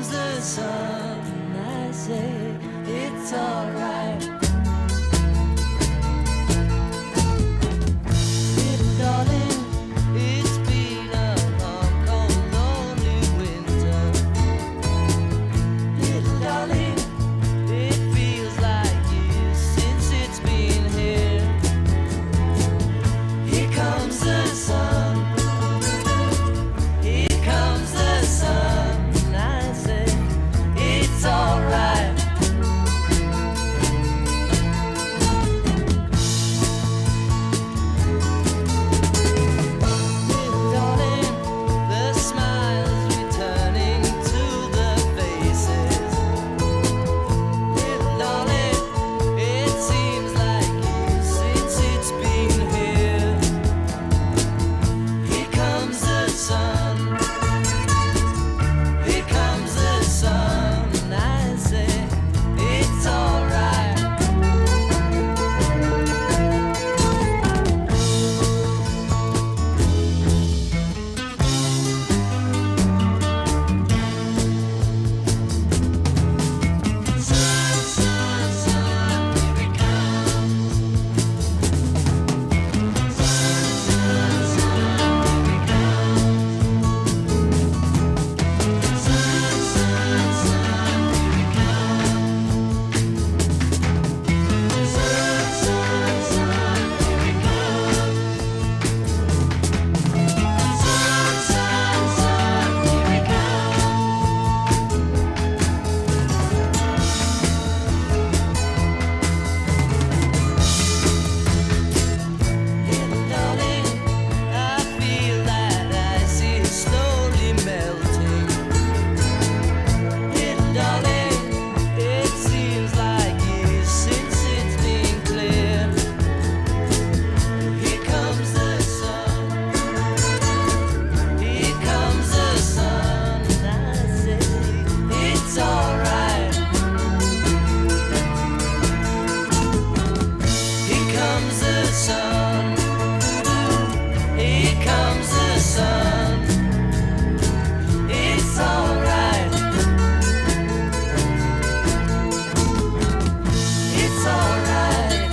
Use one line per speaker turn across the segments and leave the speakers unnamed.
comes the sun, I say it's alright. Little darling, it's been a long, cold, lonely winter. Little darling, it feels like years since it's been here. Here comes the sun. Here comes the sun. I say it's alright. Little darling, the smiles returning to the faces. Little darling, it seems like years since it's been here. Here comes the sun. Here comes the sun. I say it's alright. Sun, sun, sun, here it comes. Sun, sun, sun, here it comes. Sun, sun, sun, here it comes. Sun, sun, sun, here it comes. Sun, sun, sun, here it comes. Little darling, I feel that ice is slowly melting. Little darling, it seems like years since it's been clear. Here comes the sun. Here comes the sun. I say it's alright. Here comes the sun. Here comes the sun. It's alright. It's alright.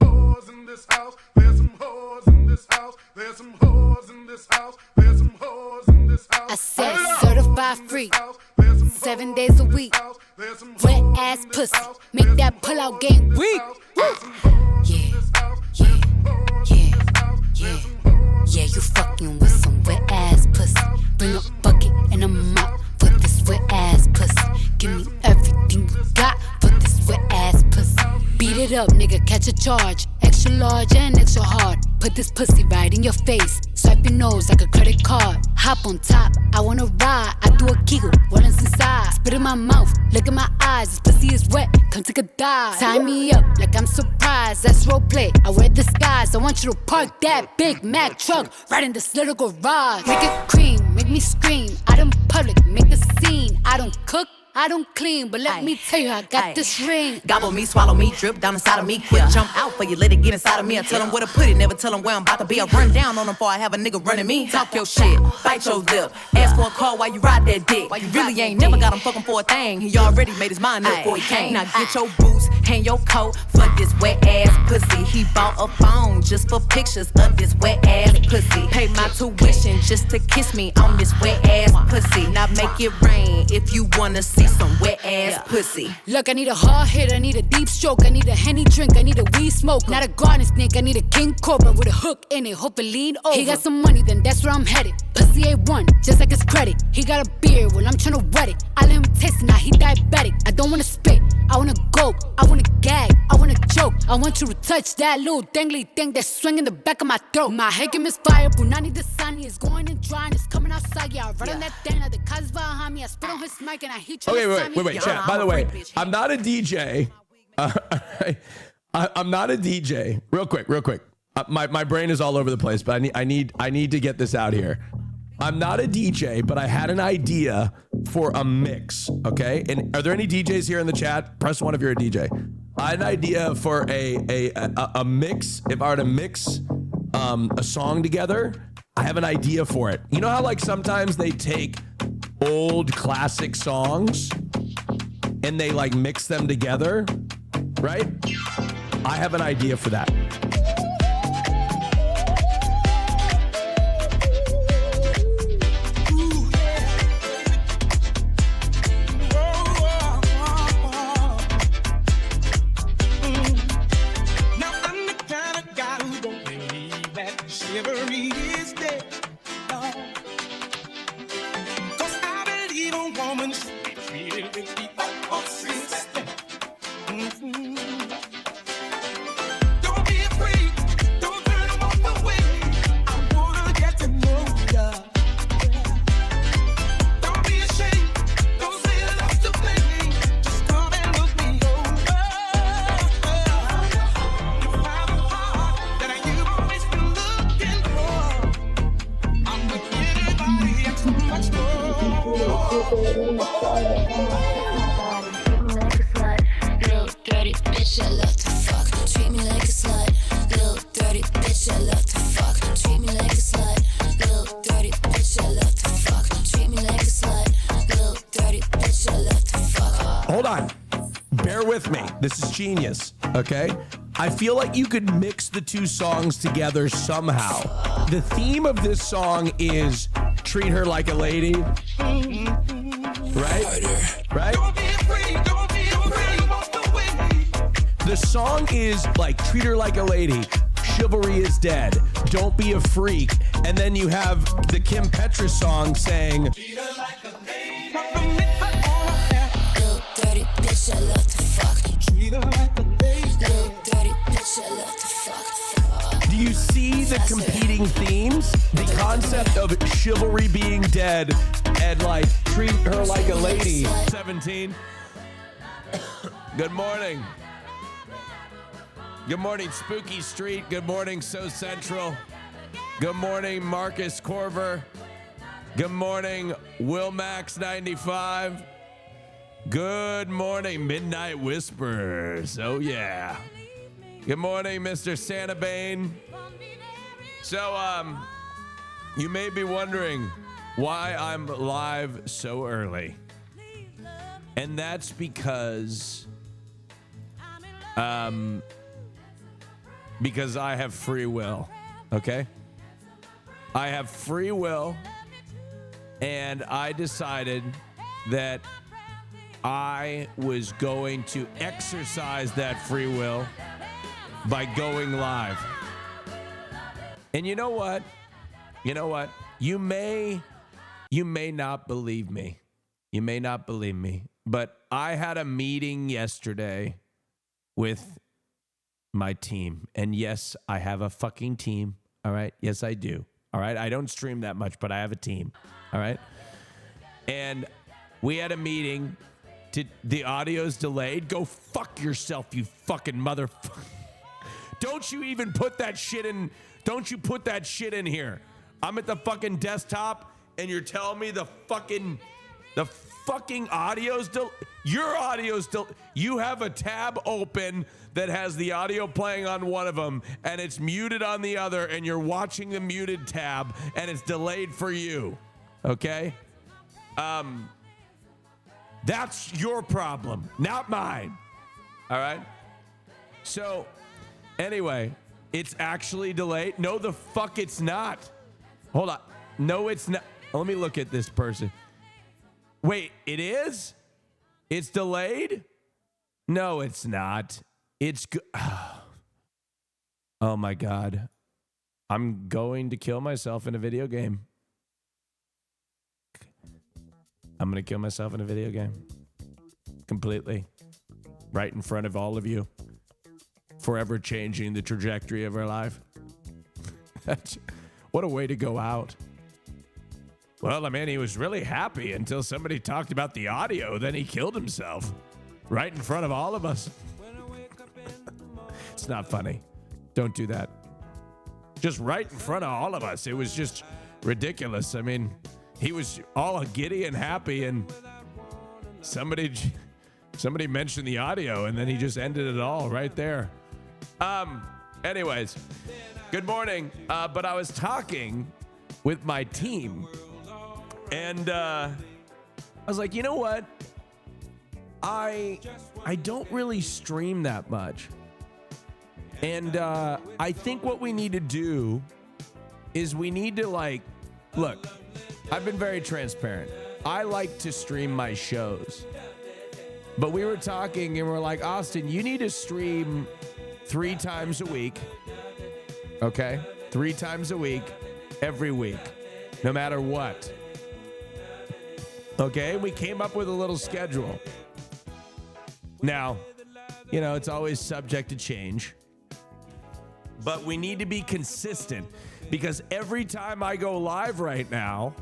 Whores in this house, there's some whores in this house, there's some whores in this house, there's some whores in this house.
I said certified freak,
There's some
7 days a week.
house, there's some
Wet
whores
ass
in this
pussy,
house,
make
there's
that
some
pull out
whores
game
in this
weak.
house, there's some whores
Yeah,
in this house,
yeah,
there's some whores in
yeah,
this house,
yeah,
there's some whores
yeah. You fucking with some wet ass pussy. Bring a bucket and a mop for this wet ass pussy. Give me everything you got for this wet ass pussy. Beat it up, nigga, catch a charge. Extra large and extra hard. Put this pussy right in your face. Swipe your nose like a credit card. Hop on top, I wanna ride. I do a giggle, what is inside? Spit in my mouth, look in my eyes. This pussy is wet, come take a dive. Tie me up like I'm surprised. That's roleplay, I wear disguise. I want you to park that Big Mac truck right in this little garage. Make it cream, make me scream. Out in public, make a scene. I don't cook, I don't clean, but let me tell you, I got this ring.
Gobble me, swallow me, drip down inside of me. Quick jump out for you, let it get inside of me. I tell them where to put it, never tell them where I'm about to be. I run down on them before I have a nigga running me. Talk your shit, bite your lip. Ask for a call while you ride that dick. You really ain't never got him fucking for a thing. He already made his mind up before he came. Now get your boots, hang your coat for this wet ass pussy. He bought a phone just for pictures of this wet ass pussy. Pay my tuition just to kiss me on this wet ass pussy. Now make it rain if you wanna see some wet ass pussy.
Look, I need a hard hit, I need a deep stroke, I need a Henny drink, I need a weed smoke. Not a garden snake, I need a king cobra with a hook in it, hope it lean over. He got some money, then that's where I'm headed. Pussy A1, just like his credit. He got a beard, well I'm tryna wet it. I let him taste it, now he diabetic. I don't wanna spit, I wanna go, I wanna gag, I wanna choke. I want you to touch that little dangly thing that's swinging the back of my throat. My head game is fire, Punani the sunny is going and drying, it's coming outside. Yeah, I run on that thing, now the cuz behind me. I spit on his mic and I heat you.
Okay, wait, chat. By the way, I'm not a DJ. I'm not a DJ. Real quick. My brain is all over the place, but I need to get this out here. I'm not a DJ, but I had an idea for a mix. Okay, and are there any DJs here in the chat? Press one if you're a DJ. I had an idea for a mix. If I were to mix a song together, I have an idea for it. You know how like sometimes they take old classic songs and they like mix them together, right? I have an idea for that. Hold on. Bear with me. This is genius, okay? I feel like you could mix the two songs together somehow. The theme of this song is treat her like a lady. Right? Right? The song is like treat her like a lady. Chivalry is dead. Don't be a freak. And then you have the Kim Petras song saying treat her like a lady. Little dirty bitch, I love to fuck. Treat her like a lady. Little dirty bitch, I love to fuck. Do you see the competing themes? The concept of chivalry being dead and like treat her like a lady. 17. Good morning. Good morning, Spooky Street. Good morning, So Central. Good morning, Marcus Corver. Good morning, Wilmax 95. Good morning, Midnight Whispers. Oh, yeah. Good morning, Mr. Santa Bane. So, you may be wondering why I'm live so early. And that's because I have free will, okay? I have free will, and I decided that I was going to exercise that free will by going live. And you know what? You know what? You may not believe me. You may not believe me, but I had a meeting yesterday with my team. And yes, I have a fucking team. All right. Yes, I do. All right. I don't stream that much, but I have a team. All right. And we had a meeting. The audio's delayed. Go fuck yourself, you fucking motherfucker. Don't you even put that shit in. Don't you put that shit in here. I'm at the fucking desktop and you're telling me the fucking audio's your audio's still. You have a tab open that has the audio playing on one of them and it's muted on the other, and you're watching the muted tab and it's delayed for you. Okay? That's your problem, not mine. All right? So, anyway, it's actually delayed. No, the fuck it's not. Hold on. No, it's not. Let me look at this person. Wait, it is? It's delayed? No, it's not. It's good. Oh my God. I'm going to kill myself in a video game. I'm going to kill myself in a video game. Completely. Right in front of all of you. Forever changing the trajectory of our life. What a way to go out. Well, I mean, he was really happy until somebody talked about the audio. Then he killed himself. Right in front of all of us. It's not funny. Don't do that. Just right in front of all of us. It was just ridiculous. I mean, he was all giddy and happy, and somebody Somebody mentioned the audio, and then he just ended it all right there. Anyways, good morning. But I was talking with my team, and I was like, you know what? I don't really stream that much. And I think what we need to do is we need to, like, look, I've been very transparent. I like to stream my shows. But we were talking and we're like, Austin, you need to stream 3 times a week. Okay? 3 times a week, every week, no matter what. Okay? We came up with a little schedule. Now, you know, it's always subject to change. But we need to be consistent because every time I go live right now,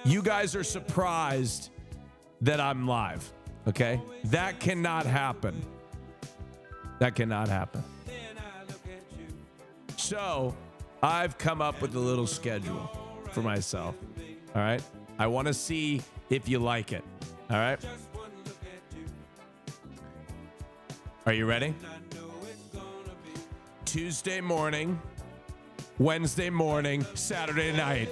you guys are surprised that I'm live. Okay? That cannot happen. That cannot happen. So, I've come up with a little schedule for myself. All right? I want to see if you like it. All right? Are you ready? Tuesday morning, Wednesday morning, Saturday night.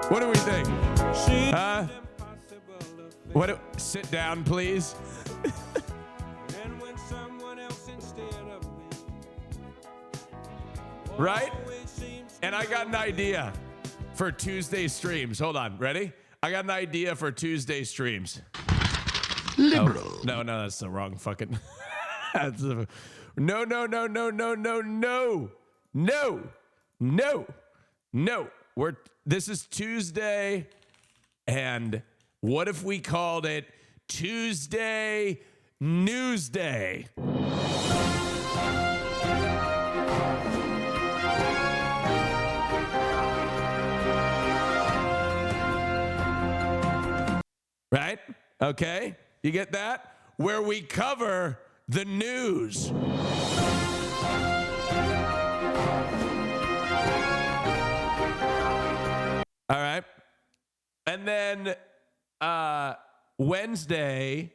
What do we think? Huh? Sit down, please. Right? And I got an idea for Tuesday streams. Hold on. Ready? I got an idea for Tuesday streams. Liberal. Oh, no, that's the wrong fucking. No. This is Tuesday, and what if we called it Tuesday Newsday? Right? Okay. You get that? Where we cover the news. All right. And then Wednesday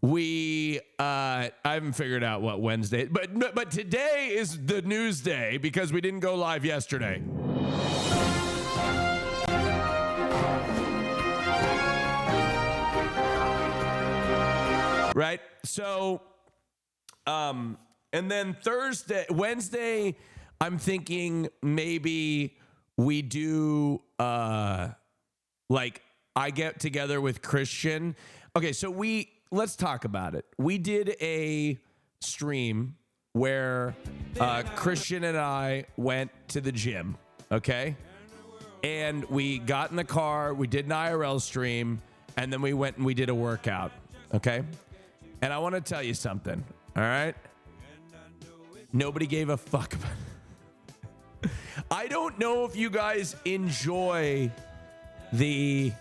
we I haven't figured out what Wednesday, but today is the news day because we didn't go live yesterday. Right? So and then Wednesday, I'm thinking maybe we do like I get together with Christian. Okay, so let's talk about it. We did a stream where Christian and I went to the gym, okay? And we got in the car, we did an IRL stream, and then we went and we did a workout, okay? And I want to tell you something, all right? Nobody gave a fuck about it. I don't know if you guys enjoy the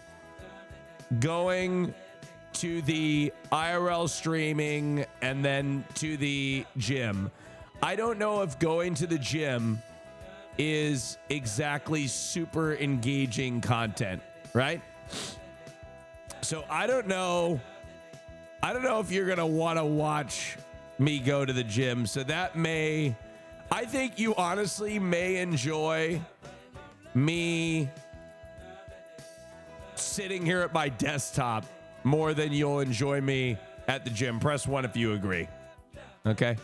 going to the IRL streaming and then to the gym. I don't know if going to the gym is exactly super engaging content, right? So I don't know if you're going to want to watch me go to the gym. So I think you honestly may enjoy me sitting here at my desktop more than you'll enjoy me at the gym. Press 1 if you agree. Okay?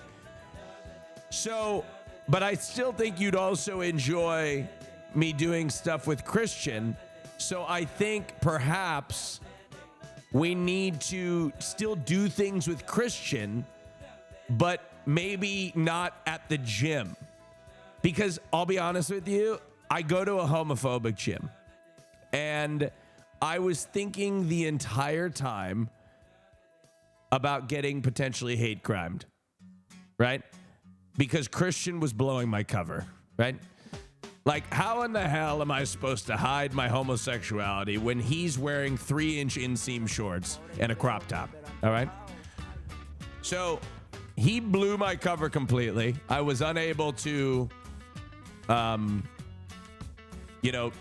So, but I still think you'd also enjoy me doing stuff with Christian. So I think perhaps we need to still do things with Christian, but maybe not at the gym. Because I'll be honest with you, I go to a homophobic gym. And I was thinking the entire time about getting potentially hate crimed, right? because Christian was blowing my cover, right? Like, how in the hell am I supposed to hide my homosexuality when he's wearing 3-inch inseam shorts and a crop top? All right. So he blew my cover completely. I was unable to,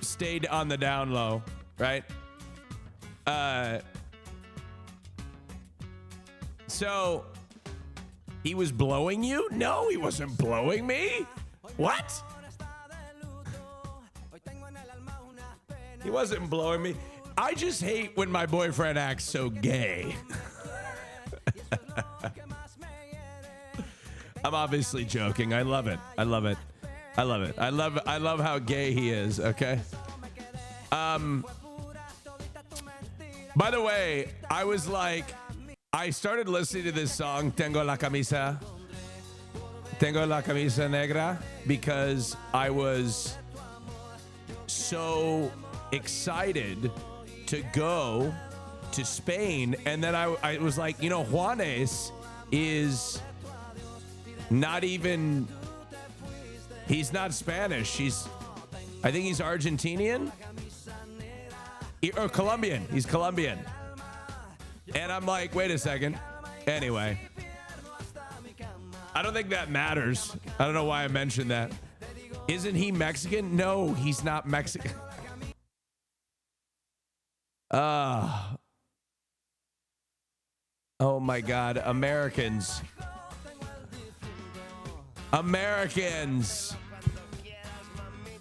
stayed on the down low, right? So he was blowing you? No, he wasn't blowing me. What? He wasn't blowing me. I just hate when my boyfriend acts so gay. I'm obviously joking. I love it. I love it. I love it. I love how gay he is, okay? By the way, I started listening to this song, Tengo la camisa negra, because I was so excited to go to Spain. And then I was like, Juanes is not even, he's not Spanish. I think he's Argentinian or Colombian. He's Colombian. And I'm like, wait a second. Anyway, I don't think that matters. I don't know why I mentioned that. Isn't he Mexican? No, he's not Mexican. Oh my God, Americans.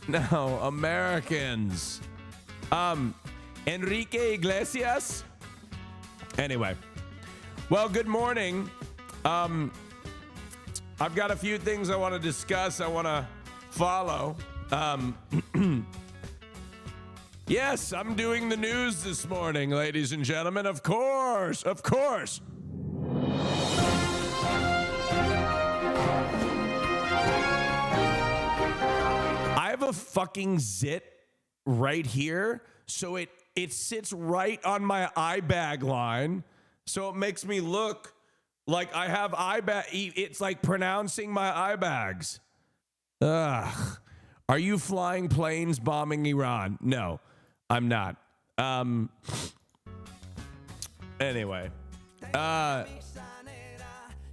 No, Americans. Enrique Iglesias. Anyway, well, good morning. I've got a few things I want to discuss. I want to follow. Yes, I'm doing the news this morning, ladies and gentlemen. Of course. I have a fucking zit right here, so it sits right on my eye bag line, so it makes me look like I have eye bag. It's like pronouncing my eye bags. Ugh. Are you flying planes bombing Iran? No, I'm not. Anyway,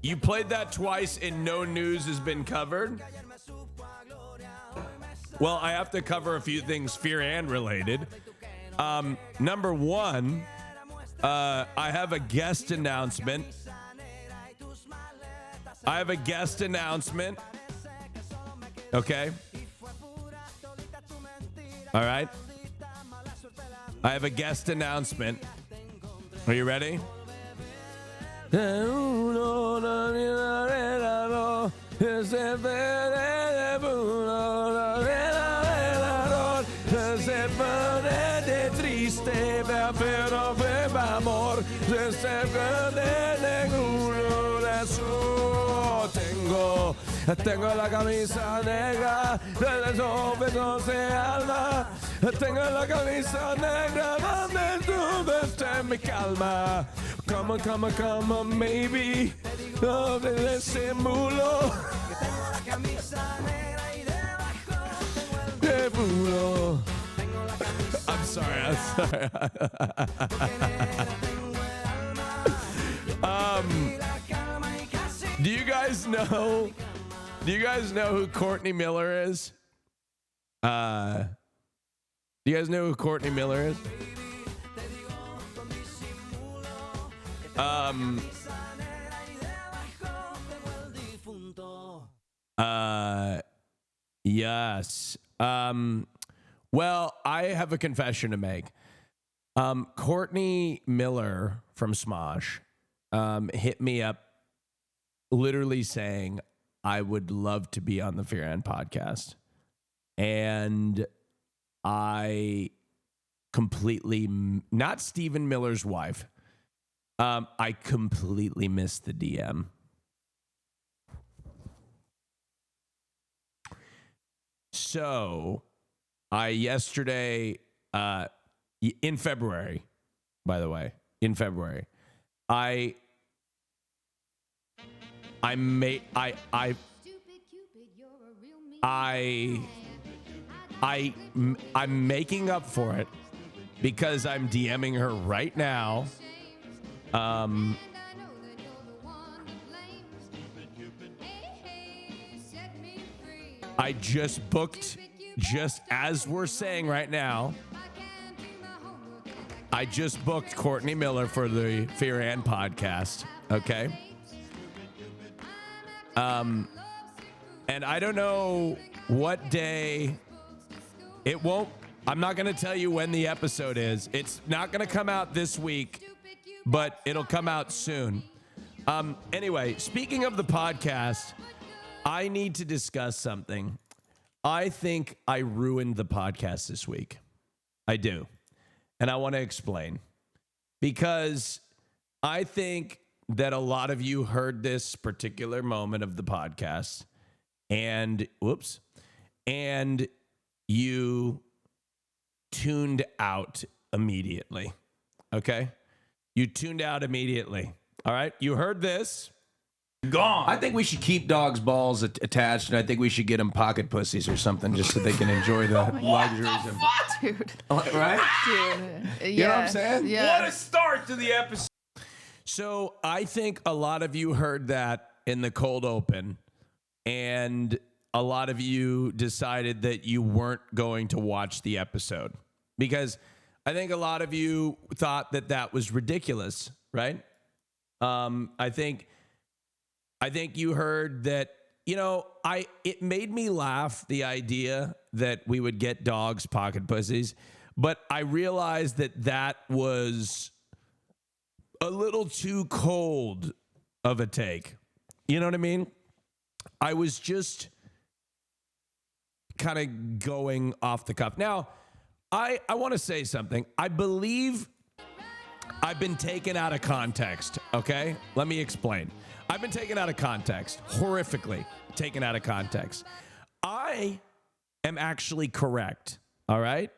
you played that twice and no news has been covered. Well, I have to cover a few things fear and related. Number one, I have a guest announcement. Okay. All right. I have a guest announcement. Are you ready? Tengo la camisa negra, no se alma. Tengo la camisa negra, donde tú estés mi calma. Come on, maybe. No te disimulo. I'm sorry. Do you guys know who Courtney Miller is? Do you guys know who Courtney Miller is? Yes. Well, I have a confession to make. Courtney Miller from Smosh hit me up literally saying, I would love to be on the Fear and podcast. And I completely, not Stephen Miller's wife, I completely missed the DM. So I yesterday, in February, by the way, I'm making up for it because I'm DMing her right now. I just booked, just as we're saying right now, I just booked Courtney Miller for the Fear and podcast. Okay. And I don't know what day it won't. I'm not going to tell you when the episode is. It's not going to come out this week, but it'll come out soon. Anyway, speaking of the podcast, I need to discuss something. I think I ruined the podcast this week. I do. And I want to explain. Because I think that a lot of you heard this particular moment of the podcast and you tuned out immediately. Okay? You tuned out immediately. All right? You heard this.
Gone.
I think we should keep dogs' balls attached, and I think we should get them pocket pussies or something just so they can enjoy the luxuries of
Dude.
right?
Dude.
You know what I'm saying?
Yeah.
What a start to the episode.
So I think a lot of you heard that in the cold open, and a lot of you decided that you weren't going to watch the episode because I think a lot of you thought that that was ridiculous, right? I think you heard that, you know, it made me laugh, the idea that we would get dogs pocket pussies, but I realized that that was a little too cold of a take. You know what I mean? I was just kind of going off the cuff. Now, I want to say something. I believe I've been taken out of context, okay? Let me explain. I've been taken out of context, horrifically taken out of context. I am actually correct, all right?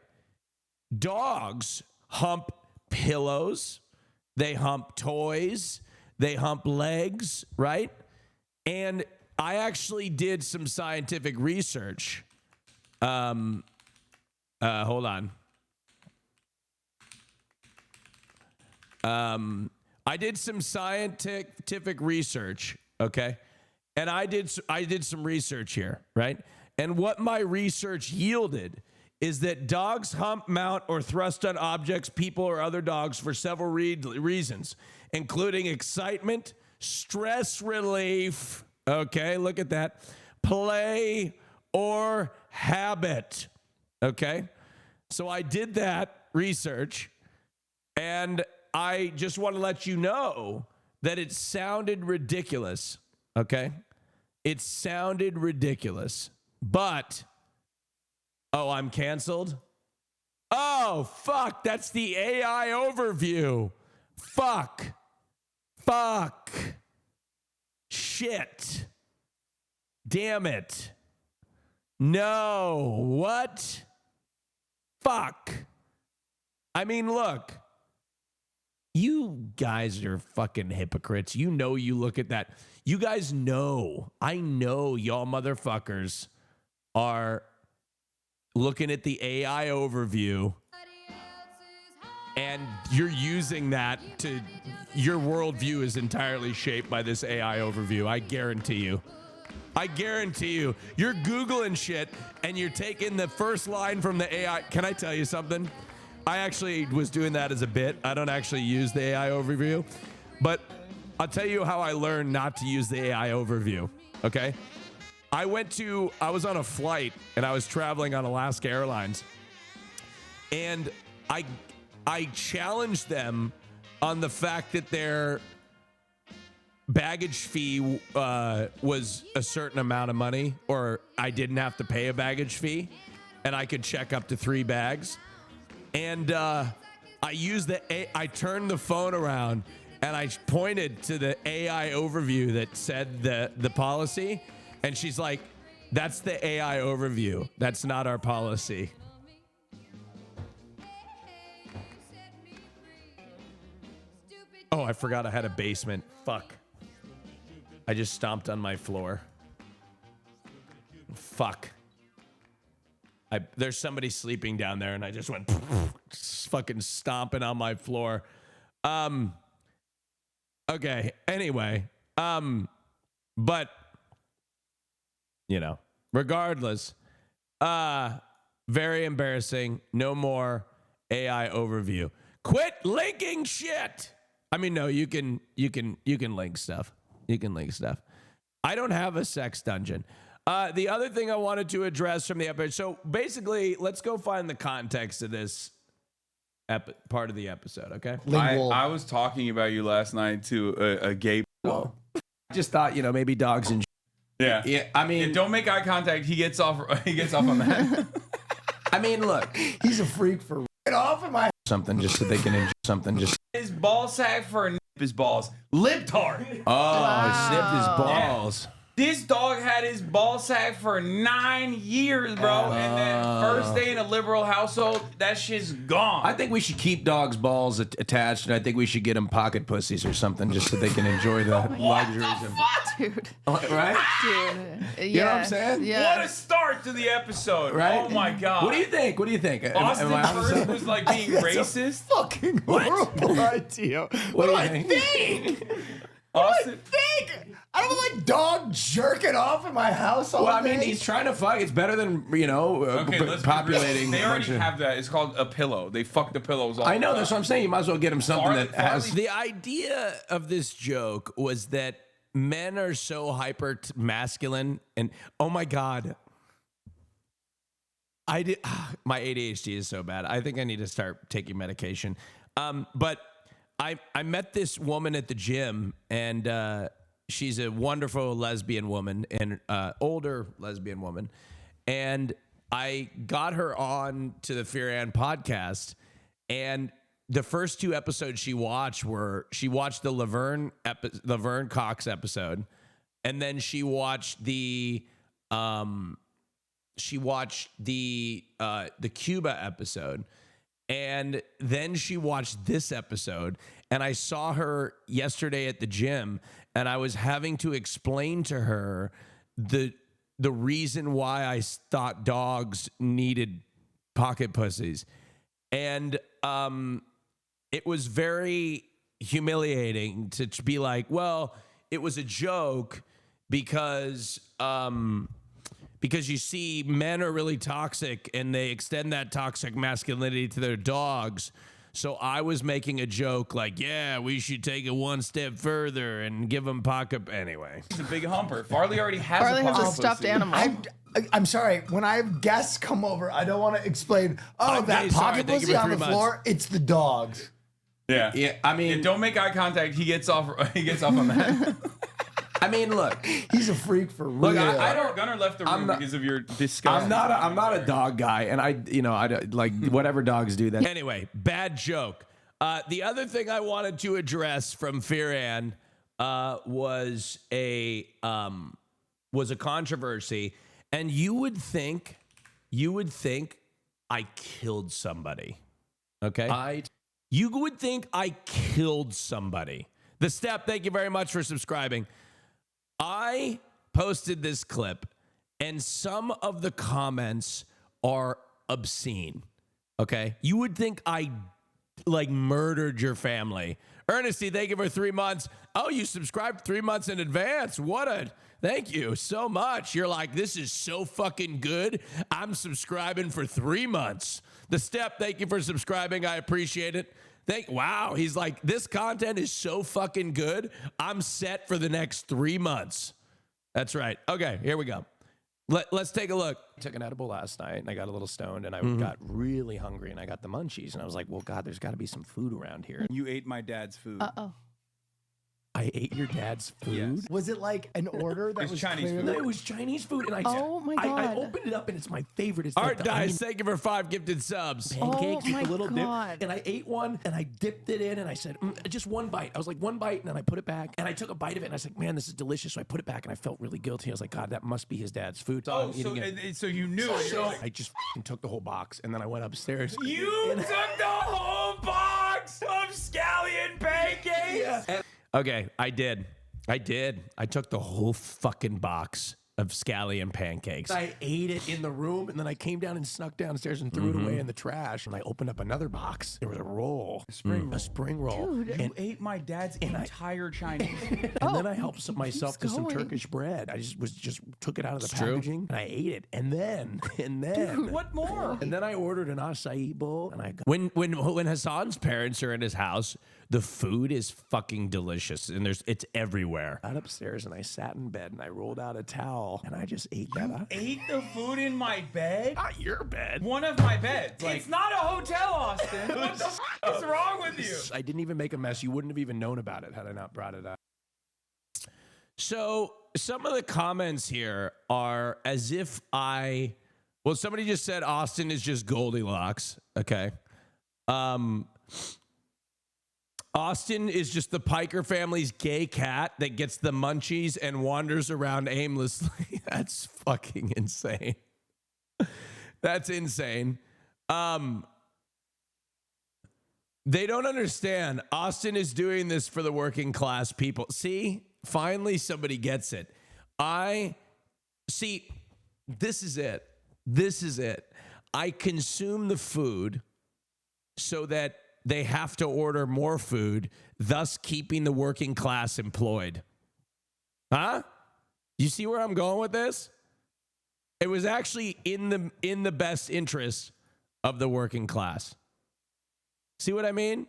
Dogs hump pillows, they hump toys, they hump legs, right? And I actually did some scientific research. Hold on. I did some scientific research, okay? And I did some research here, right? And what my research yielded is that dogs hump, mount, or thrust on objects, people, or other dogs for several reasons, including excitement, stress relief, okay, look at that, play, or habit, okay? So I did that research, and I just want to let you know that it sounded ridiculous, okay? It sounded ridiculous, but, oh, I'm canceled? Oh, fuck, that's the AI overview. Fuck. Shit. Damn it. No. What? Fuck. I mean, look. You guys are fucking hypocrites. You know, you look at that. You guys know. I know y'all motherfuckers are looking at the AI overview and you're using that to, your worldview is entirely shaped by this AI overview. I guarantee you. You're Googling shit and you're taking the first line from the AI. Can I tell you something? I actually was doing that as a bit. I don't actually use the AI overview, but I'll tell you how I learned not to use the AI overview, okay? I was on a flight and I was traveling on Alaska Airlines, and I challenged them on the fact that their baggage fee was a certain amount of money, or I didn't have to pay a baggage fee, and I could check up to 3 bags. And I turned the phone around and I pointed to the AI overview that said the policy. And she's like, that's the AI overview. That's not our policy. Oh, I forgot I had a basement. Fuck. I just stomped on my floor. fuck. There's somebody sleeping down there, and I just went fucking stomping on my floor. Okay. Anyway, but regardless, very embarrassing. No more AI overview. Quit linking shit. I mean, no, you can link stuff. You can link stuff. I don't have a sex dungeon. The other thing I wanted to address from the episode. So basically, let's go find the context of this part of the episode. Okay.
I was talking about you last night to a gay.
Well, I just thought, maybe dogs and.
Yeah.
I mean,
Yeah, don't make eye contact. He gets off. He gets off on that.
I mean, look,
He's a freak for right off of my.
something just so they can enjoy something. Just
His ball sack for a nip his balls. Libtard.
he snipped his balls.
This dog had his ball sack for 9 years, bro. And then first day in a liberal household, that shit's gone.
I think we should keep dogs' balls attached, and I think we should get them pocket pussies or something just so they can enjoy the luxuries of.
Dude.
Right?
Dude.
You know what I'm saying?
Yeah.
What a start to the episode.
Right?
Oh my God.
What do you think? What do you think?
Austin
Am I onto
first
something?
was like being racist.
Fucking horrible idea.
What do you think?
Austin.
I don't like dog jerking off in my house all
Well, I mean,
day.
he's trying to fuck. It's better than
Okay, let's
populating.
They
a
already
bunch of-
have that. It's called a pillow. They fuck the pillows all
I know.
the
That's
time.
what I'm saying. You might as well get him something that has.
Farley-
The idea of this joke was that men are so hyper masculine, and oh my God, my ADHD is so bad. I think I need to start taking medication. But I met this woman at the gym, and she's a wonderful lesbian woman, and older lesbian woman, and I got her on to the Fear and podcast, and the first 2 episodes she watched the Laverne Cox episode, and then she watched the Cuba episode, and then she watched this episode. And I saw her yesterday at the gym, and I was having to explain to her the reason why I thought dogs needed pocket pussies, and it was very humiliating to be like, well, it was a joke because you see, men are really toxic and they extend that toxic masculinity to their dogs. So I was making a joke like, yeah, we should take it one step further and give them pocket. Anyway,
He's a big humper. Farley already has
Farley
a
has a
pocket
stuffed
pussy.
animal.
I'm sorry. When I have guests come over, I don't want to explain. Oh,
I'm
that
very sorry.
pocket
Thank you
pussy
for
on the
3 months.
floor. It's the dogs.
Yeah.
yeah, I mean,
Yeah, don't make eye contact. He gets off. He gets off on that.
I mean, look,
He's a freak for
Look,
real.
Gunnar left the room because of your disgust.
I'm not a dog guy, and I like whatever dogs do that. Anyway, bad joke. The other thing I wanted to address from Fearan was a controversy, and you would think I killed somebody. Okay, you would think I killed somebody. The Step, thank you very much for subscribing. I posted this clip, and some of the comments are obscene. Okay, you would think I murdered your family. Ernesty, thank you for 3 months. Oh, you subscribed 3 months in advance. Thank you so much. You're like, this is so fucking good. I'm subscribing for 3 months. The Step, thank you for subscribing. I appreciate it. Wow, he's like, this content is so fucking good. I'm set for the next 3 months. That's right. Okay, here we go. Let's take a look. I took an edible last night, and I got a little stoned, and I got really hungry, and I got the munchies, and I was like, well, God, there's got to be some food around here.
You ate my dad's food.
Uh-oh.
I ate your dad's food?
Yes.
Was it like an order that
It's
was
Chinese
clearly-
food.
No, it was Chinese food, and
Oh my
I
God.
opened it up, and it's my favorite. It's All like right, the guys, onion
Oh
thank you for 5 gifted subs. Pancakes
my
with a little
God.
dip, and I ate one, and I dipped it in, and I said, just one bite. I was like, one bite, and then I put it back, and I took a bite of it, and I said, man, this is delicious. So I put it back, and I felt really guilty. I was like, God, that must be his dad's food. So I'm eating it.
So you knew.
I just f***ing took the whole box, and then I went upstairs.
You took the whole box of scallion pancakes.
Okay, I did. I took the whole fucking box of scallion pancakes. I ate it in the room, and then I came down and snuck downstairs and threw it away in the trash. And I opened up another box. There was a roll, a spring roll.
Dude, you ate my dad's entire Chinese.
And then I helped myself to some Turkish bread. I just took it out of the packaging and I ate it. And then
Dude, what more?
And then I ordered an acai bowl. And I got, when Hassan's parents are in his house, the food is fucking delicious, and it's everywhere. I got upstairs and I sat in bed and I rolled out a towel and I just ate that.
Ate the food in my bed?
Not your bed.
One of my beds. It's not a hotel, Austin. What the fuck is wrong with you?
I didn't even make a mess. You wouldn't have even known about it had I not brought it up. So some of the comments here are as if well, somebody just said Austin is just Goldilocks. Okay. Austin is just the Piker family's gay cat that gets the munchies and wanders around aimlessly. That's fucking insane. That's insane. They don't understand. Austin is doing this for the working class people. See, finally somebody gets it. This is it. This is it. I consume the food so that they have to order more food, thus keeping the working class employed. Huh? You see where I'm going with this? It was actually in the best interest of the working class. See what I mean?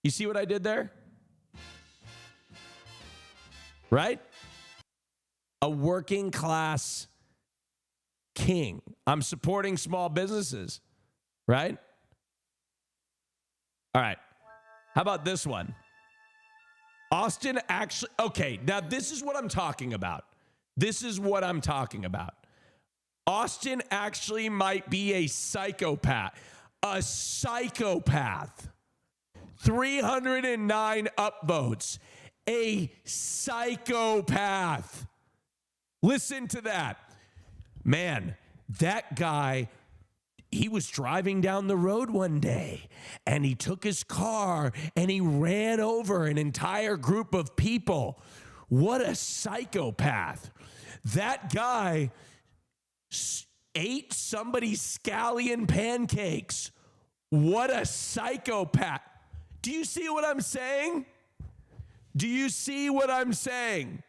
You see what I did there? Right? A working class king. I'm supporting small businesses, right? All right. How about this one? Austin actually, okay, now this is what I'm talking about. This is what I'm talking about. Austin actually might be a psychopath. A psychopath. 309 upvotes. A psychopath. Listen to that. Man, that guy, he was driving down the road one day and he took his car and he ran over an entire group of people. What a psychopath. That guy ate somebody's scallion pancakes. What a psychopath. Do you see what I'm saying? Do you see what I'm saying?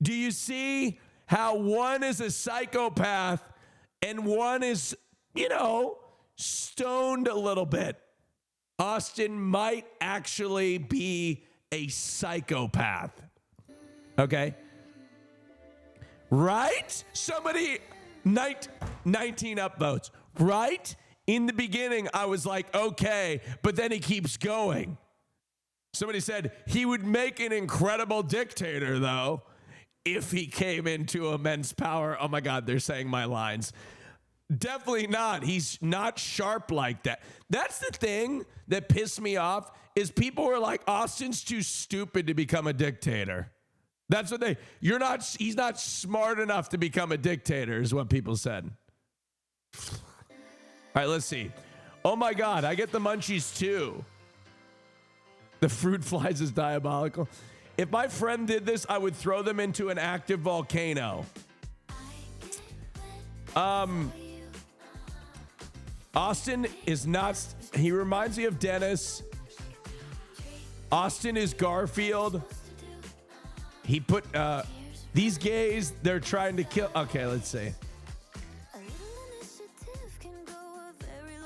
Do you see how one is a psychopath and one is, stoned a little bit? Austin might actually be a psychopath. Okay? Right? Somebody, 19 upvotes. Right? In the beginning, I was like, okay, but then he keeps going. Somebody said he would make an incredible dictator, though, if he came into immense power. Oh my God, they're saying my lines. Definitely not. He's not sharp like that. That's the thing that pissed me off is people were like, Austin's too stupid to become a dictator. That's what he's not smart enough to become a dictator is what people said. All right, let's see. Oh my God, I get the munchies too. The fruit flies is diabolical. If my friend did this, I would throw them into an active volcano. Austin is not, he reminds me of Dennis. Austin is Garfield. He put, these gays, they're trying to kill. Okay, let's see.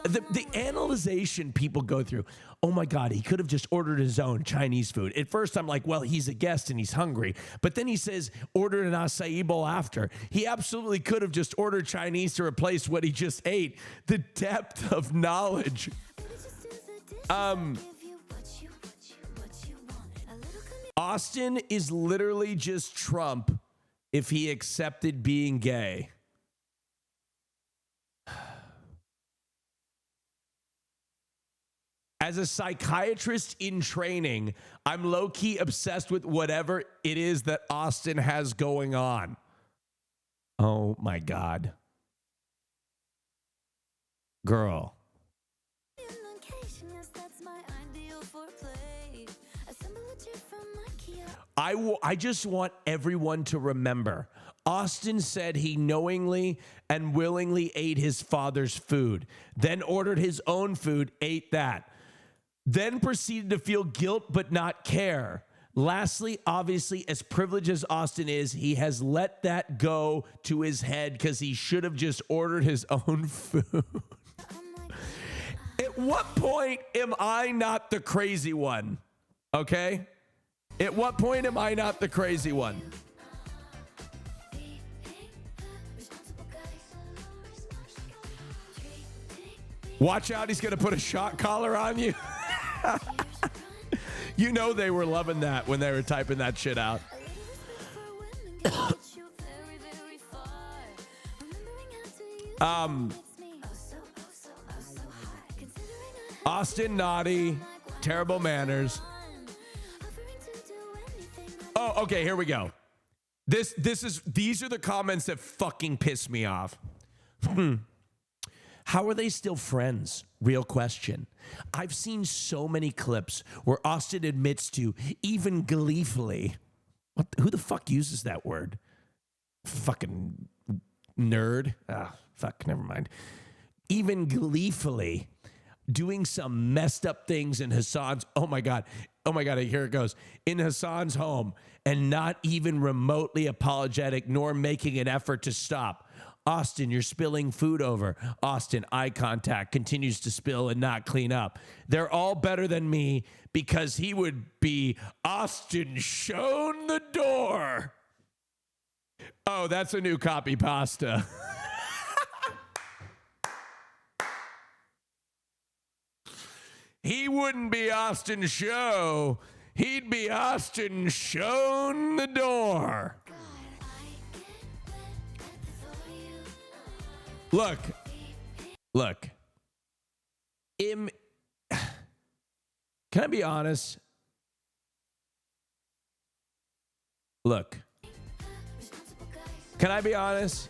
The analyzation people go through. Oh my God, he could have just ordered his own Chinese food. At first, I'm like, well, he's a guest and he's hungry. But then he says, order an acai bowl after. He absolutely could have just ordered Chinese to replace what he just ate. The depth of knowledge. Austin is literally just Trump if he accepted being gay. As a psychiatrist in training, I'm low-key obsessed with whatever it is that Austin has going on. Oh my God. Girl. I just want everyone to remember, Austin said he knowingly and willingly ate his father's food, then ordered his own food, ate that, then proceeded to feel guilt but not care. Lastly, obviously, as privileged as Austin is, he has let that go to his head because he should have just ordered his own food. At what point am I not the crazy one? Okay? At what point am I not the crazy one? Watch out, he's going to put a shock collar on you. You know they were loving that when they were typing that shit out. Austin naughty, terrible manners. Oh, okay, here we go. These are the comments that fucking piss me off. How are they still friends? Real question. I've seen so many clips where Austin admits to, even gleefully, who the fuck uses that word? Fucking nerd. Ah, fuck, never mind. Even gleefully doing some messed up things in Hassan's, oh my God, here it goes, in Hassan's home, and not even remotely apologetic nor making an effort to stop. Austin, you're spilling food over. Austin, eye contact, continues to spill and not clean up. They're all better than me because he would be Austin shown the door. Oh, that's a new copy pasta. He wouldn't be Austin Show. He'd be Austin shown the door. Look. Can I be honest? Look. Can I be honest?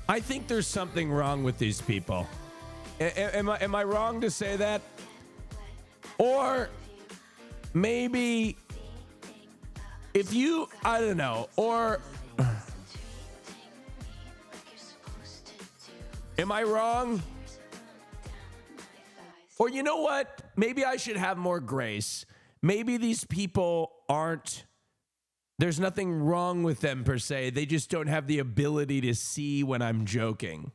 I think there's something wrong with these people. Am I wrong to say that? Or maybe if you, I don't know, or am I wrong? Or you know what? Maybe I should have more grace. Maybe these people aren't, there's nothing wrong with them per se. They just don't have the ability to see when I'm joking.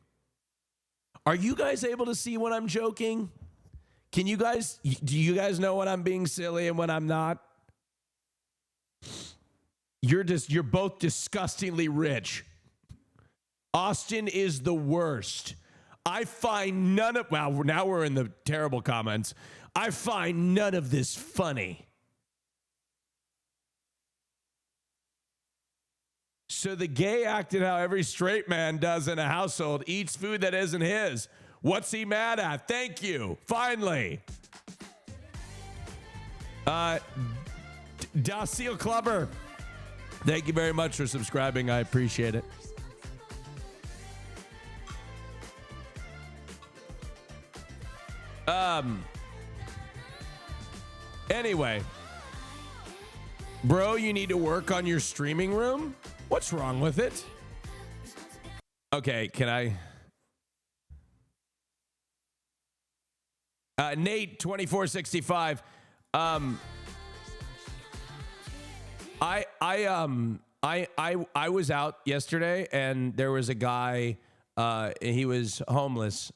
Are you guys able to see when I'm joking? Do you guys know when I'm being silly and when I'm not? You're both disgustingly rich. Austin is the worst. I find none of, well, now we're in the terrible comments. I find none of this funny. So the gay acted how every straight man does in a household, eats food that isn't his. What's he mad at? Thank you. Finally. Docile Clubber. Thank you very much for subscribing. I appreciate it. Anyway. Bro, you need to work on your streaming room? What's wrong with it? Okay, can I? Nate 2465. I was out yesterday and there was a guy. He was homeless,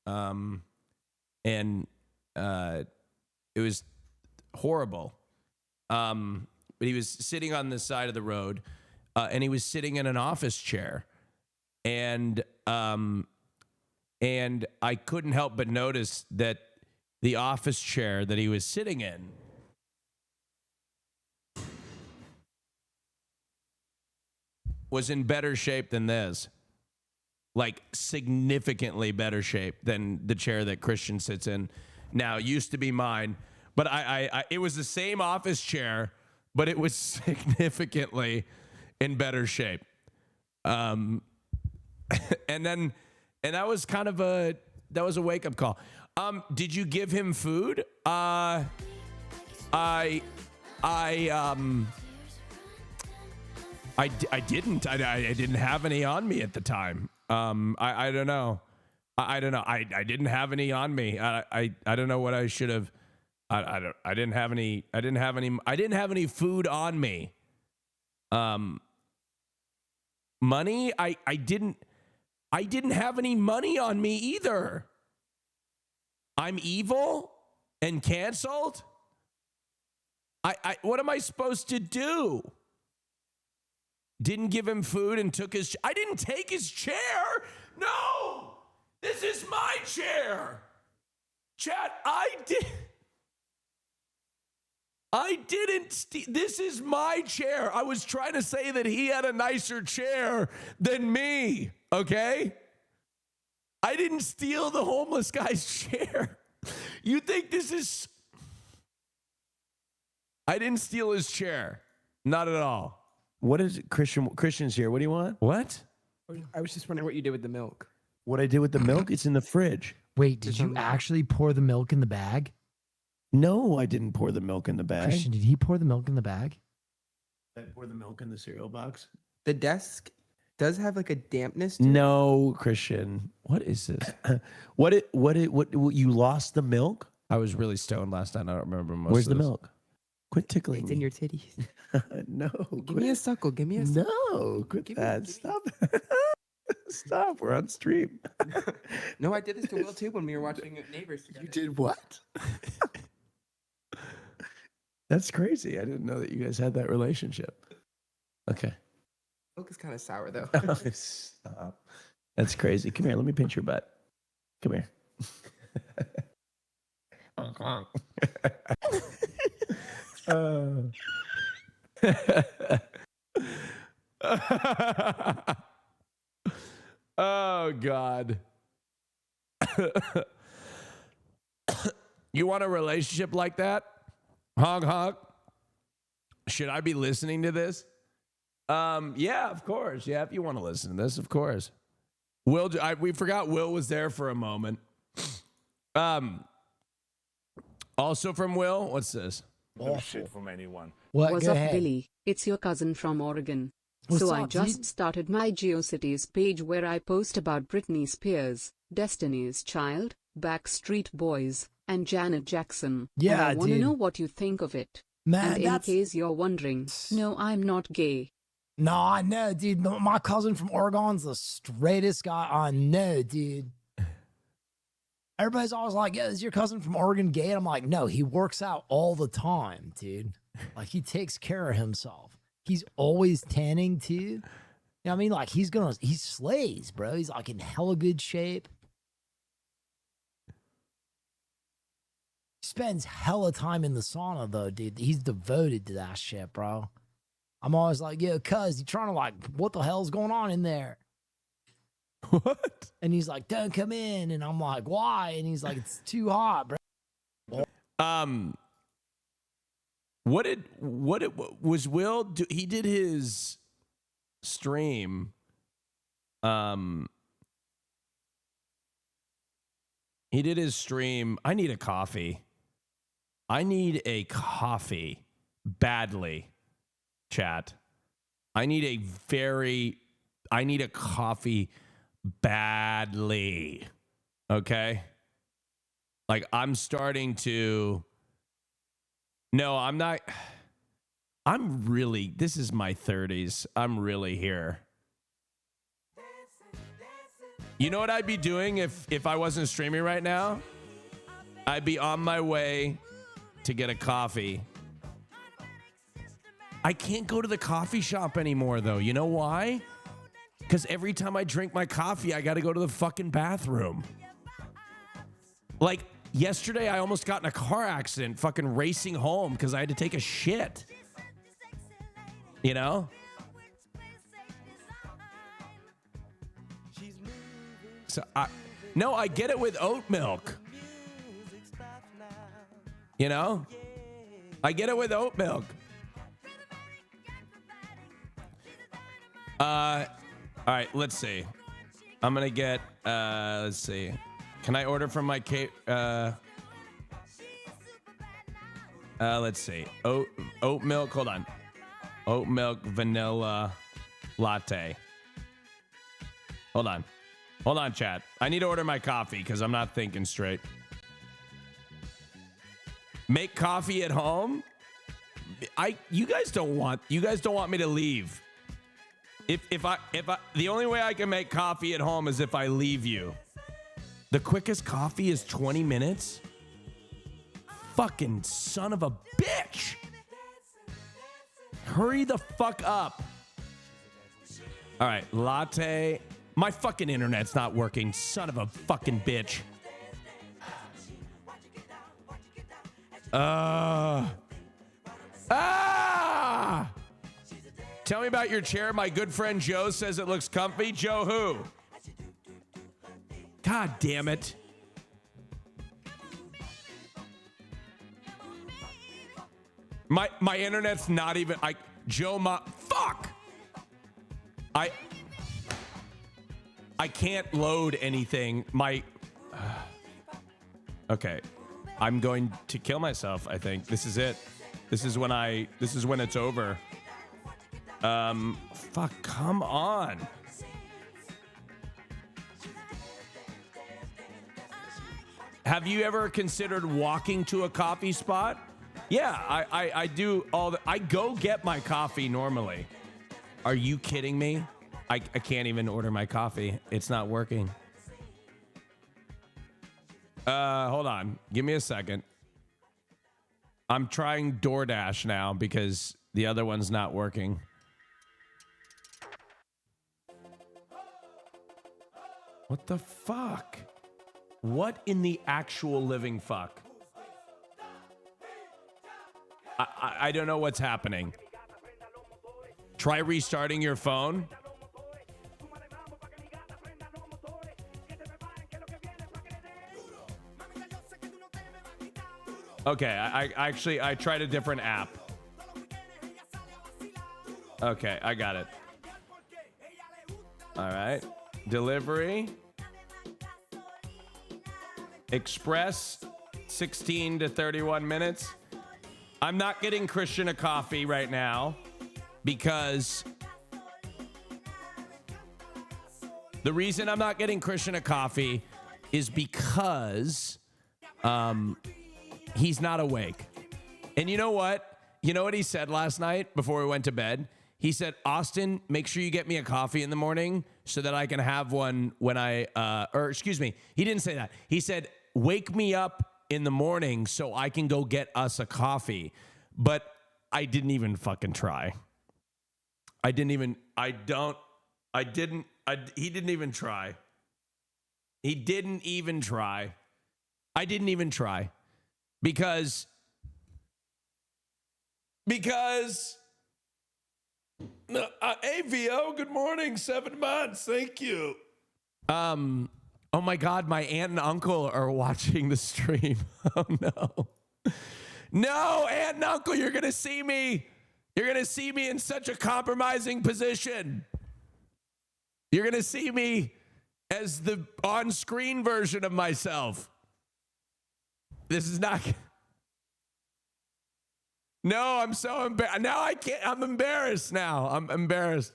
and it was horrible. But he was sitting on the side of the road, and he was sitting in an office chair, and I couldn't help but notice that the office chair that he was sitting in was in better shape than this, like significantly better shape than the chair that Christian sits in. Now, it used to be mine, but it was the same office chair, but it was significantly in better shape. And that was kind of a wake-up call. Did you give him food? didn't. I didn't have any on me at the time. I don't know. I don't know. I didn't have any on me. I don't know what I should have. I didn't have any. I didn't have any food on me. Money. I didn't have any money on me either. I'm evil and canceled. What am I supposed to do? Didn't give him food and took his. I didn't take his chair. No, this is my chair. Chat. I didn't. This is my chair. I was trying to say that he had a nicer chair than me. Okay. I didn't steal the homeless guy's chair. You think this is... I didn't steal his chair. Not at all. What is it? Christian's here. What do you want? What?
I was just wondering what you did with the milk.
What I did with the milk? It's in the fridge.
Wait, did you actually pour the milk in the bag?
No, I didn't pour the milk in the bag.
Christian, did he pour the milk in the bag?
I poured the milk in the cereal box.
The desk does have like a dampness to
No, Christian. What is this? What you lost the milk? I was really stoned last night. I don't remember most
Where's
of
the
this.
milk?
Quit tickling
It's
me.
in your titties.
No.
Give me a suckle. Give me a suckle.
No, quit
Give me-
that.
give me-
Stop. Stop. We're on stream.
No, I did this to Will too when we were watching Neighbors together.
You did what? That's crazy. I didn't know that you guys had that relationship. Okay.
Milk is kind of sour though.
Stop. That's crazy. Come here. Let me pinch your butt. Come here. Oh, God. You want a relationship like that? Honk, honk. Should I be listening to this? Yeah, of course. Yeah, if you want to listen to this, of course. Will, we forgot Will was there for a moment. Also from Will, what's this?
Shit from anyone.
What?
What's
Go
up,
ahead.
Billy? It's your cousin from Oregon.
What's
So I
up,
just
dude?
started my GeoCities page where I post about Britney Spears, Destiny's Child, Backstreet Boys, and Janet Jackson.
Yeah,
and I want to
dude.
know what you think of it.
Man,
and in
that's...
case you're wondering, no, I'm not gay.
No, I know, dude. My cousin from Oregon's the straightest guy I know, dude. Everybody's always like, yeah, is your cousin from Oregon gay? And I'm like, no, he works out all the time, dude. Like, he takes care of himself. He's always tanning, too. You know what I mean? Like, he slays, bro. He's like in hella good shape. He spends hella time in the sauna, though, dude. He's devoted to that shit, bro. I'm always like, yo, cuz, you trying to like, what the hell's going on in there?
What?
And he's like, don't come in. And I'm like, why? And he's like, it's too hot, bro.
What was Will do? He did his stream. He did his stream. I need a coffee. I need a coffee badly, chat. I need a coffee badly. Okay? Like, I'm starting to... No, I'm not... This is my 30s. I'm really here. You know what I'd be doing if I wasn't streaming right now? I'd be on my way to get a coffee. I can't go to the coffee shop anymore, though. You know why? Because every time I drink my coffee, I got to go to the fucking bathroom. Like, yesterday, I almost got in a car accident fucking racing home because I had to take a shit. You know? So I get it with oat milk. You know? I get it with oat milk. All right, let's see. I'm going to get, let's see. Can I order from my Let's see. Oat milk. Hold on. Oat milk vanilla latte. Hold on, chat. I need to order my coffee because I'm not thinking straight. Make coffee at home? You guys don't want me to leave. If I the only way I can make coffee at home is if I leave you. The quickest coffee is 20 minutes? Fucking son of a bitch. Hurry the fuck up. All right, latte. My fucking internet's not working. Son of a fucking bitch. Tell me about your chair. My good friend Joe says it looks comfy. Joe who? God damn it. My internet's not even fuck. I can't load anything. Okay. I'm going to kill myself, I think. This is it. This is when it's over. Fuck, come on. Have you ever considered walking to a coffee spot? Yeah, I do I go get my coffee normally. Are you kidding me? I can't even order my coffee. It's not working. Hold on. Give me a second. I'm trying DoorDash now because the other one's not working. What the fuck? What in the actual living fuck? I don't know what's happening. Try restarting your phone. Okay, I tried a different app. Okay, I got it. All right. Delivery. Express, 16 to 31 minutes. I'm not getting Christian a coffee right now because the reason I'm not getting Christian a coffee is because he's not awake. And you know what? You know what he said last night before we went to bed? He said, Austin, make sure you get me a coffee in the morning so that I can have one when he didn't say that. He said, wake me up in the morning so I can go get us a coffee. But I didn't even fucking try. He didn't even try. He didn't even try. I didn't even try. Because AVO, good morning, 7 months, thank you. Oh my God, my aunt and uncle are watching the stream. Oh no. No, aunt and uncle, you're gonna see me. You're gonna see me in such a compromising position. You're gonna see me as the on-screen version of myself. This is not. No, I'm so embarrassed. Now I can't. I'm embarrassed now. I'm embarrassed.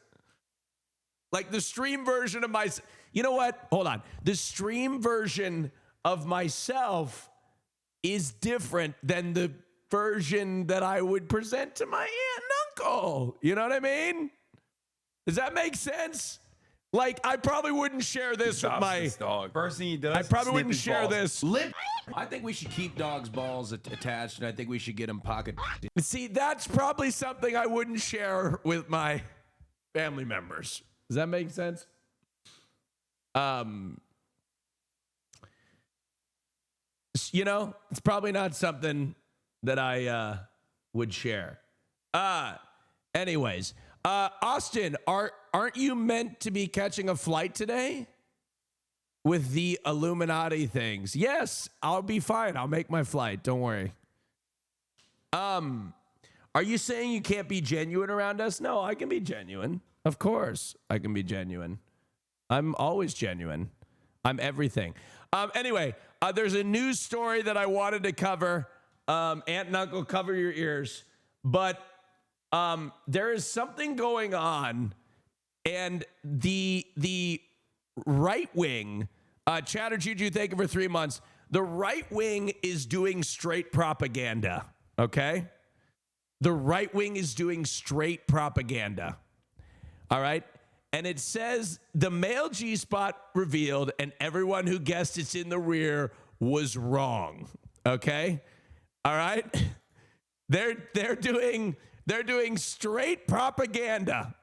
Like the stream version of myself. You know what? Hold on. The stream version of myself is different than the version that I would present to my aunt and uncle. You know what I mean? Does that make sense? Like, I probably wouldn't share this with my
dog. First thing he does,
I probably wouldn't share this.
I think we should keep dogs' balls attached, and I think we should get them pocket.
See, that's probably something I wouldn't share with my family members. Does that make sense? You know, it's probably not something that I would share. Anyways, Austin, aren't you meant to be catching a flight today with the Illuminati things? Yes, I'll be fine. I'll make my flight. Don't worry. Are you saying you can't be genuine around us? No, I can be genuine. Of course, I can be genuine. I'm always genuine. I'm everything. Anyway, there's a news story that I wanted to cover. Aunt and uncle, cover your ears. But there is something going on, and the right wing, Chatter Juju, thank you for 3 months. The right wing is doing straight propaganda, okay? The right wing is doing straight propaganda, all right? And it says the male G-spot revealed, and everyone who guessed it's in the rear was wrong, okay? All right? They're doing straight propaganda,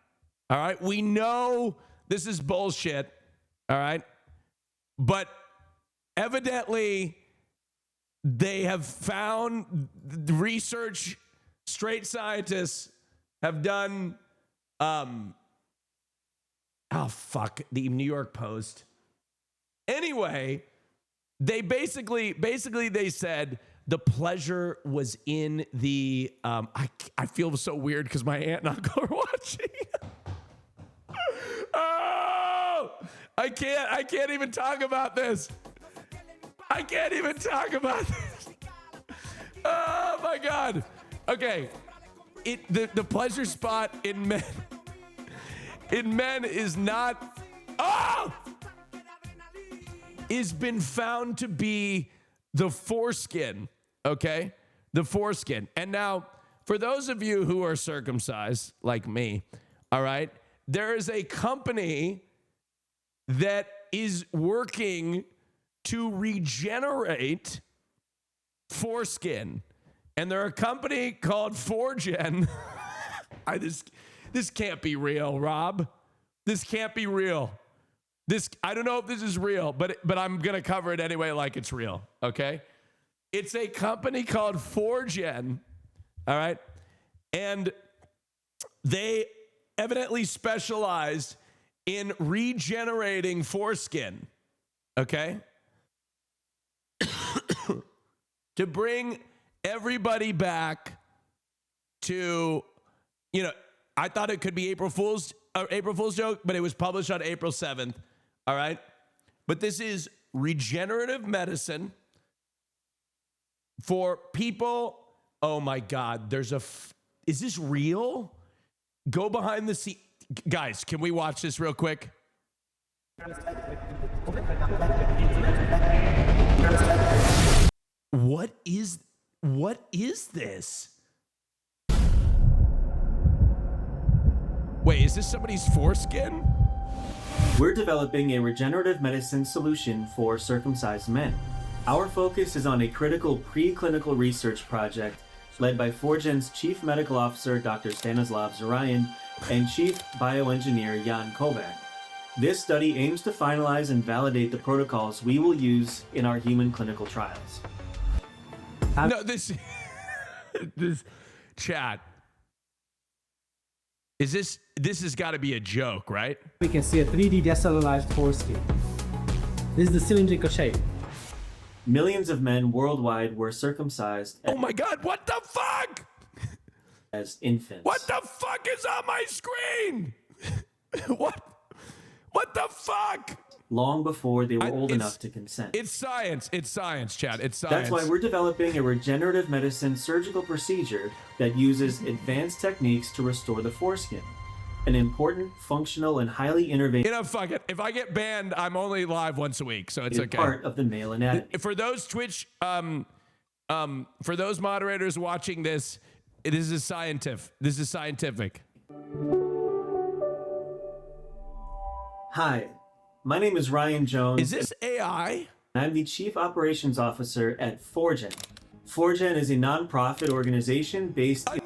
all right? We know this is bullshit, all right? But evidently, they have found research, straight scientists have done, the New York Post. Anyway, they basically they said the pleasure was in the, I feel so weird because my aunt and uncle are watching. Oh, I can't even talk about this. I can't even talk about this. Oh my God. Okay. The pleasure spot in men is not, is been found to be the foreskin. Okay. The foreskin. And now for those of you who are circumcised like me, all right, there is a company that is working to regenerate foreskin. And they're a company called 4Gen. This can't be real, Rob. This can't be real. I don't know if this is real, but I'm going to cover it anyway like it's real, okay? It's a company called 4Gen, all right? And they evidently specialized in regenerating foreskin, okay? To bring everybody back to, I thought it could be April Fool's joke, but it was published on April 7th, all right? But this is regenerative medicine for people. Oh my God, is this real? Go behind the scene. Guys, can we watch this real quick? What is this? Wait, is this somebody's foreskin?
We're developing a regenerative medicine solution for circumcised men. Our focus is on a critical preclinical research project led by 4Gen's Chief Medical Officer, Dr. Stanislav Zarayan, and Chief Bioengineer Jan Kovac. This study aims to finalize and validate the protocols we will use in our human clinical trials.
No, this chat. This has got to be a joke, right?
We can see a 3D decellularized foreskin. This is the cylindrical shape.
Millions of men worldwide were circumcised.
Oh my God, what the fuck?
As infants.
What the fuck is on my screen? What the fuck?
Long before they were old enough to consent.
It's science, Chad. It's science.
That's why we're developing a regenerative medicine surgical procedure that uses advanced techniques to restore the foreskin. An important, functional, and highly innovative.
Fuck it. If I get banned, I'm only live once a week, so it's okay.
Part of the male anatomy.
For those Twitch, for those moderators watching this, this is scientific.
Hi, my name is Ryan Jones.
Is this AI?
I'm the Chief Operations Officer at 4Gen. 4Gen is a non-profit organization based
in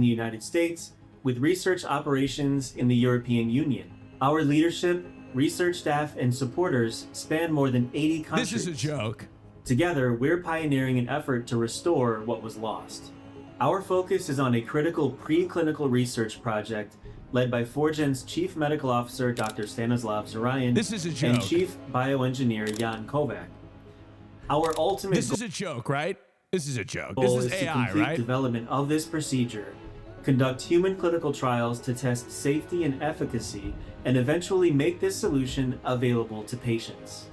the
United States with research operations in the European Union. Our leadership, research staff, and supporters span more than 80 countries.
This is a joke.
Together, we're pioneering an effort to restore what was lost. Our focus is on a critical preclinical research project led by 4Gen's Chief Medical Officer, Dr. Stanislav Zarayan,
this is a joke.
And Chief Bioengineer Jan Kovac. Our ultimate
This is a joke, right? This is a joke.
goal
This is
to
AI,
complete
right?
development of this procedure, conduct human clinical trials to test safety and efficacy, and eventually make this solution available to patients.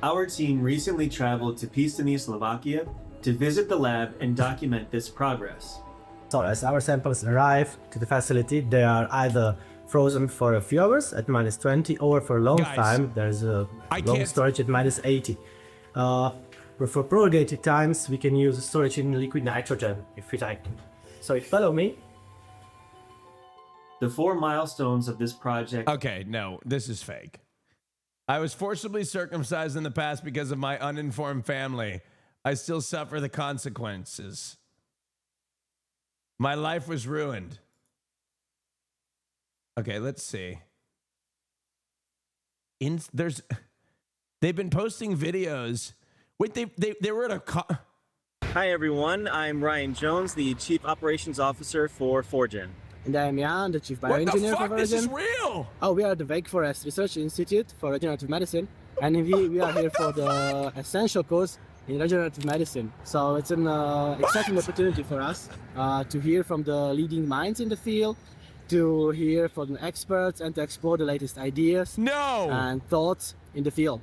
Our team recently traveled to Pištění, Slovakia, to visit the lab and document this progress.
So as our samples arrive to the facility, they are either frozen for a few hours at -20, or for a long
Guys,
time, there's a long
can't-
storage at -80. But for prolongated times, we can use storage in liquid nitrogen if we like. So if you follow me.
The 4 milestones of this project.
Okay, no, this is fake. I was forcibly circumcised in the past because of my uninformed family. I still suffer the consequences. My life was ruined. Okay, let's see. They've been posting videos. Wait, they were at a
Hi everyone, I'm Ryan Jones, the Chief Operations Officer for Forgen.
And I'm Jan, the Chief
What the
Bioengineer
fuck?
for
This is
Forgen.
real!
Oh, we are the Wake Forest Research Institute for Regenerative Medicine, and we are here for the essential course in regenerative medicine. So it's an exciting opportunity for us to hear from the leading minds in the field, to hear from the experts, and to explore the latest ideas and thoughts in the field.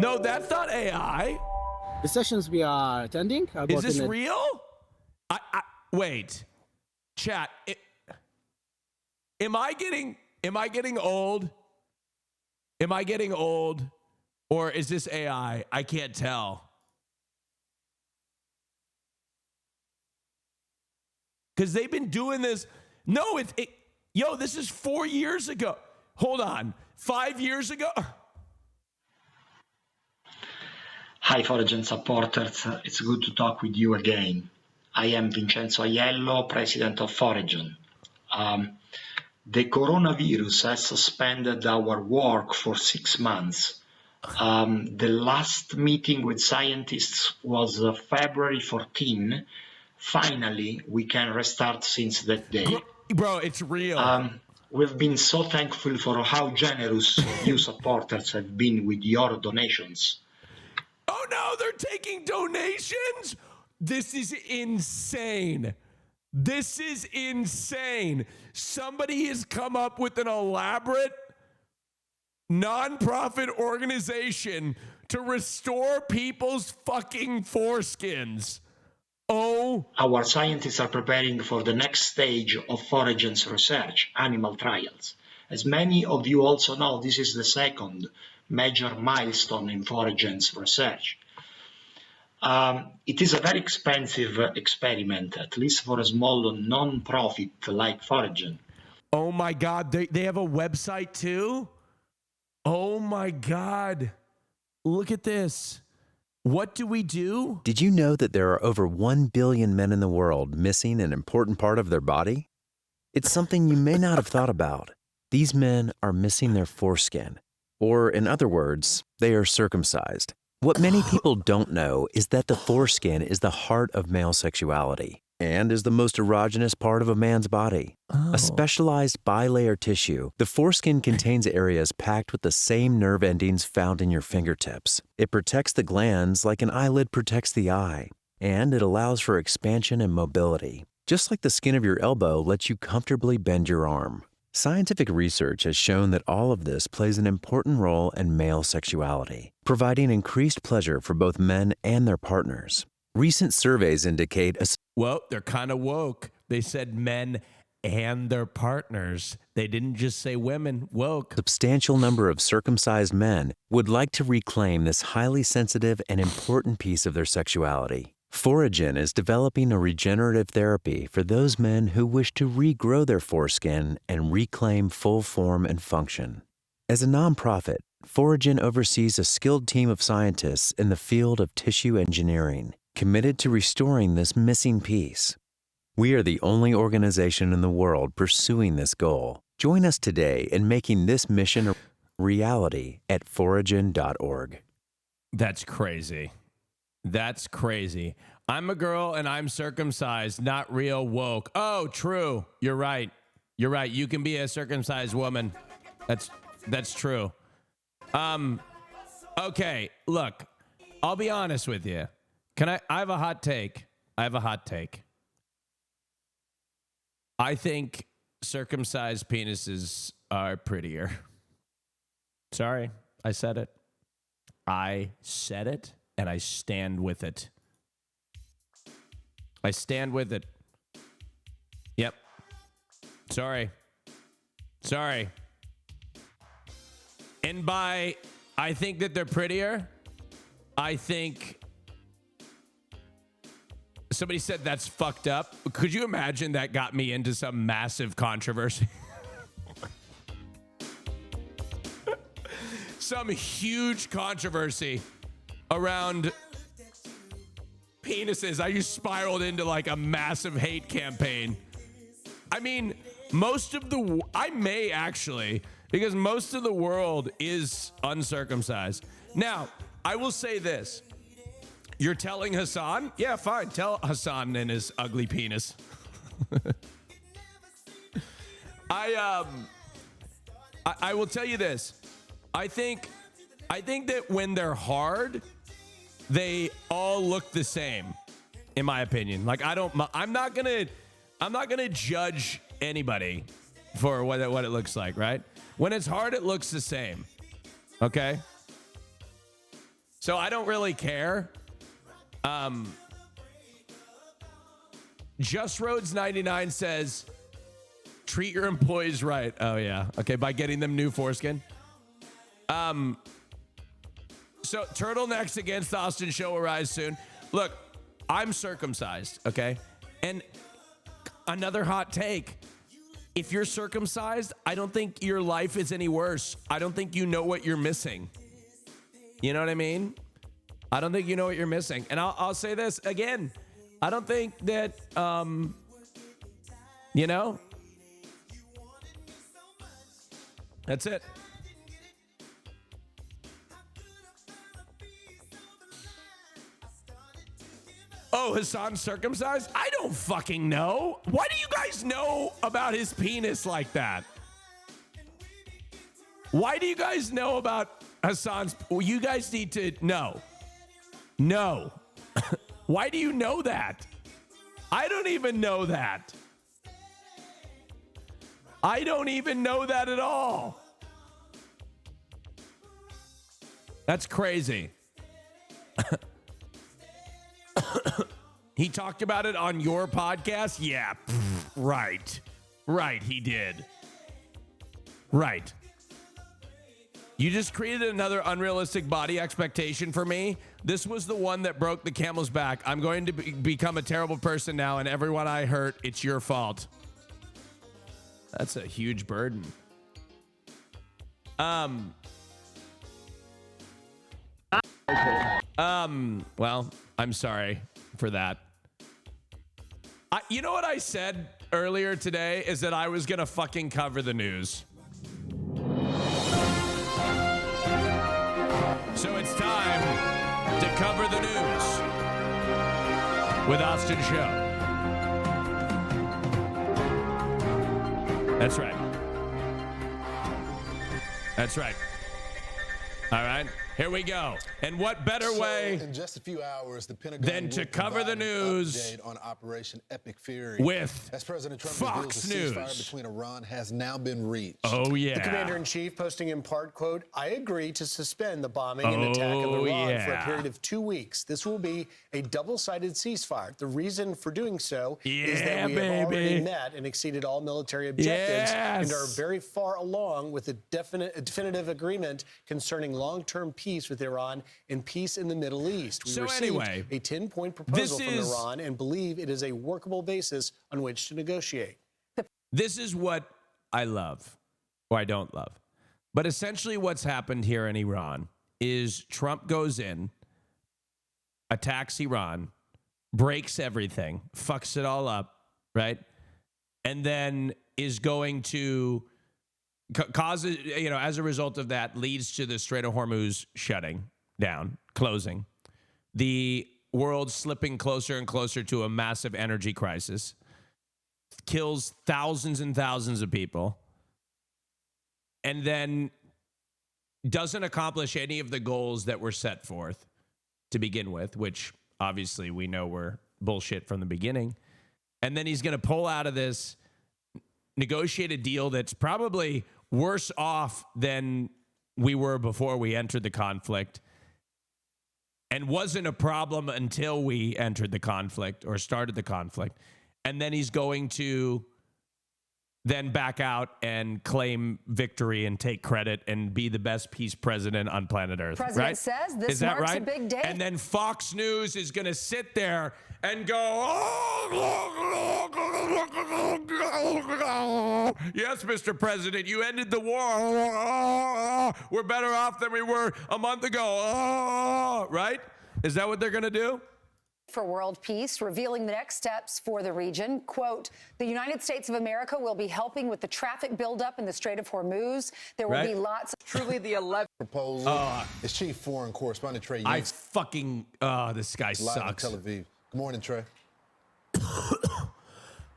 No, that's not AI.
The sessions we are attending are
Is
both
this
in
real? Wait. Chat. Am I getting old? Am I getting old? Or is this AI? I can't tell. Because they've been doing this. No, this is 4 years ago. Hold on. 5 years ago?
Hi Foragen supporters, it's good to talk with you again. I am Vincenzo Aiello, President of Foragen. The coronavirus has suspended our work for 6 months. The last meeting with scientists was February 14. Finally, we can restart since that day.
Bro, it's real.
We've been so thankful for how generous you supporters have been with your donations.
Oh no, they're taking donations? This is insane. This is insane. Somebody has come up with an elaborate nonprofit organization to restore people's fucking foreskins. Oh.
Our scientists are preparing for the next stage of Foragen's research, animal trials. As many of you also know, this is the second major milestone in Foragen's research. It is a very expensive experiment, at least for a small non-profit like Foragen.
Oh my God, they have a website too? Oh my God. Look at this. What do we do?
Did you know that there are over 1 billion men in the world missing an important part of their body? It's something you may not have thought about. These men are missing their foreskin. Or, in other words, they are circumcised. What many people don't know is that the foreskin is the heart of male sexuality and is the most erogenous part of a man's body. A specialized bilayer tissue, the foreskin contains areas packed with the same nerve endings found in your fingertips. It protects the glands like an eyelid protects the eye, and it allows for expansion and mobility, just like the skin of your elbow lets you comfortably bend your arm. Scientific research has shown that all of this plays an important role in male sexuality, providing increased pleasure for both men and their partners. Recent surveys indicate
Well, they're kind of woke. They said men and their partners. They didn't just say women. Woke.
Substantial number of circumcised men would like to reclaim this highly sensitive and important piece of their sexuality. Foragen is developing a regenerative therapy for those men who wish to regrow their foreskin and reclaim full form and function. As a nonprofit, Foragen oversees a skilled team of scientists in the field of tissue engineering, committed to restoring this missing piece. We are the only organization in the world pursuing this goal. Join us today in making this mission a reality at foragen.org.
That's crazy. That's crazy. I'm a girl and I'm circumcised, not real woke. Oh, true. You're right. You're right. You can be a circumcised woman. That's true. Okay, look. I'll be honest with you. I have a hot take. I think circumcised penises are prettier. Sorry, I said it. And I stand with it. I stand with it. Yep. Sorry. And by I think that they're prettier, I think somebody said that's fucked up. Could you imagine that got me into some massive controversy? Some huge controversy around penises. I just spiraled into like a massive hate campaign. I mean, I may actually, because most of the world is uncircumcised. Now, I will say this. You're telling Hassan? Yeah, fine. Tell Hassan and his ugly penis. I will tell you this. I think that when they're hard, they all look the same, in my opinion. Like I'm not gonna judge anybody for what it looks like, right? When it's hard, it looks the same. Okay? So I don't really care. Just Roads 99 says, treat your employees right. Oh yeah. Okay, by getting them new foreskin. So turtlenecks against Austin Show will rise soon. Look, I'm circumcised, okay? And another hot take. If you're circumcised, I don't think your life is any worse. I don't think you know what you're missing. You know what I mean? I don't think you know what you're missing. And I'll say this again. I don't think that, that's it. Oh, Hassan's circumcised? I don't fucking know. Why do you guys know about his penis like that? Why do you guys know about Hassan's? Well, you guys need to know. No. Why do you know that? I don't even know that. I don't even know that at all. That's crazy. He talked about it on your podcast? Yeah, right. Right, he did. Right. You just created another unrealistic body expectation for me. This was the one that broke the camel's back. I'm going to become a terrible person now, and everyone I hurt, it's your fault. That's a huge burden. Well, I'm sorry for that. You know what I said earlier today is that I was going to fucking cover the news. So it's time to cover the news with Austin Show. That's right. That's right. All right. Here we go. And what better way
in just a few hours, the Pentagon
than to cover the news
update on Operation Epic Fury
with
as President Trump
Fox
reveals the
News.
ceasefire between Iran has now been reached.
Oh, yeah.
The commander-in-chief posting in part, quote, I agree to suspend the bombing and attack of Iran for a period of 2 weeks. This will be a double-sided ceasefire. The reason for doing so is that we have already met and exceeded all military objectives and are very far along with a definitive agreement concerning long-term peace with Iran and peace in the Middle East. We received a 10-point proposal from Iran and believe it is a workable basis on which to negotiate.
This is what I love, or I don't love. But essentially what's happened here in Iran is Trump goes in, attacks Iran, breaks everything, fucks it all up, right? And then is going to cause, as a result of that, leads to the Strait of Hormuz shutting down, closing, the world slipping closer and closer to a massive energy crisis, kills thousands and thousands of people, and then doesn't accomplish any of the goals that were set forth to begin with, which obviously we know were bullshit from the beginning. And then he's going to pull out of this negotiated deal that's probably worse off than we were before we entered the conflict. and wasn't a problem until we entered the conflict or started the conflict. And then he's going to then back out and claim victory and take credit and be the best peace president on planet Earth.
President
right?
says this
Is that
marks
right?
a big day.
And then Fox News is going to sit there and go, yes, Mr. President, you ended the war. We're better off than we were a month ago. Right? Is that what they're going to do?
For world peace, revealing the next steps for the region. Quote, the United States of America will be helping with the traffic buildup in the Strait of Hormuz. There will be lots of...
Truly the 11th proposal. Is Chief Foreign Correspondent Trey
I
Yates
fucking, this guy
live in
sucks.
Tel Aviv. Good morning, Trey.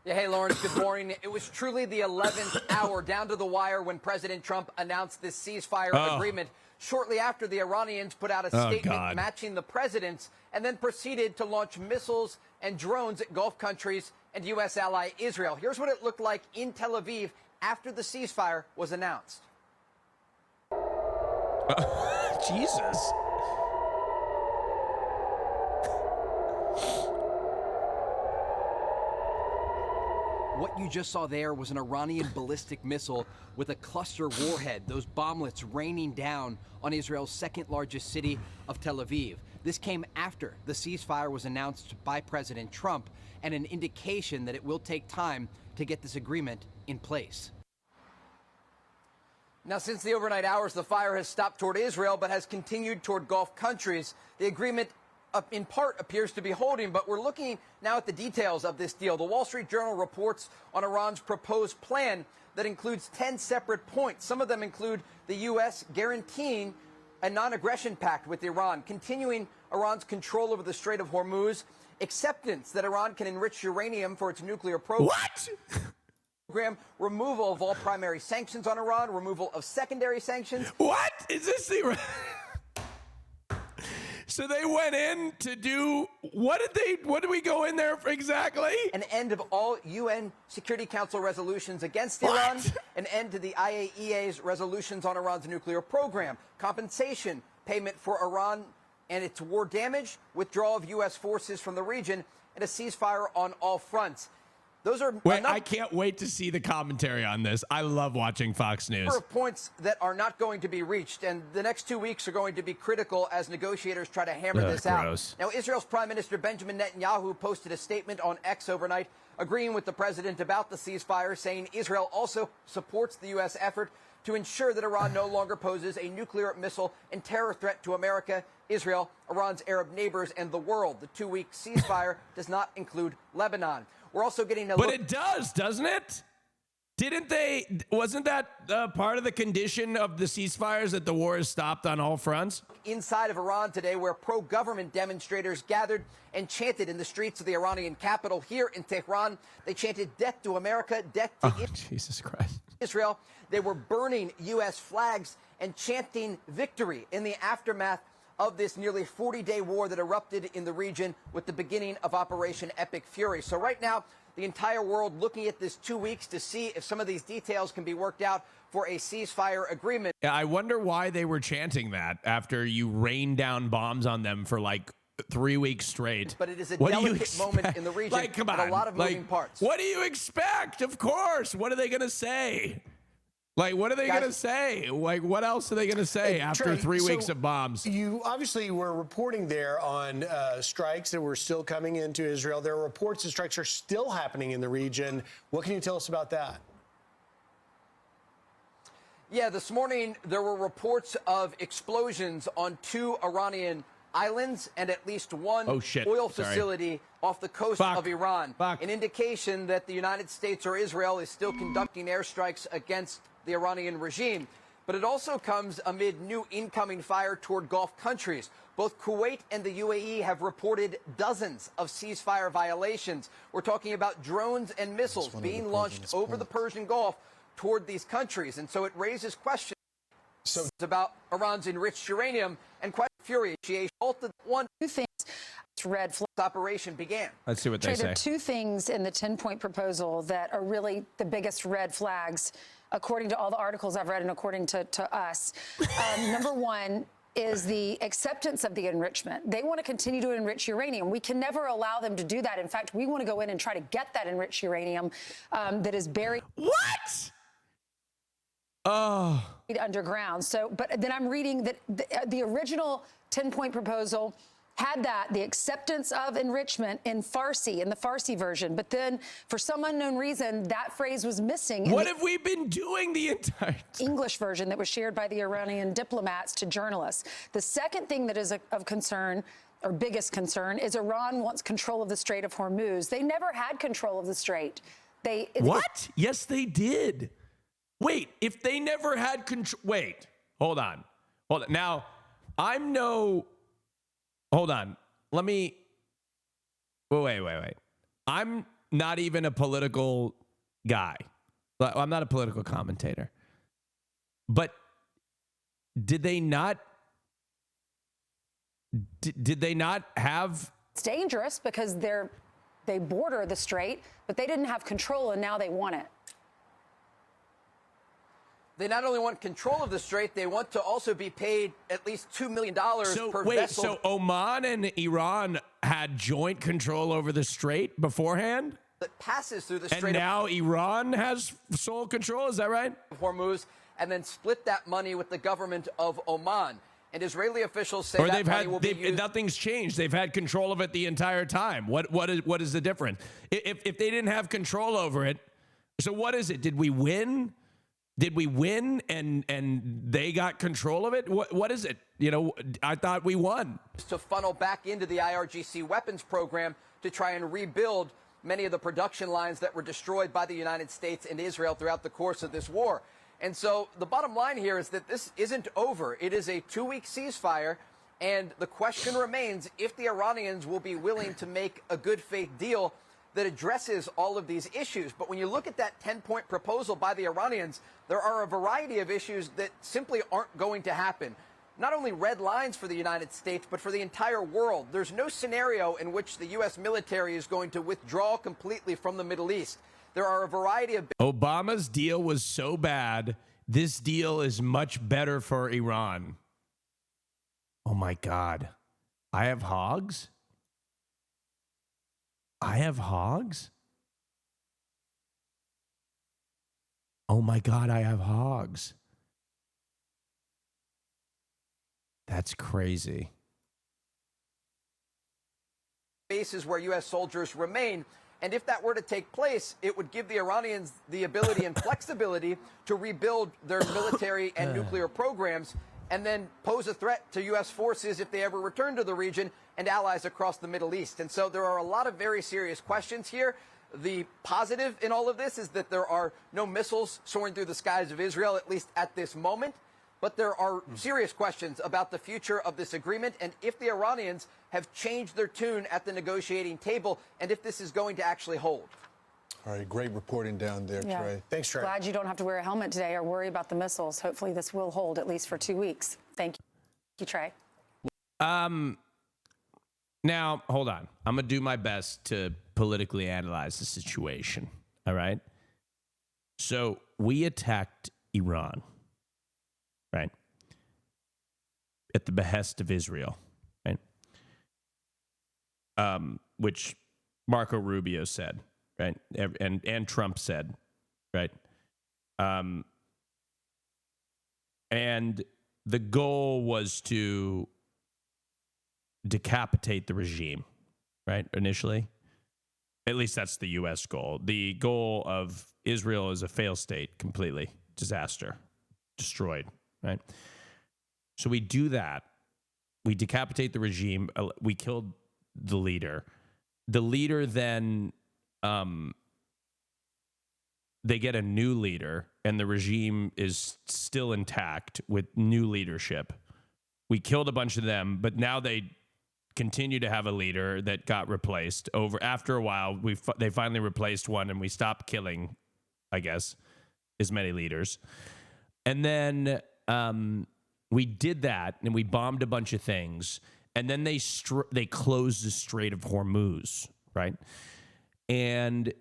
Yeah, hey, Lawrence, good morning. It was truly the 11th hour, down to the wire, when President Trump announced this ceasefire agreement shortly after the Iranians put out a statement matching the president's and then proceeded to launch missiles and drones at Gulf countries and U.S. ally Israel. Here's what it looked like in Tel Aviv after the ceasefire was announced.
Jesus.
What you just saw there was an Iranian ballistic missile with a cluster warhead, those bomblets raining down on Israel's second largest city of Tel Aviv. This came after the ceasefire was announced by President Trump and an indication that it will take time to get this agreement in place.
Now, since the overnight hours, the fire has stopped toward Israel but has continued toward Gulf countries. The agreement in part appears to be holding, but we're looking now at the details of this deal. The Wall Street Journal reports on Iran's proposed plan that includes 10 separate points. Some of them include the U.S. guaranteeing a non-aggression pact with Iran, continuing Iran's control over the Strait of Hormuz, acceptance that Iran can enrich uranium for its nuclear program. Program, removal of all primary sanctions on Iran, removal of secondary sanctions.
What? Is this the... So they went in to do, what did we go in there for exactly?
An end of all UN Security Council resolutions against Iran, an end to the IAEA's resolutions on Iran's nuclear program, compensation payment for Iran and its war damage, withdrawal of U.S. forces from the region, and a ceasefire on all fronts. Those are
I can't wait to see the commentary on this. I love watching Fox News.
Number of points that are not going to be reached, and the next 2 weeks are going to be critical as negotiators try to hammer this out. Now, Israel's Prime Minister Benjamin Netanyahu posted a statement on X overnight agreeing with the president about the ceasefire, saying Israel also supports the U.S. effort to ensure that Iran no longer poses a nuclear, missile, and terror threat to America, Israel, Iran's Arab neighbors, and the world. The 2-week ceasefire does not include Lebanon. We're also getting a look.
But it does, doesn't it? Wasn't that part of the condition of the ceasefires that the war is stopped on all fronts?
Inside of Iran today, where pro-government demonstrators gathered and chanted in the streets of the Iranian capital here in Tehran. They chanted death to America, death to
Jesus Christ.
Israel. They were burning U.S. flags and chanting victory in the aftermath of this nearly 40-day war that erupted in the region with the beginning of Operation Epic Fury. So right now, the entire world looking at this 2 weeks to see if some of these details can be worked out for a ceasefire agreement.
Yeah, I wonder why they were chanting that after you rained down bombs on them for like 3 weeks straight.
But it is a delicate moment in the region
like, come on.
and a lot of moving parts.
What do you expect? Of course. What are they going to say? Like, what are they going to say? Like, what else are they going to say after
Trey,
3 weeks of bombs?
You obviously were reporting there on strikes that were still coming into Israel. There are reports that strikes are still happening in the region. What can you tell us about that?
Yeah, this morning there were reports of explosions on 2 Iranian islands and at least one oil facility off the coast of Iran. An indication that the United States or Israel is still conducting airstrikes against the Iranian regime. But it also comes amid new incoming fire toward Gulf countries. Both Kuwait and the UAE have reported dozens of ceasefire violations. We're talking about drones and missiles being launched over the Persian Gulf toward these countries. And so it raises questions about Iran's enriched uranium and quite infuriation. One thing red flag operation began.
Let's see what they say.
There are 2 things in the 10-point proposal that are really the biggest red flags, according to all the articles I've read and according to us. Number one, is the acceptance of the enrichment. They want to continue to enrich uranium. We can never allow them to do that. In fact, we want to go in and try to get that enriched uranium that is buried.
What? Oh.
Underground. So, but then I'm reading that the original 10-point proposal had the acceptance of enrichment in Farsi, in the Farsi version. But then, for some unknown reason, that phrase was missing.
What have we been doing the entire time?
English version that was shared by the Iranian diplomats to journalists. The second thing that is of concern, or biggest concern, is Iran wants control of the Strait of Hormuz. They never had control of the strait.
What? Yes, they did. Wait, if they never had control. Wait, hold on. Now, hold on. Let me. Wait. I'm not even a political guy. I'm not a political commentator. But did they not? Did they not have?
It's dangerous because they border the strait, but they didn't have control, and now they want it.
They not only want control of the strait, they want to also be paid at least $2 million per vessel.
So Oman and Iran had joint control over the strait beforehand?
That passes through the strait.
And now Iran has sole control, is that right?
Hormuz, and then split that money with the government of Oman. And Israeli officials say
or
that money will be used.
Nothing's changed. They've had control of it the entire time. What is the difference? If they didn't have control over it, so what is it? Did we win? Did we win and they got control of it? What is it? You know, I thought we won.
To funnel back into the IRGC weapons program to try and rebuild many of the production lines that were destroyed by the United States and Israel throughout the course of this war. And so the bottom line here is that this isn't over. It is a 2-week ceasefire, and the question remains if the Iranians will be willing to make a good faith deal that addresses all of these issues. But when you look at that 10-point proposal by the Iranians, there are a variety of issues that simply aren't going to happen. Not only red lines for the United States, but for the entire world. There's no scenario in which the U.S. military is going to withdraw completely from the Middle East. There are a variety of...
Obama's deal was so bad, this deal is much better for Iran. Oh my God. I have hogs? I have hogs? Oh my God, I have hogs. That's crazy.
Bases where U.S. soldiers remain. And if that were to take place, it would give the Iranians the ability and flexibility to rebuild their military and nuclear programs and then pose a threat to U.S. forces if they ever return to the region and allies across the Middle East. And so there are a lot of very serious questions here. The positive in all of this is that there are no missiles soaring through the skies of Israel, at least at this moment. But there are serious questions about the future of this agreement and if the Iranians have changed their tune at the negotiating table and if this is going to actually hold.
All right, great reporting down there, Trey. Thanks, Trey.
Glad you don't have to wear a helmet today or worry about the missiles. Hopefully this will hold at least for 2 weeks. Thank you, Trey.
Now, hold on. I'm going to do my best to politically analyze the situation, all right? So we attacked Iran, right? At the behest of Israel, right? Which Marco Rubio said, right? And Trump said, right? And the goal was to decapitate the regime, right? Initially. At least that's the U.S. goal. The goal of Israel is a failed state, completely. Disaster. Destroyed, right? So we do that. We decapitate the regime. We killed the leader. The leader then, they get a new leader, and the regime is still intact with new leadership. We killed a bunch of them, but now they continue to have a leader that got replaced. After a while, they finally replaced one, and we stopped killing, I guess, as many leaders. And then we did that, and we bombed a bunch of things, and then they closed the Strait of Hormuz, right? And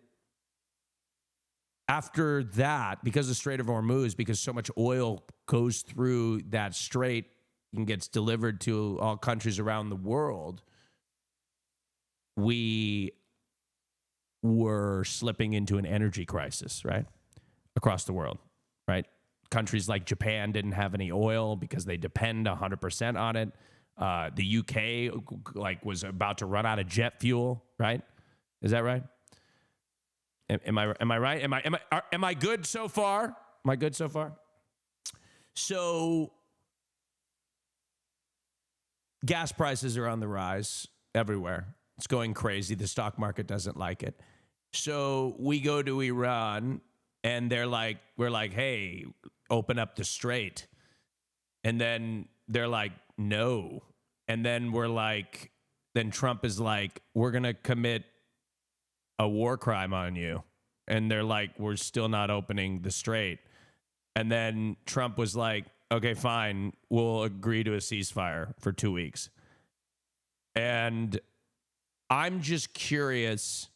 after that, because the Strait of Hormuz, because so much oil goes through that strait, and gets delivered to all countries around the world, we were slipping into an energy crisis, right? Across the world, right? Countries like Japan didn't have any oil because they depend 100% on it. The UK was about to run out of jet fuel, right? Is that right? Am I right? Am I good so far? Am I good so far? So gas prices are on the rise everywhere. It's going crazy. The stock market doesn't like it. So we go to Iran and we're like, hey, open up the strait. And then they're like, no. And then then Trump is like, we're going to commit a war crime on you. And they're like, we're still not opening the strait. And then Trump was like, okay, fine, we'll agree to a ceasefire for 2 weeks. And I'm just curious,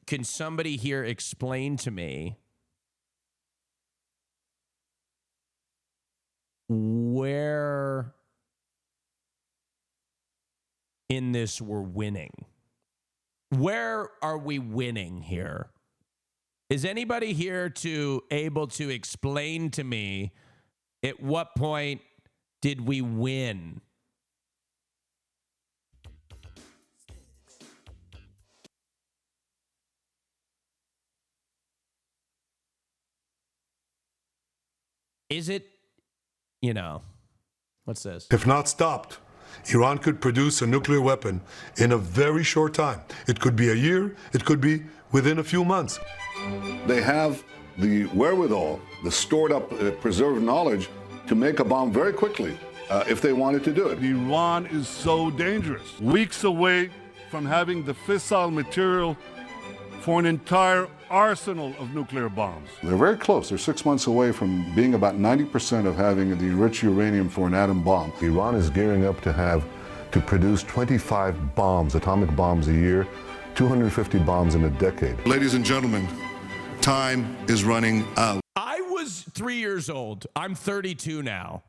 can somebody here explain to me where in this we're winning? Where are we winning here? Is anybody here able to explain to me at what point did we win? Is it, what's this?
If not stopped, Iran could produce a nuclear weapon in a very short time. It could be a year, it could be within a few months.
They have the wherewithal, the stored up, preserved knowledge to make a bomb very quickly if they wanted to do it.
Iran is so dangerous. Weeks away from having the fissile material for an entire arsenal of nuclear bombs.
They're very close. They're 6 months away from being about 90% of having the enriched uranium for an atom bomb. Iran is gearing up to produce 25 bombs, atomic bombs a year, 250 bombs in a decade. Ladies and gentlemen, time is running out.
I was 3 years old. I'm 32 now.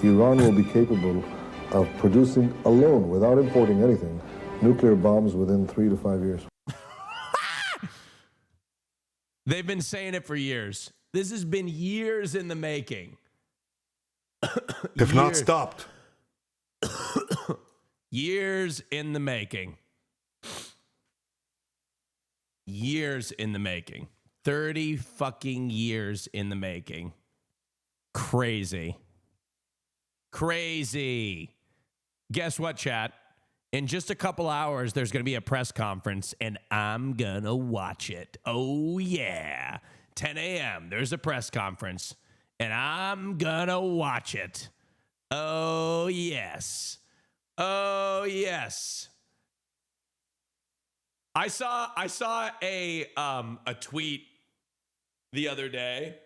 Iran will be capable of producing alone, without importing anything, nuclear bombs within 3 to 5 years.
They've been saying it for years. This has been years in the making.
If not stopped.
Years in the making. Years in the making. 30 fucking years in the making. Crazy. Crazy. Guess what, chat? In just a couple hours, there's going to be a press conference, and I'm going to watch it. Oh, yeah. 10 a.m., there's a press conference, and I'm going to watch it. Oh, yes. Oh, yes. I saw a tweet the other day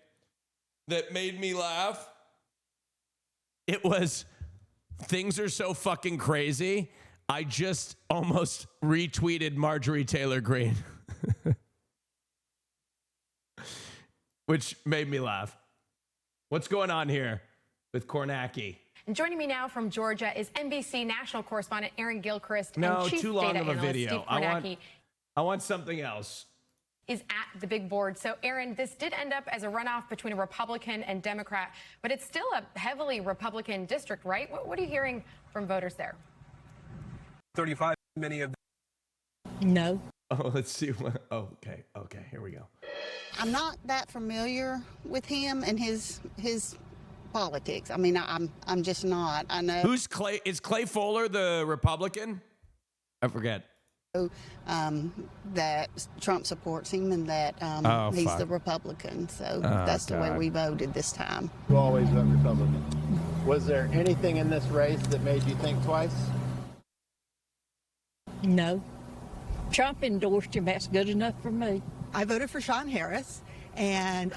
that made me laugh. It was, things are so fucking crazy. I just almost retweeted Marjorie Taylor Greene, which made me laugh. What's going on here with Kornacki?
And joining me now from Georgia is NBC national correspondent Aaron Gilchrist
No,
and chief
too long
data
of a
analyst
video.
Steve Kornacki
I want something else.
Is at the big board. So, Aaron, this did end up as a runoff between a Republican and Democrat, but it's still a heavily Republican district, right? What are you hearing from voters there?
35, many of them.
No.
Oh, let's see. Okay, here we go.
I'm not that familiar with him and his politics. I mean, I'm just not. I know.
Who's Clay? Is Clay Fuller the Republican? I forget.
That Trump supports him and that he's the Republican. So that's the way we voted this time.
You always vote Republican. Was there anything in this race that made you think twice?
No. Trump endorsed him. That's good enough for me.
I voted for Sean Harris. And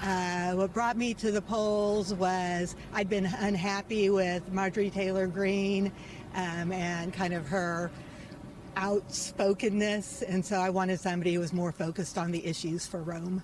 what brought me to the polls was I'd been unhappy with Marjorie Taylor Greene and kind of her outspokenness, and so I wanted somebody who was more focused on the issues for Rome.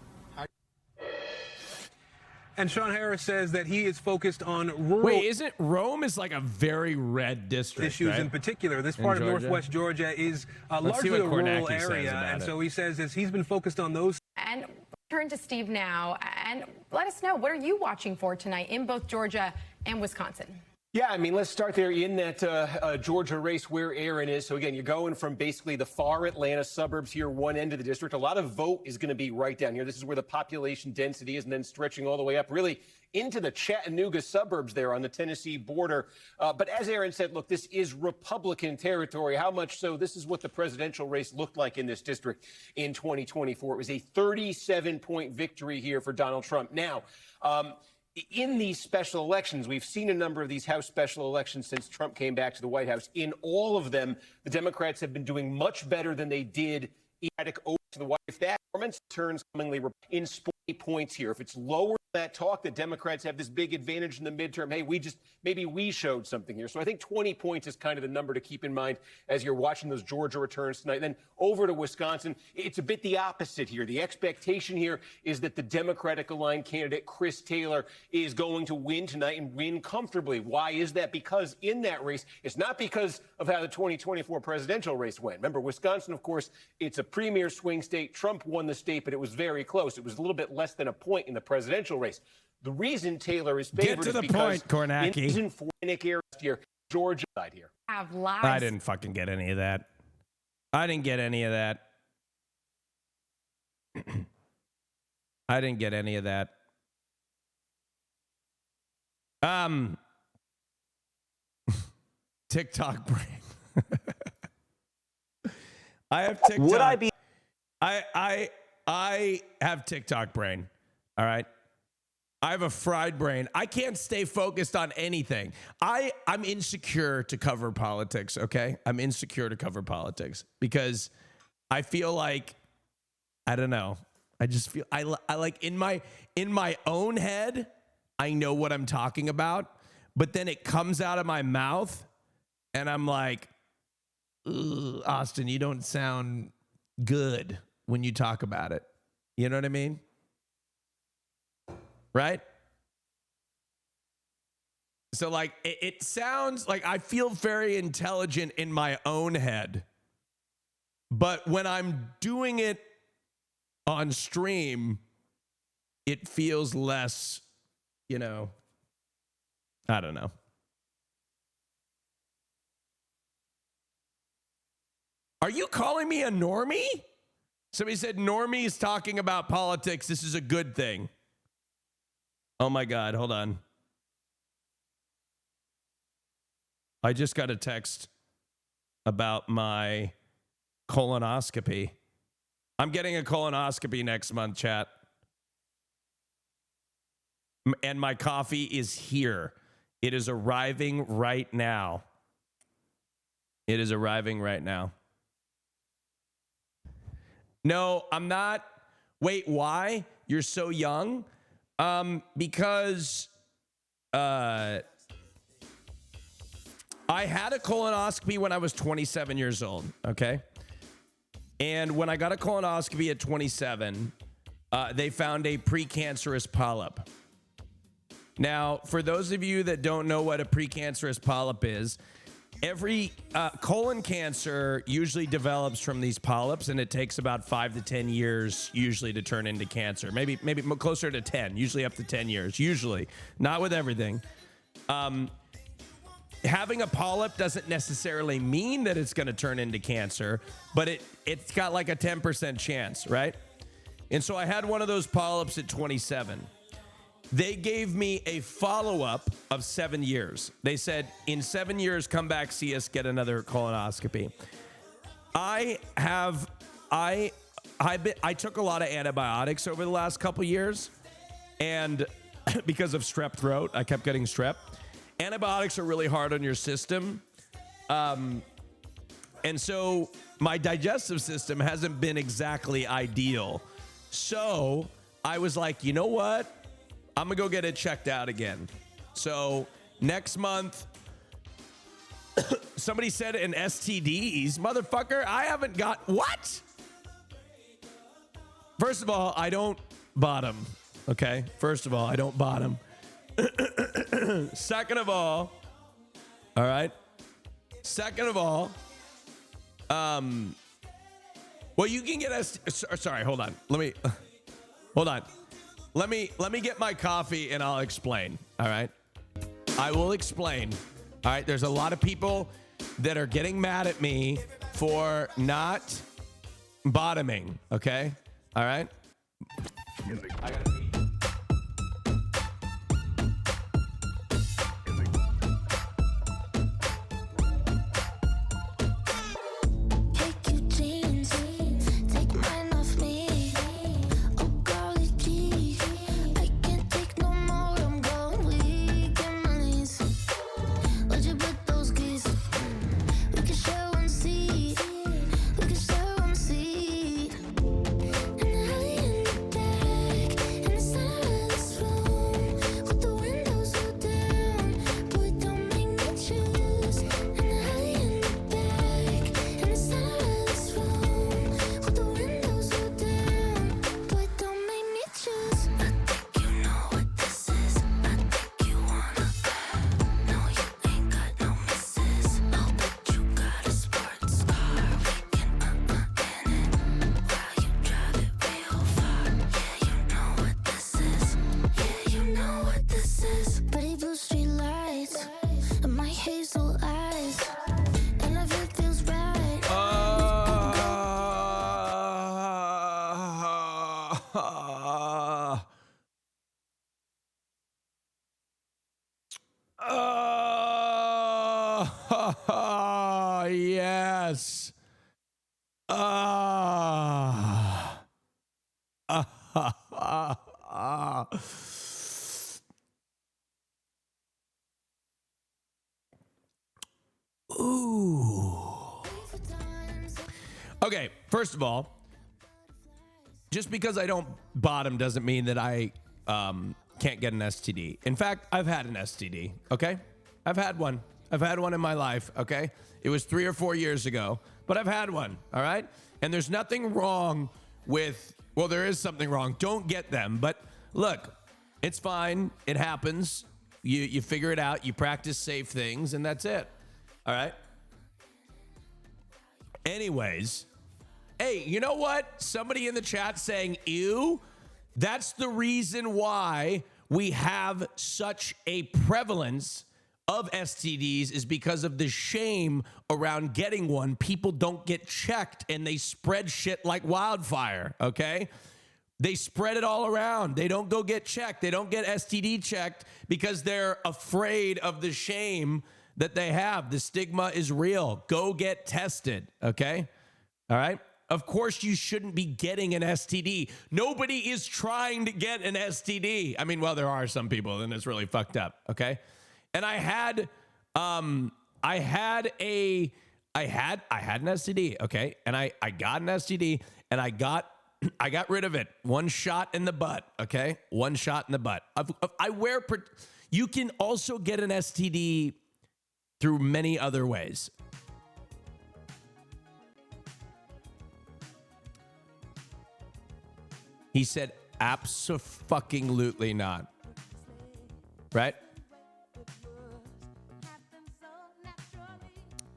And Sean Harris says that he is focused on rural...
Wait, isn't Rome is like a very red district,
issues
right?
in particular. This part of Northwest Georgia is largely a rural area, and so he says as he's been focused on those.
And turn to Steve now, and let us know, what are you watching for tonight in both Georgia and Wisconsin?
Yeah, I mean, let's start there in that Georgia race where Aaron is. So, again, you're going from basically the far Atlanta suburbs here, one end of the district. A lot of vote is going to be right down here. This is where the population density is, and then stretching all the way up really into the Chattanooga suburbs there on the Tennessee border. But as Aaron said, look, this is Republican territory. How much so? This is what the presidential race looked like in this district in 2024. It was a 37-point victory here for Donald Trump. Now, in these special elections, we've seen a number of these House special elections since Trump came back to the White House. In all of them, the Democrats have been doing much better than they did over to the White House. If that performance turns commonly in 40 points here, if it's lower than that talk that Democrats have this big advantage in the midterm, hey, maybe we showed something here. So I think 20 points is kind of the number to keep in mind as you're watching those Georgia returns tonight. Then over to Wisconsin, it's a bit the opposite here. The expectation here is that the Democratic aligned candidate, Chris Taylor, is going to win tonight and win comfortably. Why is that? Because in that race, it's not because of how the 2024 presidential race went. Remember, Wisconsin, of course, it's a premier swing state. Trump won the state, but it was very close. It was a little bit less than a point in the presidential race. The reason Taylor is favored is because in Nick Ayers here, Georgia side here.
Have lives.
I didn't fucking get any of that. I didn't get any of that. I didn't get any of that. TikTok brain. I have TikTok.
Would I be?
I have TikTok brain. All right. I have a fried brain. I can't stay focused on anything. I'm insecure to cover politics, okay? I'm insecure to cover politics because I feel like, I don't know. I just feel, I like in my own head, I know what I'm talking about, but then it comes out of my mouth and I'm like, Austin, you don't sound good when you talk about it. You know what I mean? Right? So like it sounds like I feel very intelligent in my own head. But when I'm doing it on stream, it feels less, I don't know. Are you calling me a normie? Somebody said normies talking about politics. This is a good thing. Oh my God, hold on. I just got a text about my colonoscopy. I'm getting a colonoscopy next month, chat. And my coffee is here. It is arriving right now. It is arriving right now. No, I'm not. Wait, why? You're so young? Because I had a colonoscopy when I was 27 years old, okay? And when I got a colonoscopy at 27, they found a precancerous polyp. Now, for those of you that don't know what a precancerous polyp is, every colon cancer usually develops from these polyps, and it takes about 5 to 10 years usually to turn into cancer. Maybe closer to 10, usually up to 10 years, usually. Not with everything. Having a polyp doesn't necessarily mean that it's going to turn into cancer, but it's got like a 10% chance, right? And so I had one of those polyps at 27. They gave me a follow-up of 7 years. They said, in 7 years, come back, see us, get another colonoscopy. I took a lot of antibiotics over the last couple years, and because of strep throat, I kept getting strep. Antibiotics are really hard on your system. And so my digestive system hasn't been exactly ideal. So I was like, you know what? I'm going to go get it checked out again. So next month, somebody said an STDs. Motherfucker, I haven't got... What? First of all, I don't bottom. Okay? First of all, I don't bottom. Second of all, all right? Second of all, well, you can get sorry, hold on. Hold on. Let me get my coffee and I'll explain. All right? I will explain. All right? There's a lot of people that are getting mad at me for not bottoming, okay? All right? I gotta pee. Yes. Ooh. Okay, first of all, just because I don't bottom doesn't mean that I can't get an STD. In fact, I've had an STD, okay? I've had one. I've had one in my life, okay? It was 3 or 4 years ago, but I've had one, all right? And there's nothing wrong with, well, there is something wrong. Don't get them, but look, it's fine. It happens. You figure it out. You practice safe things, and that's it, all right? Anyways, hey, you know what? Somebody in the chat saying, ew, that's the reason why we have such a prevalence of STDs is because of the shame around getting one. People don't get checked and they spread shit like wildfire, okay? They spread it all around. They don't go get checked. They don't get STD checked because they're afraid of the shame that they have. The stigma is real. Go get tested, okay? All right? Of course, you shouldn't be getting an STD. Nobody is trying to get an STD. I mean, well, there are some people, and it's really fucked up, okay? And I had an STD, okay? And I got an STD, and I got rid of it. One shot in the butt, okay? One shot in the butt. You can also get an STD through many other ways. He said, abso-fucking-lutely not. Right?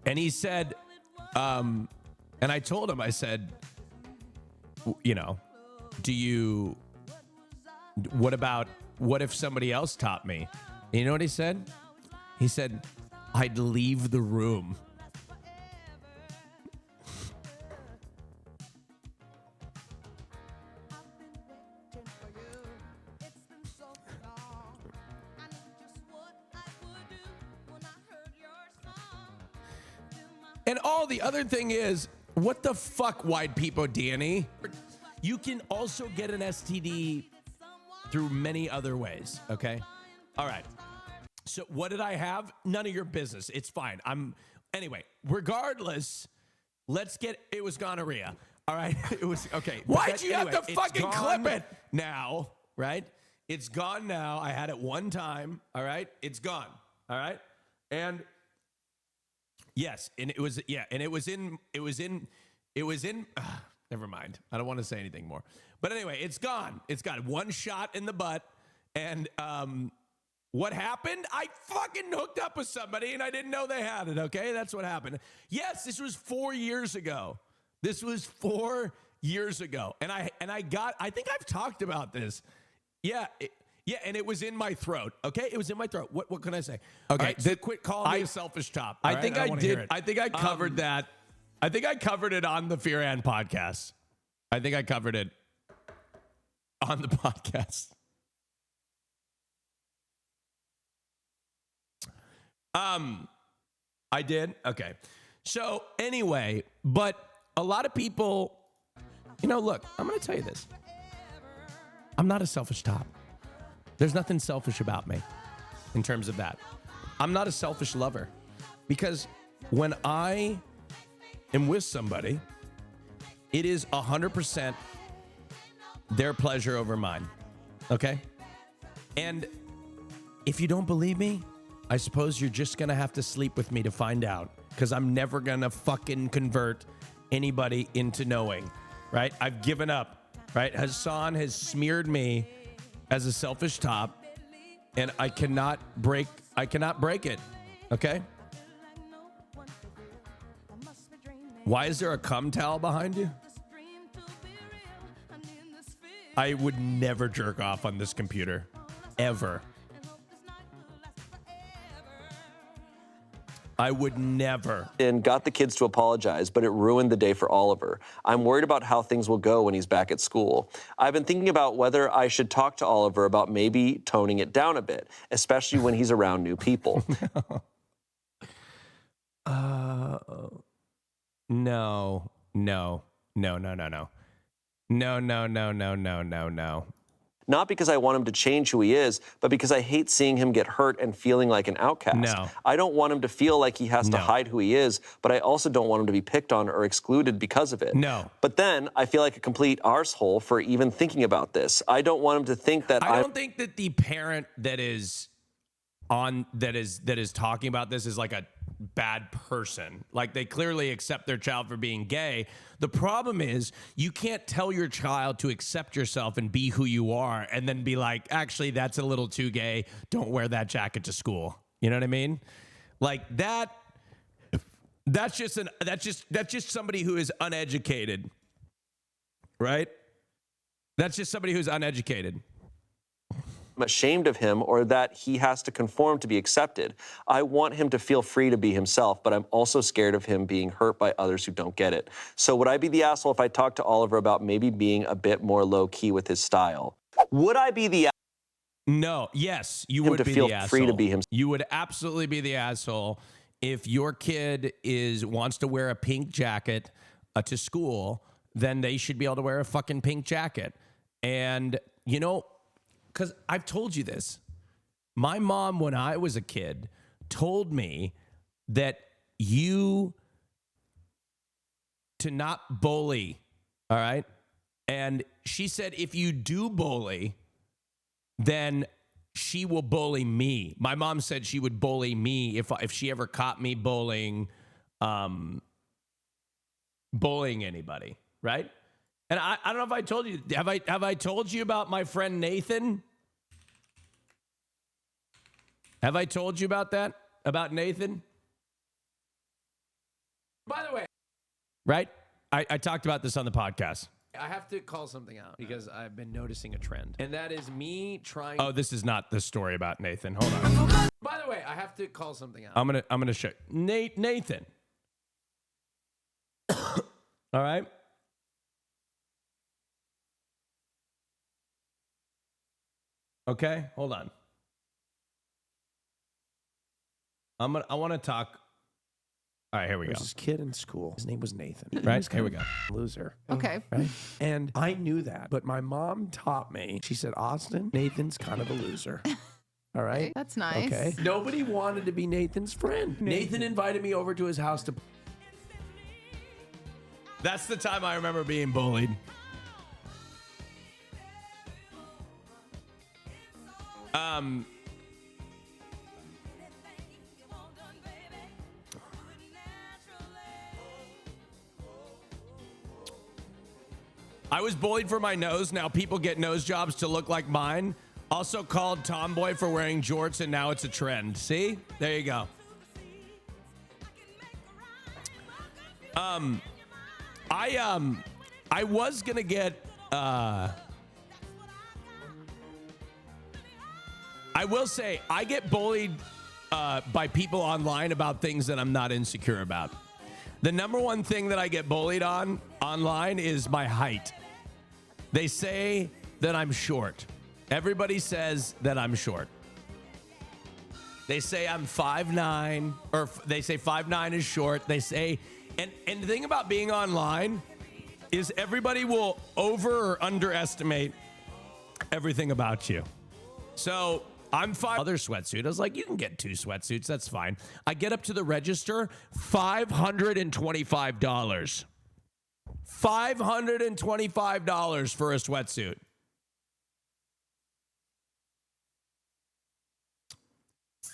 And he said, and I told him, I said, you know, what if somebody else taught me? And you know what he said? He said, I'd leave the room. And all the other thing is, what the fuck, white people, Danny? You can also get an STD through many other ways, okay? All right. So what did I have? None of your business. It's fine. Anyway, regardless, it was gonorrhea. All right? It was, okay. Why'd you have to fucking clip it? Now, right? It's gone now. I had it one time, all right? It's gone, all right? And yes, and it was in Never mind. I don't want to say anything more. But anyway, it's gone. It's got one shot in the butt. And what happened? I fucking hooked up with somebody and I didn't know they had it, okay? That's what happened. Yes, this was 4 years ago. This was 4 years ago. And I think I've talked about this. Yeah, and it was in my throat, okay? It was in my throat. What can I say? Okay, right, so quit calling me a selfish top. I think I did. I think I covered that. I think I covered it on the Fear and podcast. I think I covered it on the podcast. I did? Okay. So anyway, but a lot of people, look, I'm going to tell you this. I'm not a selfish top. There's nothing selfish about me in terms of that. I'm not a selfish lover because when I am with somebody, it is 100% their pleasure over mine. Okay? And if you don't believe me, I suppose you're just going to have to sleep with me to find out because I'm never going to fucking convert anybody into knowing, right? I've given up, right? Hassan has smeared me as a selfish top and I cannot break it, okay? Why is there a cum towel behind you? I would never jerk off on this computer, ever. I would never.
And got the kids to apologize, but it ruined the day for Oliver. I'm worried about how things will go when he's back at school. I've been thinking about whether I should talk to Oliver about maybe toning it down a bit, especially when he's around new people.
No.
Not because I want him to change who he is, but because I hate seeing him get hurt and feeling like an outcast.
No.
I don't want him to feel like he has to hide who he is, but I also don't want him to be picked on or excluded because of it.
No.
But then I feel like a complete arsehole for even thinking about this. I don't want him to think that
I don't think that the parent that is talking about this is like a bad person. Like they clearly accept their child for being gay. The problem is you can't tell your child to accept yourself and be who you are and then be like, actually, that's a little too gay. Don't wear that jacket to school. You know what I mean? Like that's just somebody who is uneducated. Right? That's just somebody who's uneducated.
I'm ashamed of him or that he has to conform to be accepted. I want him to feel free to be himself, but I'm also scared of him being hurt by others who don't get it. So would I be the asshole if I talked to Oliver about maybe being a bit more low-key with his style? Would I be the
No, yes, you would be the asshole.
Free to be himself.
You would absolutely be the asshole if your kid wants to wear a pink jacket to school, then they should be able to wear a fucking pink jacket. And, because I've told you this. My mom, when I was a kid, told me that to not bully, all right? And she said, if you do bully, then she will bully me. My mom said she would bully me if she ever caught me bullying anybody, right? And I don't know if I told you. Have I told you about my friend Nathan? Have I told you about that? About Nathan? By the way, right? I talked about this on the podcast. I have to call something out because I've been noticing a trend. And that is me trying. Oh, this is not the story about Nathan. Hold on. By the way, I have to call something out. I'm gonna show you. Nathan. All right. Okay, hold on. I want to talk. All right, here we go.
There's this kid in school. His name was Nathan.
Right? Here we go.
Loser.
Okay.
Right? And I knew that, but my mom taught me. She said, Austin, Nathan's kind of a loser. All right?
Okay, that's nice.
Okay. Nobody wanted to be Nathan's friend.
Nathan invited me over to his house to. That's the time I remember being bullied. I was bullied for my nose. Now people get nose jobs to look like mine. Also called tomboy for wearing jorts, and now it's a trend. See? There you go. I was gonna get I will say I get bullied by people online about things that I'm not insecure about. The number one thing that I get bullied on online is my height. They say that I'm short. Everybody says that I'm short. They say I'm 5'9", or they say 5'9" is short. They say, and the thing about being online is everybody will over or underestimate everything about you. So I'm other sweatsuit. I was like, you can get 2 sweatsuits. That's fine. I get up to the register, $525. $525 for a sweatsuit.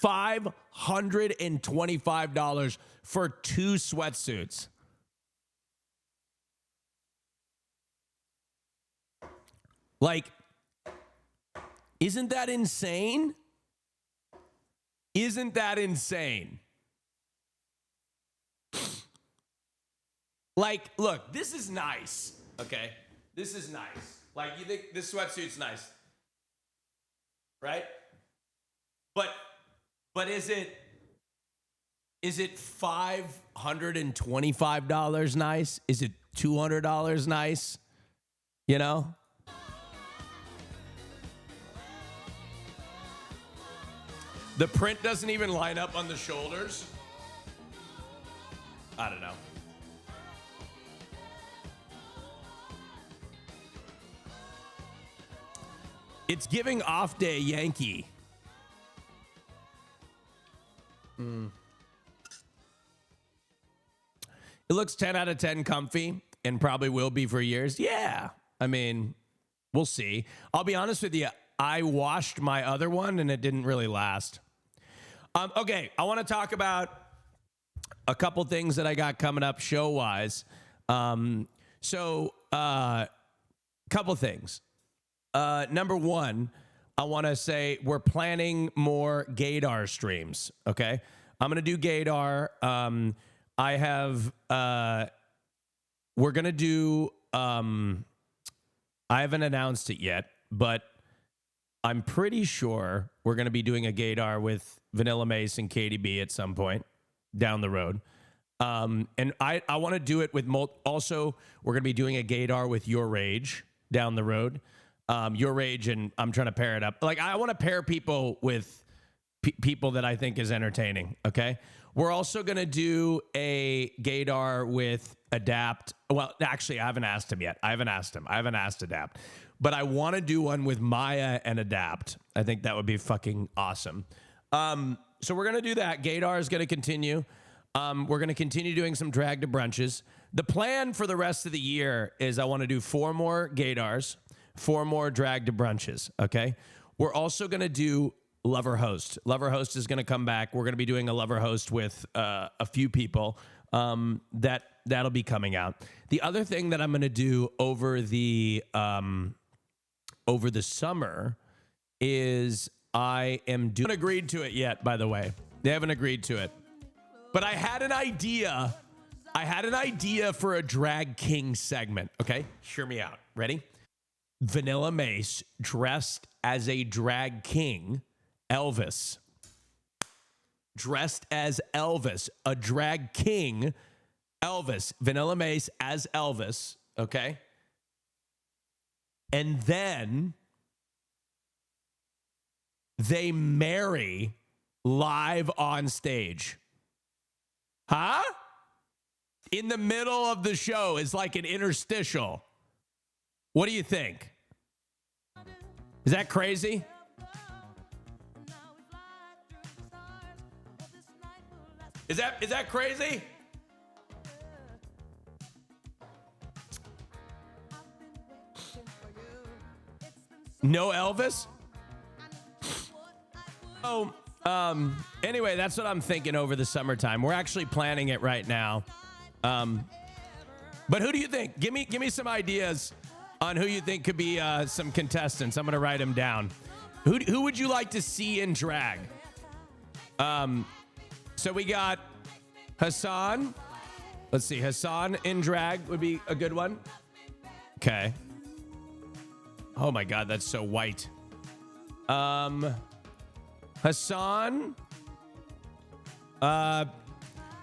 $525 for 2 sweatsuits. Like, isn't that insane? Isn't that insane? Like, look, this is nice, okay? This is nice. Like, you think this sweatsuit's nice, right? But is it $525 nice? Is it $200 nice? You know? The print doesn't even line up on the shoulders. I don't know. It's giving off day Yankee. It looks 10 out of 10 comfy and probably will be for years. Yeah. I mean, we'll see. I'll be honest with you. I washed my other one and it didn't really last. Okay. I want to talk about a couple things that I got coming up show wise. Couple things. Number one, I want to say we're planning more Gaydar streams. Okay. I'm going to do Gaydar. We're going to do, I haven't announced it yet, but I'm pretty sure we're going to be doing a Gaydar with Vanilla Mace and KDB at some point down the road. And I want to do it with, also, we're going to be doing a Gaydar with Your Rage down the road. Your Rage, and I'm trying to pair it up. Like, I want to pair people with people that I think is entertaining, okay? We're also going to do a Gaydar with Adapt. Well, actually, I haven't asked him yet. I haven't asked Adapt. But I want to do one with Maya and Adapt. I think that would be fucking awesome. So we're going to do that. Gaydar is going to continue. We're going to continue doing some drag to brunches. The plan for the rest of the year is I want to do 4 more Gaydars, 4 more drag to brunches, okay? We're also going to do Lover Host. Lover Host is going to come back. We're going to be doing a Lover Host with a few people. That'll be coming out. The other thing that I'm going to do over the summer is I am doing... They haven't agreed to it yet, by the way. They haven't agreed to it. But I had an idea. For a Drag King segment, okay? Hear me out. Ready? Vanilla Mace dressed as a drag king, Elvis. Dressed as Elvis, a drag king, Elvis. Vanilla Mace as Elvis, okay? And then they marry live on stage. Huh? In the middle of the show is like an interstitial. What do you think? Is that crazy? Is that crazy? No Elvis? Oh, anyway, that's what I'm thinking over the summertime. We're actually planning it right now. But who do you think? Give me some ideas on who you think could be some contestants. I'm going to write them down. Who would you like to see in drag? So we got Hassan. Let's see. Hassan in drag would be a good one. Okay. Oh my God, that's so white. Hassan.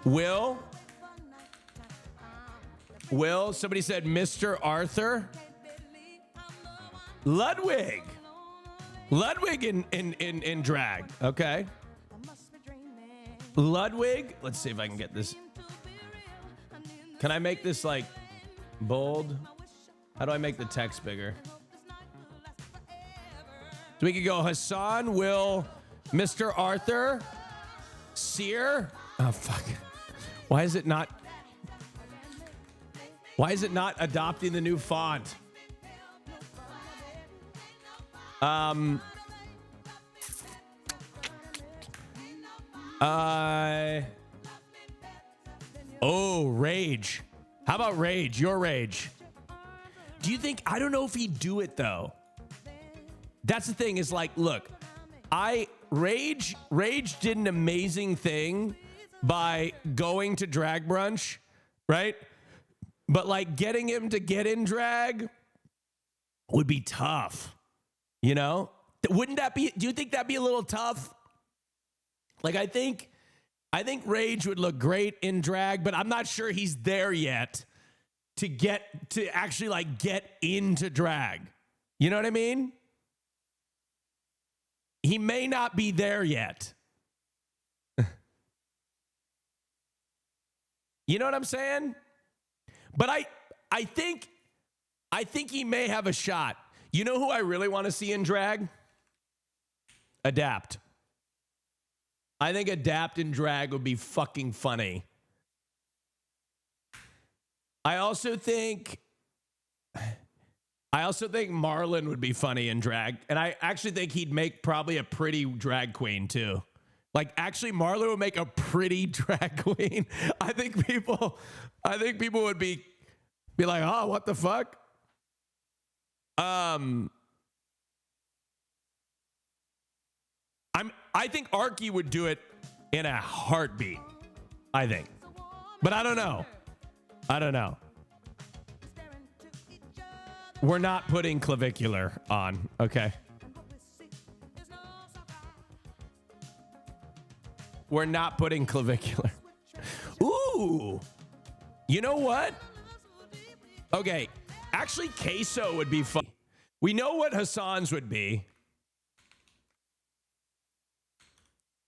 Will. Somebody said Mr. Arthur. Ludwig in drag. Okay. Ludwig. Let's see if I can get this. Can I make this like bold? How do I make the text bigger? So we could go Hassan, Will, Mr. Arthur, Sear. Oh, fuck. Why is it not adopting the new font? Rage. How about Rage? Your Rage. Do you think, I don't know if he'd do it though. That's the thing is like, look, Rage did an amazing thing by going to drag brunch, right? But like getting him to get in drag would be tough, you know? Wouldn't that be, do you think that'd be a little tough? Like, I think Rage would look great in drag, but I'm not sure he's there yet to actually like get into drag. You know what I mean? He may not be there yet. You know what I'm saying? But I think he may have a shot. You know who I really want to see in drag? Adapt. I think Adapt in drag would be fucking funny. I also think Marlon would be funny in drag. And I actually think he'd make probably a pretty drag queen too. Like actually Marlon would make a pretty drag queen. I think people would be like, oh, what the fuck? I think Arky would do it in a heartbeat. I think. But I don't know. We're not putting clavicular on, okay? We're not putting clavicular. Ooh. You know what? Okay. Actually, queso would be fun. We know what Hassan's would be.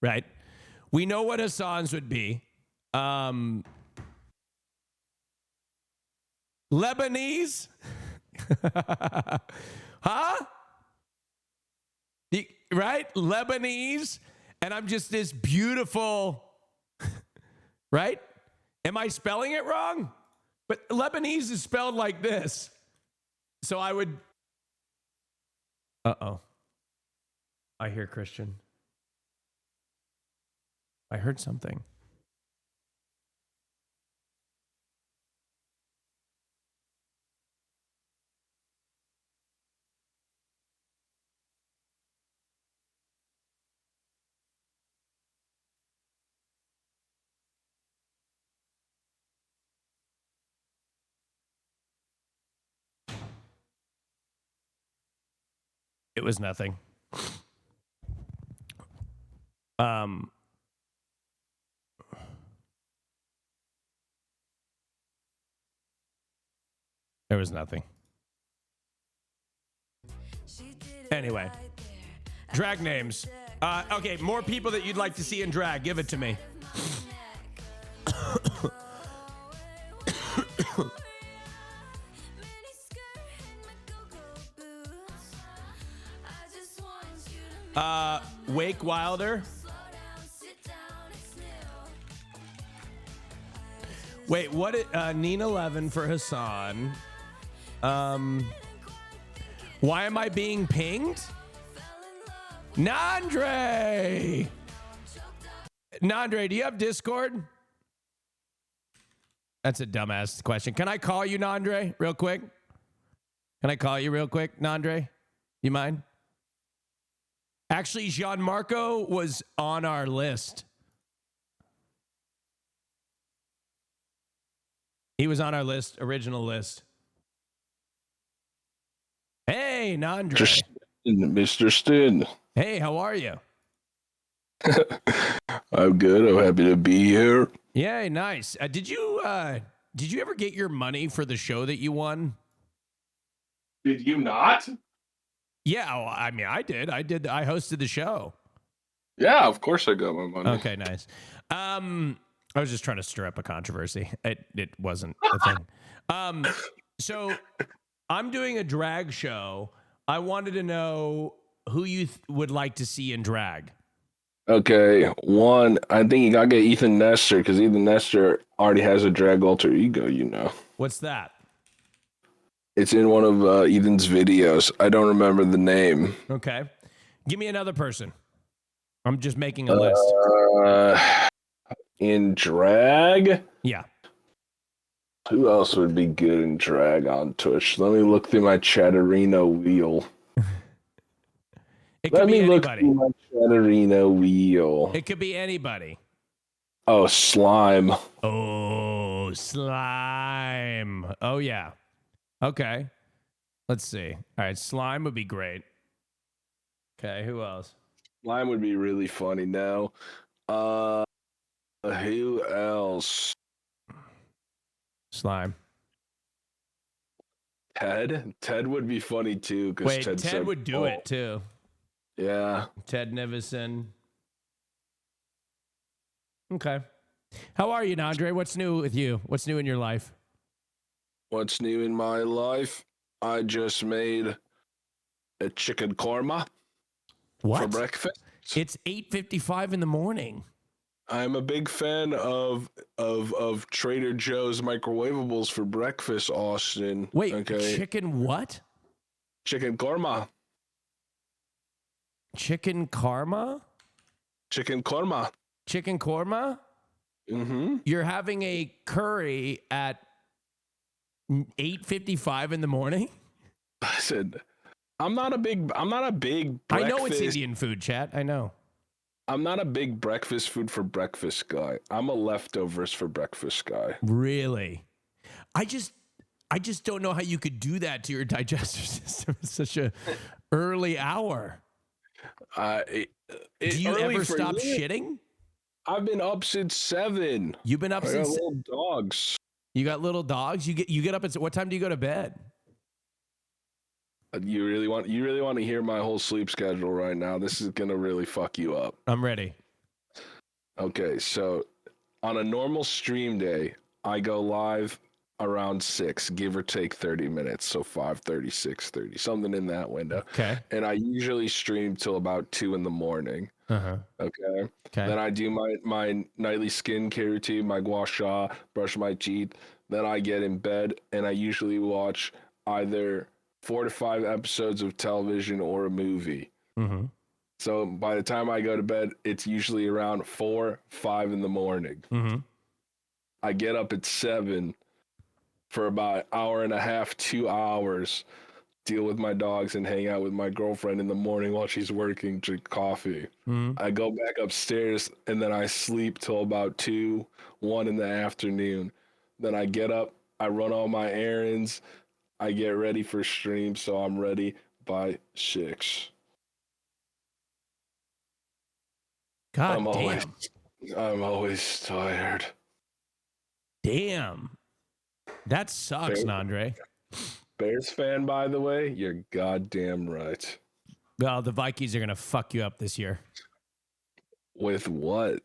Right? We know what Hassan's would be. Lebanese? Huh? Right? Lebanese. And I'm just this beautiful, right? Am I spelling it wrong? But Lebanese is spelled like this. So I would. Uh-oh. I hear Christian. I heard something. It was nothing. There was nothing. Anyway, drag names. Okay, more people that you'd like to see in drag. Give it to me. Wake Wilder. Wait, what? Nina 11 for Hassan. Why am I being pinged? Nandre! Nandre, do you have Discord? That's a dumbass question. Can I call you, Nandre, real quick? Can I call you real quick, Nandre? You mind? Actually, Gianmarco was on our list. He was on our list, original list. Hey, Nandre.
Mr. Stin.
Hey, how are you?
I'm good. I'm happy to be here.
Yay, nice. Did you ever get your money for the show that you won?
Did you not?
Yeah, well, I mean, I did. I hosted the show.
Yeah, of course I got my money.
Okay, nice. I was just trying to stir up a controversy. It wasn't a thing. So I'm doing a drag show. I wanted to know who you would like to see in drag.
Okay, one, I think you gotta get Ethan Nestor because Ethan Nestor already has a drag alter ego, you know.
What's that?
It's in one of Ethan's videos. I don't remember the name.
Okay. Give me another person. I'm just making a list.
In drag?
Yeah.
Who else would be good in drag on Twitch? Let me look through my Chatterino wheel.
It could be anybody.
Through my Chatterino wheel.
It could be anybody.
Oh, Slime.
Oh, Slime. Oh, yeah. Okay. Let's see. All right, Slime would be great. Okay, who else?
Slime would be really funny now. Who else?
Slime.
Ted would be funny too.
Wait, Ted would do it too.
Yeah.
Ted Nivison. Okay. How are you, Andre? What's new with you? What's new in your life?
What's new in my life? I just made a chicken korma.
What?
For breakfast.
It's 8:55 in the morning.
I'm a big fan of Trader Joe's microwavables for breakfast, Austin.
Wait,
okay.
Chicken what?
Chicken korma.
Chicken karma?
Chicken korma.
Chicken korma?
Mm-hmm.
You're having a curry at 8:55 in the morning?
I said, I'm not a big breakfast.
I know it's Indian food, chat. I know.
I'm not a big breakfast food for breakfast guy. I'm a leftovers for breakfast guy.
Really? I just don't know how you could do that to your digestive system at such a early hour.
Do
Do you ever stop shitting?
I've been up since 7.
You've been up
I
since
got little dogs.
You got little dogs? You get up at what time do you go to bed?
You really want to hear my whole sleep schedule right now? This is gonna really fuck you up.
I'm ready.
Okay, so on a normal stream day, I go live around 6, give or take 30 minutes, so 5:30, 6:30, something in that window.
Okay.
And I usually stream till about 2 in the morning.
Uh-huh.
Okay. Then I do my nightly skincare routine, my gua sha, brush my teeth. Then I get in bed and I usually watch either 4 to 5 episodes of television or a movie.
Mm-hmm.
So by the time I go to bed, it's usually around 4, 5 in the morning.
Mm-hmm.
I get up at 7 for about an hour and a half, 2 hours, deal with my dogs and hang out with my girlfriend in the morning while she's working, drink coffee.
Mm-hmm.
I go back upstairs and then I sleep till about 2, 1 in the afternoon. Then I get up, I run all my errands, I get ready for stream, so I'm ready by 6.
God damn.
I'm always tired.
Damn. That sucks, Nandre.
Bears fan, by the way, you're goddamn right.
Well, the Vikings are going to fuck you up this year.
With what?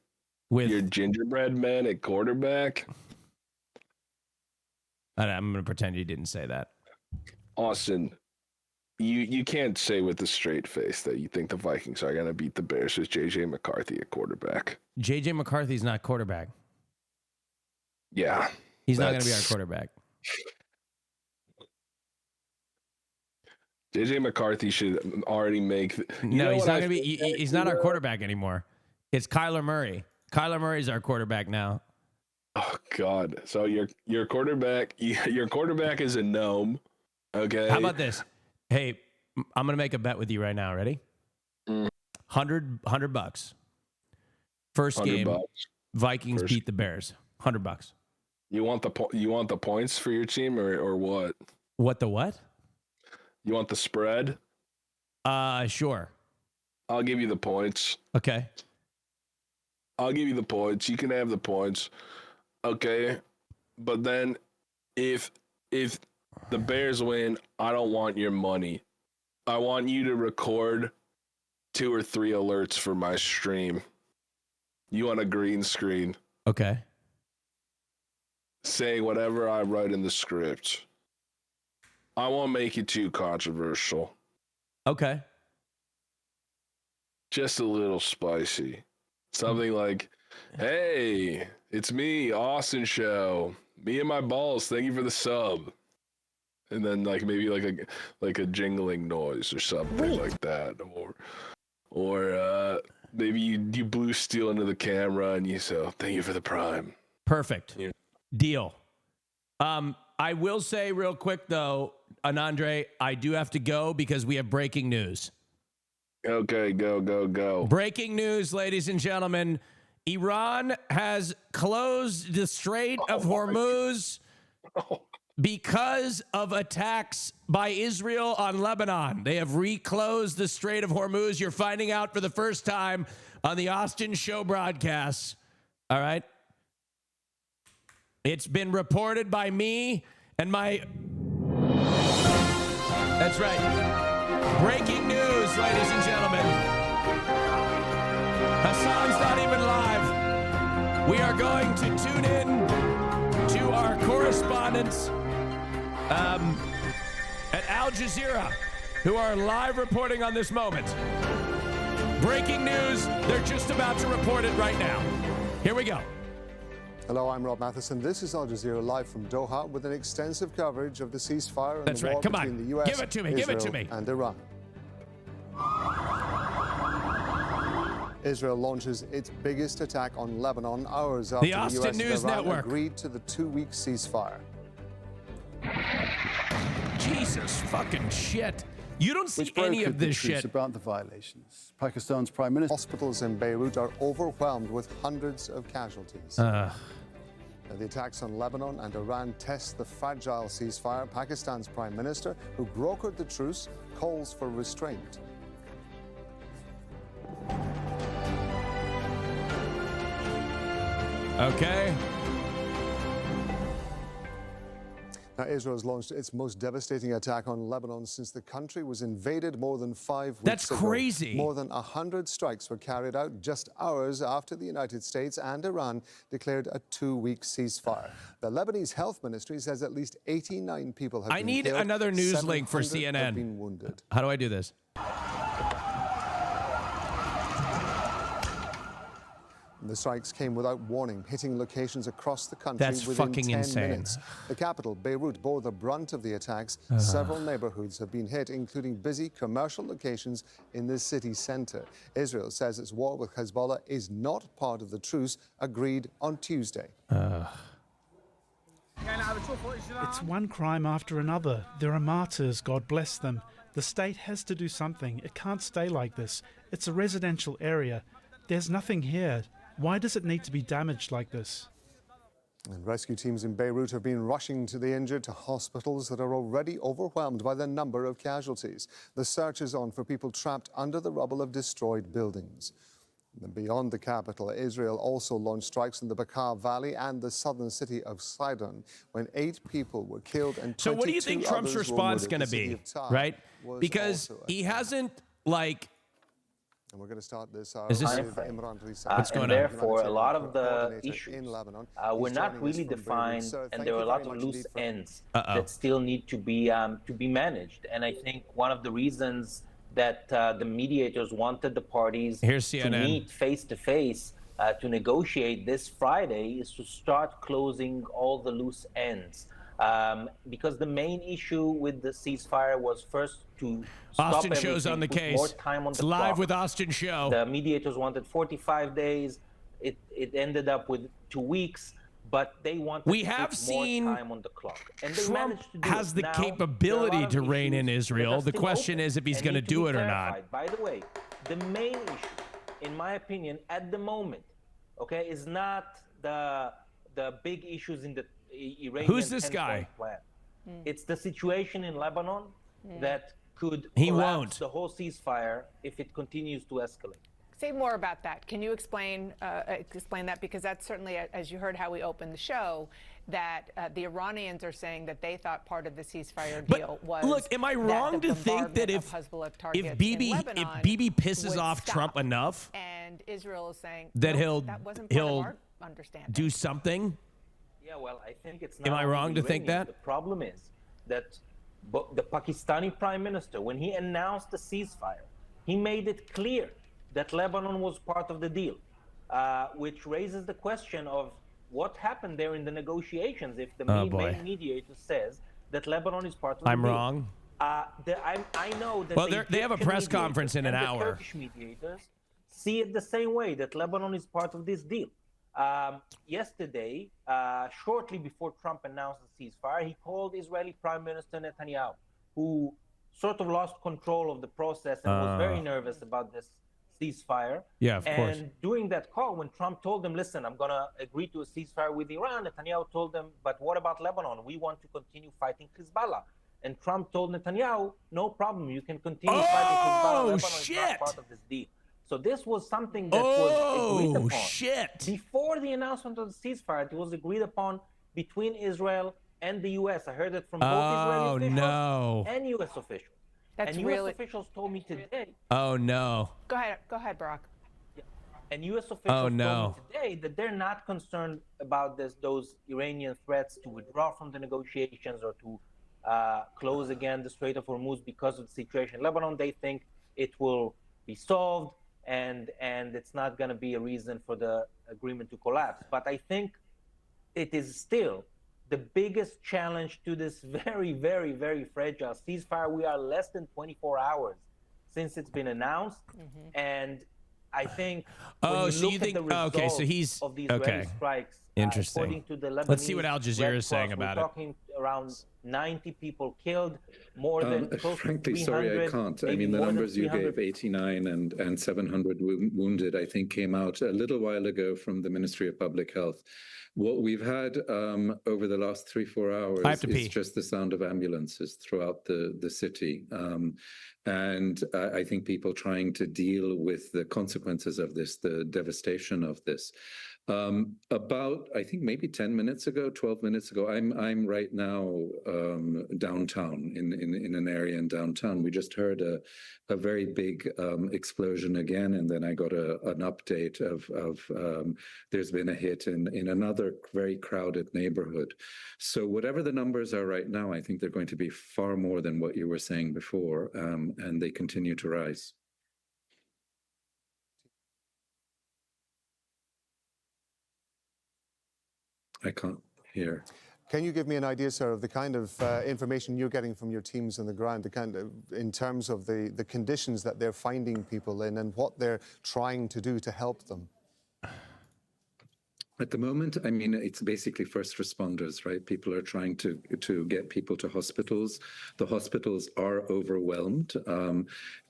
With
your gingerbread man at quarterback?
I'm going to pretend you didn't say that.
Austin, you can't say with a straight face that you think the Vikings are going to beat the Bears with J.J. McCarthy at quarterback.
J.J. McCarthy's not quarterback.
Yeah.
He's not going to be our quarterback.
J.J. McCarthy should already make...
No, he's not going to be... He's not our quarterback anymore. It's Kyler Murray. Kyler Murray's our quarterback now.
Oh, God. So your quarterback is a gnome. Okay.
How about this? Hey, I'm going to make a bet with you right now. Ready? $100. First game,
$100.
Vikings beat the Bears. $100.
You want the points for your team or what?
What the what?
You want the spread?
Sure.
I'll give you the points.
Okay.
I'll give you the points. You can have the points. Okay. But then if the Bears win, I don't want your money. I want you to record 2 or 3 alerts for my stream. You want a green screen.
Okay.
Saying whatever I write in the script. I won't make it too controversial.
Okay.
Just a little spicy. Something like, hey, it's me, AustinShow. Me and my balls, thank you for the sub. And then like maybe like a jingling noise or something like that. Or maybe you blue steel into the camera and you say, oh, thank you for the prime.
Perfect. Yeah. Deal. I will say real quick though, Anandre, I do have to go because we have breaking news.
Okay, go.
Breaking news, ladies and gentlemen. Iran has closed the Strait of Hormuz because of attacks by Israel on Lebanon. They have reclosed the Strait of Hormuz. You're finding out for the first time on the Austin Show broadcasts. All right? It's been reported by me and my... That's right. Breaking news, ladies and gentlemen. Hassan's not even live. We are going to tune in to our correspondents at Al Jazeera, who are live reporting on this moment. Breaking news, they're just about to report it right now. Here we go.
Hello, I'm Rob Matheson. This is Al Jazeera live from Doha with an extensive coverage of the ceasefire and the war between the U.S.,
Give it to me.
Israel,
Give it to me.
and Iran. Israel launches its biggest attack on Lebanon hours after the
Austin
U.S.
News
and Iran
Network
agreed to the 2-week ceasefire.
Jesus fucking shit. You don't see any of this shit.
About the violations. Pakistan's prime minister. Hospitals in Beirut are overwhelmed with hundreds of casualties. The attacks on Lebanon and Iran test the fragile ceasefire. Pakistan's prime minister, who brokered the truce, calls for restraint.
Okay.
Now, Israel has launched its most devastating attack on Lebanon since the country was invaded more than 5 weeks
That's
ago.
crazy.
More than 100 strikes were carried out just hours after the United States and Iran declared a 2-week ceasefire. The Lebanese health ministry says at least 89 people have been killed.
I need another news link for
700
CNN.
have been wounded.
How do I do this?
The strikes came without warning, hitting locations across the country
That's
within
fucking
10
insane.
minutes. The capital, Beirut, bore the brunt of the attacks. Several neighborhoods have been hit, including busy commercial locations in the city center. Israel says its war with Hezbollah is not part of the truce agreed on Tuesday.
It's one crime after another. There are martyrs, God bless them. The state has to do something. It can't stay like this. It's a residential area. There's nothing here. Why does it need to be damaged like this?
And rescue teams in Beirut have been rushing to the injured to hospitals that are already overwhelmed by the number of casualties. The search is on for people trapped under the rubble of destroyed buildings. And beyond the capital, Israel also launched strikes in the Bekaa Valley and the southern city of Sidon, when 8 people were killed and 22
So what do you think Trump's response going to be, right? Because he hasn't, like...
And we're going to start this
Is this
with Imran Risa.
What's going on?
Therefore, a lot of the issues were not really defined, and there are a lot of loose ends that still need to be managed. And I think one of the reasons that the mediators wanted the parties to meet face to face to negotiate this Friday is to start closing all the loose ends. Because the main issue with the ceasefire was first to stop
Austin Show's on the case.
More time on
it's
the
live
clock.
with Austin Show.
The mediators wanted 45 days. It ended up with 2 weeks. but they want
We
to
have
put
seen
more time on the clock. And they
Trump
managed to do
has
it.
the
Now,
capability
there are a lot
to
of
reign in
issues that
Israel.
are
The
still
question
open
is if he's
and
going to
need to
do
be
it or
clarified.
not.
By the way, the main issue, in my opinion, at the moment, okay, is not the big issues in the Iranian
Who's this
10-point
guy?
plan. It's the situation in Lebanon that could
He
collapse
won't.
the whole ceasefire if it continues to escalate.
Say more about that. Can you explain that? Because that's certainly, as you heard how we opened the show, that the Iranians are saying that they thought part of the ceasefire deal was.
Look, am I wrong to think that if Bibi pisses off Trump enough,
and Israel is saying
that
that wasn't part of our understanding,
do something?
Yeah, well, I think it's not.
Am I wrong to think that?
The problem is that the Pakistani prime minister, when he announced the ceasefire, he made it clear that Lebanon was part of the deal, which raises the question of what happened there in the negotiations if the main mediator says that Lebanon is part of the deal.
I'm wrong.
I know that
well, they have a press conference in an hour.
The Turkish mediators see it the same way, that Lebanon is part of this deal. Yesterday, shortly before Trump announced the ceasefire, he called Israeli Prime Minister Netanyahu, who sort of lost control of the process and was very nervous about this ceasefire.
Yeah, of course.
And during that call, when Trump told him, listen, I'm going to agree to a ceasefire with Iran, Netanyahu told them, but what about Lebanon? We want to continue fighting Hezbollah. And Trump told Netanyahu, no problem, you can continue fighting Hezbollah. Lebanon is not part of this deal. So this was something that was agreed upon. Before the announcement of the ceasefire, it was agreed upon between Israel and the U.S. I heard it from both Israeli officials and U.S. officials.
That's
and
really...
U.S. officials told me today.
Oh, no.
Go ahead, Barack.
Yeah. And U.S. officials told me today that they're not concerned about those Iranian threats to withdraw from the negotiations or to close again the Strait of Hormuz because of the situation in Lebanon. They think it will be solved and it's not going to be a reason for the agreement to collapse. But I think it is still the biggest challenge to this very, very, very fragile ceasefire. We are less than 24 hours since it's been announced. And I think when you look at the results of these Israeli strikes,
interesting.
According to the Lebanese
Let's see what Al Jazeera is saying about
we're talking around 90 people killed, more than close
frankly,
to 300.
sorry, I can't. I mean, the numbers you gave, 89 and 700 wounded, I think came out a little while ago from the Ministry of Public Health. What we've had over the last 3-4 hours is just the sound of ambulances throughout the city. And I think people trying to deal with the consequences of this, the devastation of this. About, I think maybe 10 minutes ago, 12 minutes ago, I'm right now downtown in an area in downtown. We just heard a very big explosion again, and then I got an update of there's been a hit in another very crowded neighborhood. So whatever the numbers are right now, I think they're going to be far more than what you were saying before, and they continue to rise. I can't hear.
Can you give me an idea, sir, of the kind of information you're getting from your teams on the ground, the kind of, in terms of the conditions that they're finding people in and what they're trying to do to help them?
At the moment, I mean, it's basically first responders, right? People are trying to get people to hospitals. The hospitals are overwhelmed.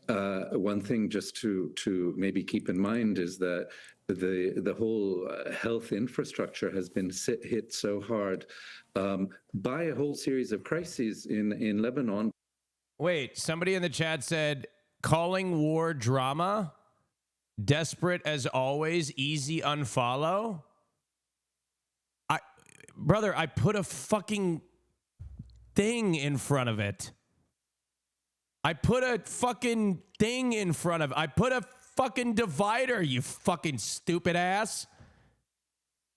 One thing just to maybe keep in mind is that the whole health infrastructure has been hit so hard by a whole series of crises in Lebanon.
Wait, somebody in the chat said, calling war drama, desperate as always, easy unfollow. Brother, I put a fucking thing in front of it. I put a fucking thing in front of it. I put a fucking divider, you fucking stupid ass.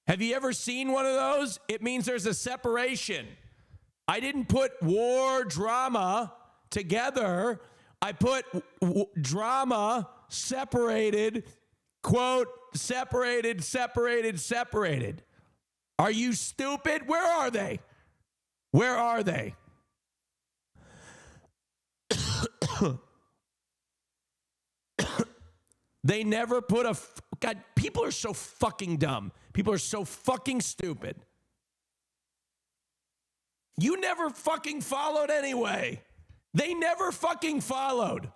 Have you ever seen one of those? It means there's a separation. I didn't put war drama together. I put drama separated, quote, separated, separated, separated. Are you stupid? Where are they? Where are they? They never put a... God, people are so fucking dumb. People are so fucking stupid. You never fucking followed anyway. They never fucking followed.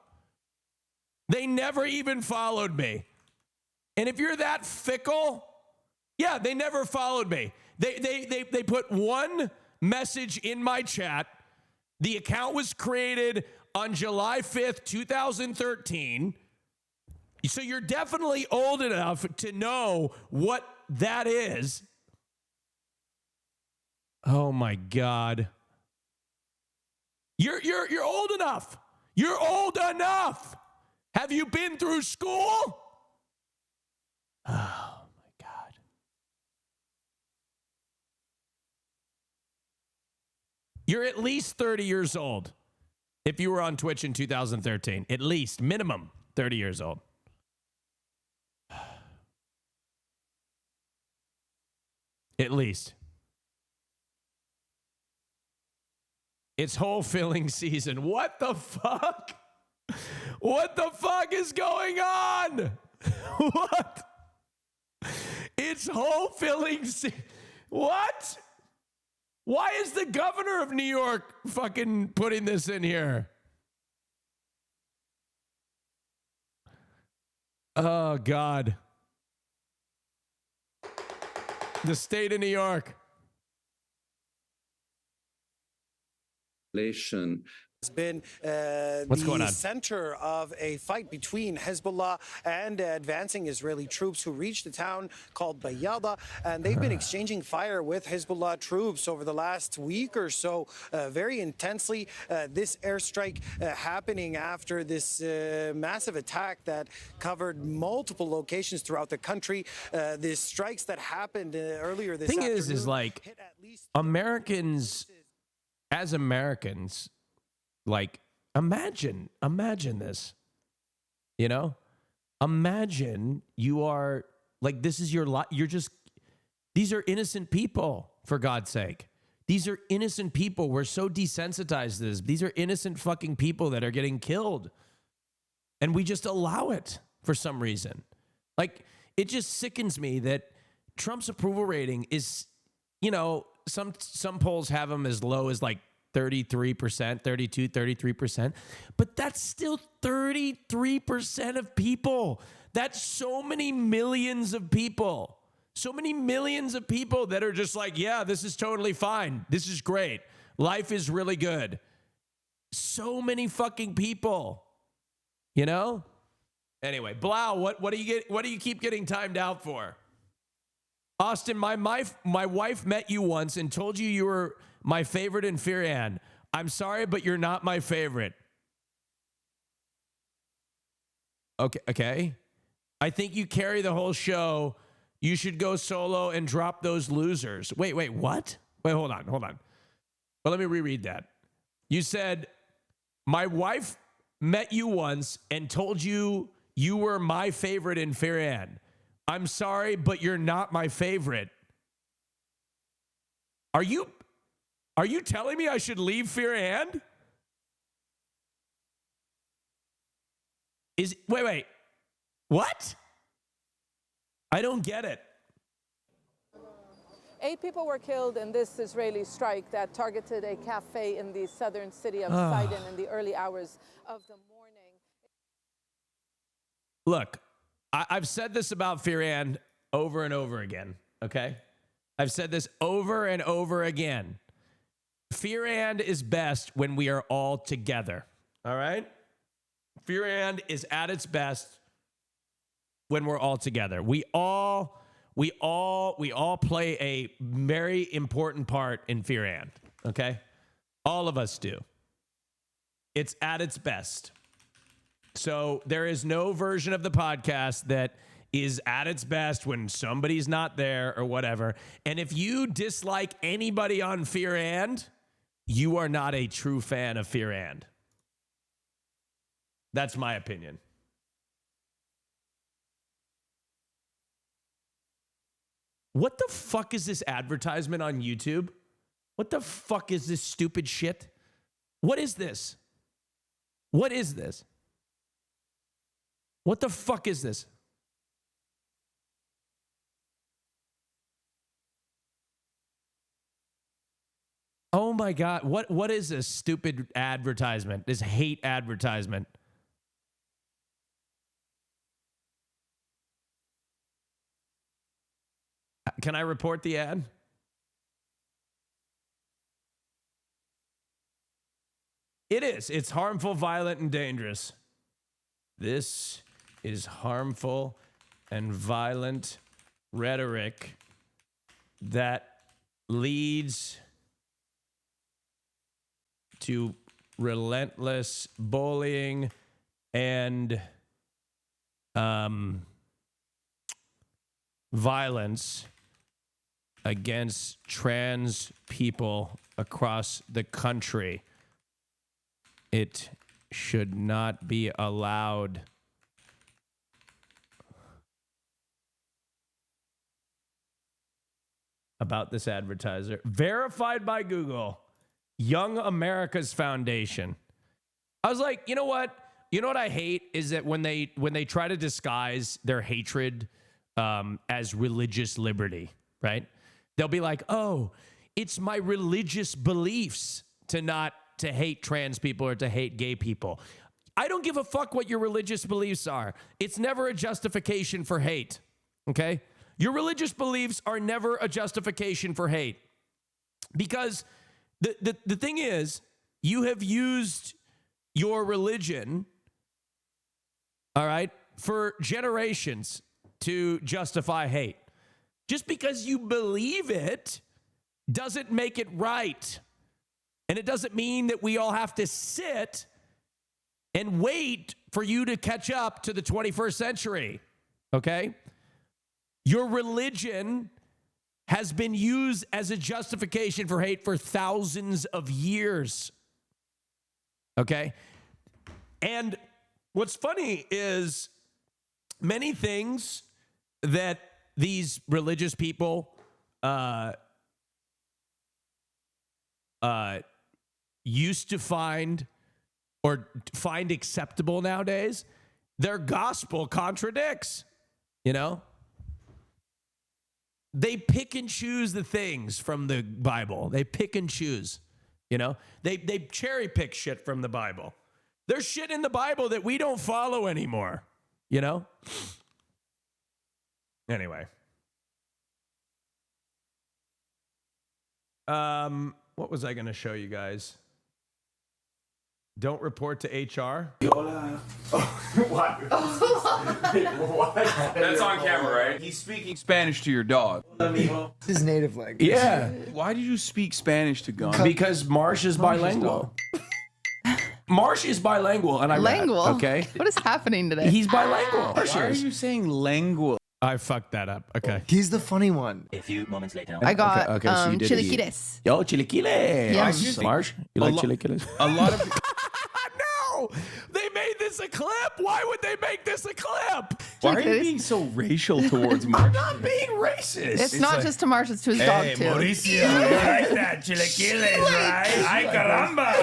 They never even followed me. And if you're that fickle, yeah, they never followed me. They put one message in my chat. The account was created on July 5th, 2013. So you're definitely old enough to know what that is. Oh my God. You're old enough. You're old enough. Have you been through school? Oh my God. You're at least 30 years old if you were on Twitch in 2013. At least, minimum 30 years old. At least. It's hole filling season. What the fuck? What the fuck is going on? What? It's hole filling season. What? Why is the governor of New York fucking putting this in here? Oh, God. The state of New York.
It's been
What's going on?
the center of a fight between Hezbollah and advancing Israeli troops who reached a town called Bayada, and they've been exchanging fire with Hezbollah troops over the last week or so, very intensely. This airstrike happening after this massive attack that covered multiple locations throughout the country. The strikes that happened earlier this afternoon.
Thing is like Americans, as Americans, like, imagine this, you know? Imagine you are, like, this is your life. These are innocent people, for God's sake. These are innocent people. We're so desensitized to this. These are innocent fucking people that are getting killed. And we just allow it for some reason. Like, it just sickens me that Trump's approval rating is, you know, some polls have him as low as like 33%, 32, 33%. But that's still 33% of people. That's so many millions of people. So many millions of people that are just like, yeah, this is totally fine. This is great. Life is really good. So many fucking people, you know? Anyway, Blau, what do you keep getting timed out for? Austin, my wife met you once and told you were my favorite in Fear Ann. I'm sorry, but you're not my favorite. Okay. I think you carry the whole show. You should go solo and drop those losers. Wait, what? Wait, hold on. Well, let me reread that. You said, my wife met you once and told you were my favorite in Fear Ann. I'm sorry, but you're not my favorite. Are you telling me I should leave Fear Ann? Wait. What? I don't get it.
8 people were killed in this Israeli strike that targeted a cafe in the southern city of Sidon in the early hours of the morning.
Look, I've said this about Fear Ann over and over again, okay? I've said this over and over again. Fear Ann is best when we are all together, all right? Fear Ann is at its best when we're all together. We all play a very important part in Fear Ann, okay? All of us do. It's at its best. So there is no version of the podcast that is at its best when somebody's not there or whatever. And if you dislike anybody on Fear Ann, you are not a true fan of Fear Ann. That's my opinion. What the fuck is this advertisement on YouTube? What the fuck is this stupid shit? What is this? What is this? What the fuck is this? Oh my God. What is this stupid advertisement? This hate advertisement. Can I report the ad? It is. It's harmful, violent, and dangerous. This is harmful and violent rhetoric that leads to relentless bullying and violence against trans people across the country. It should not be allowed. About this advertiser. Verified by Google. Young America's Foundation. I was like, you know what? You know what I hate is that when they try to disguise their hatred as religious liberty, right? They'll be like, oh, it's my religious beliefs to hate trans people or to hate gay people. I don't give a fuck what your religious beliefs are. It's never a justification for hate, okay? Your religious beliefs are never a justification for hate. Because the thing is, you have used your religion, all right, for generations to justify hate. Just because you believe it doesn't make it right. And it doesn't mean that we all have to sit and wait for you to catch up to the 21st century, okay? Your religion has been used as a justification for hate for thousands of years, okay? And what's funny is many things that these religious people used to find acceptable nowadays, their gospel contradicts, you know? They pick and choose the things from the Bible. They pick and choose, you know? They cherry pick shit from the Bible. There's shit in the Bible that we don't follow anymore, you know? Anyway. What was I going to show you guys? Don't report to HR.
Hola. What? What? That's on camera, right? He's speaking Spanish to your dog.
His native language.
Yeah.
Why did you speak Spanish to Gunn?
Because Marsh is bilingual. Marsh is bilingual, and I
Lingual?
okay?
What is happening today?
He's bilingual. Marsh
Why are
is.
you saying lingual?
I fucked that up. Okay.
He's the funny one.
A few moments later.
I got
Okay, so you did it.
chilaquiles.
Yo, chilaquiles.
Yes.
Marsh, you like chilaquiles?
A lot of
No! They made this a clip. Why would they make this a clip?
Why are you being so racial towards Marsh?
I'm not being racist.
It's not just to Marsh, it's to his dog too.
Mauricio, you like that chilaquiles, right? Ay, caramba,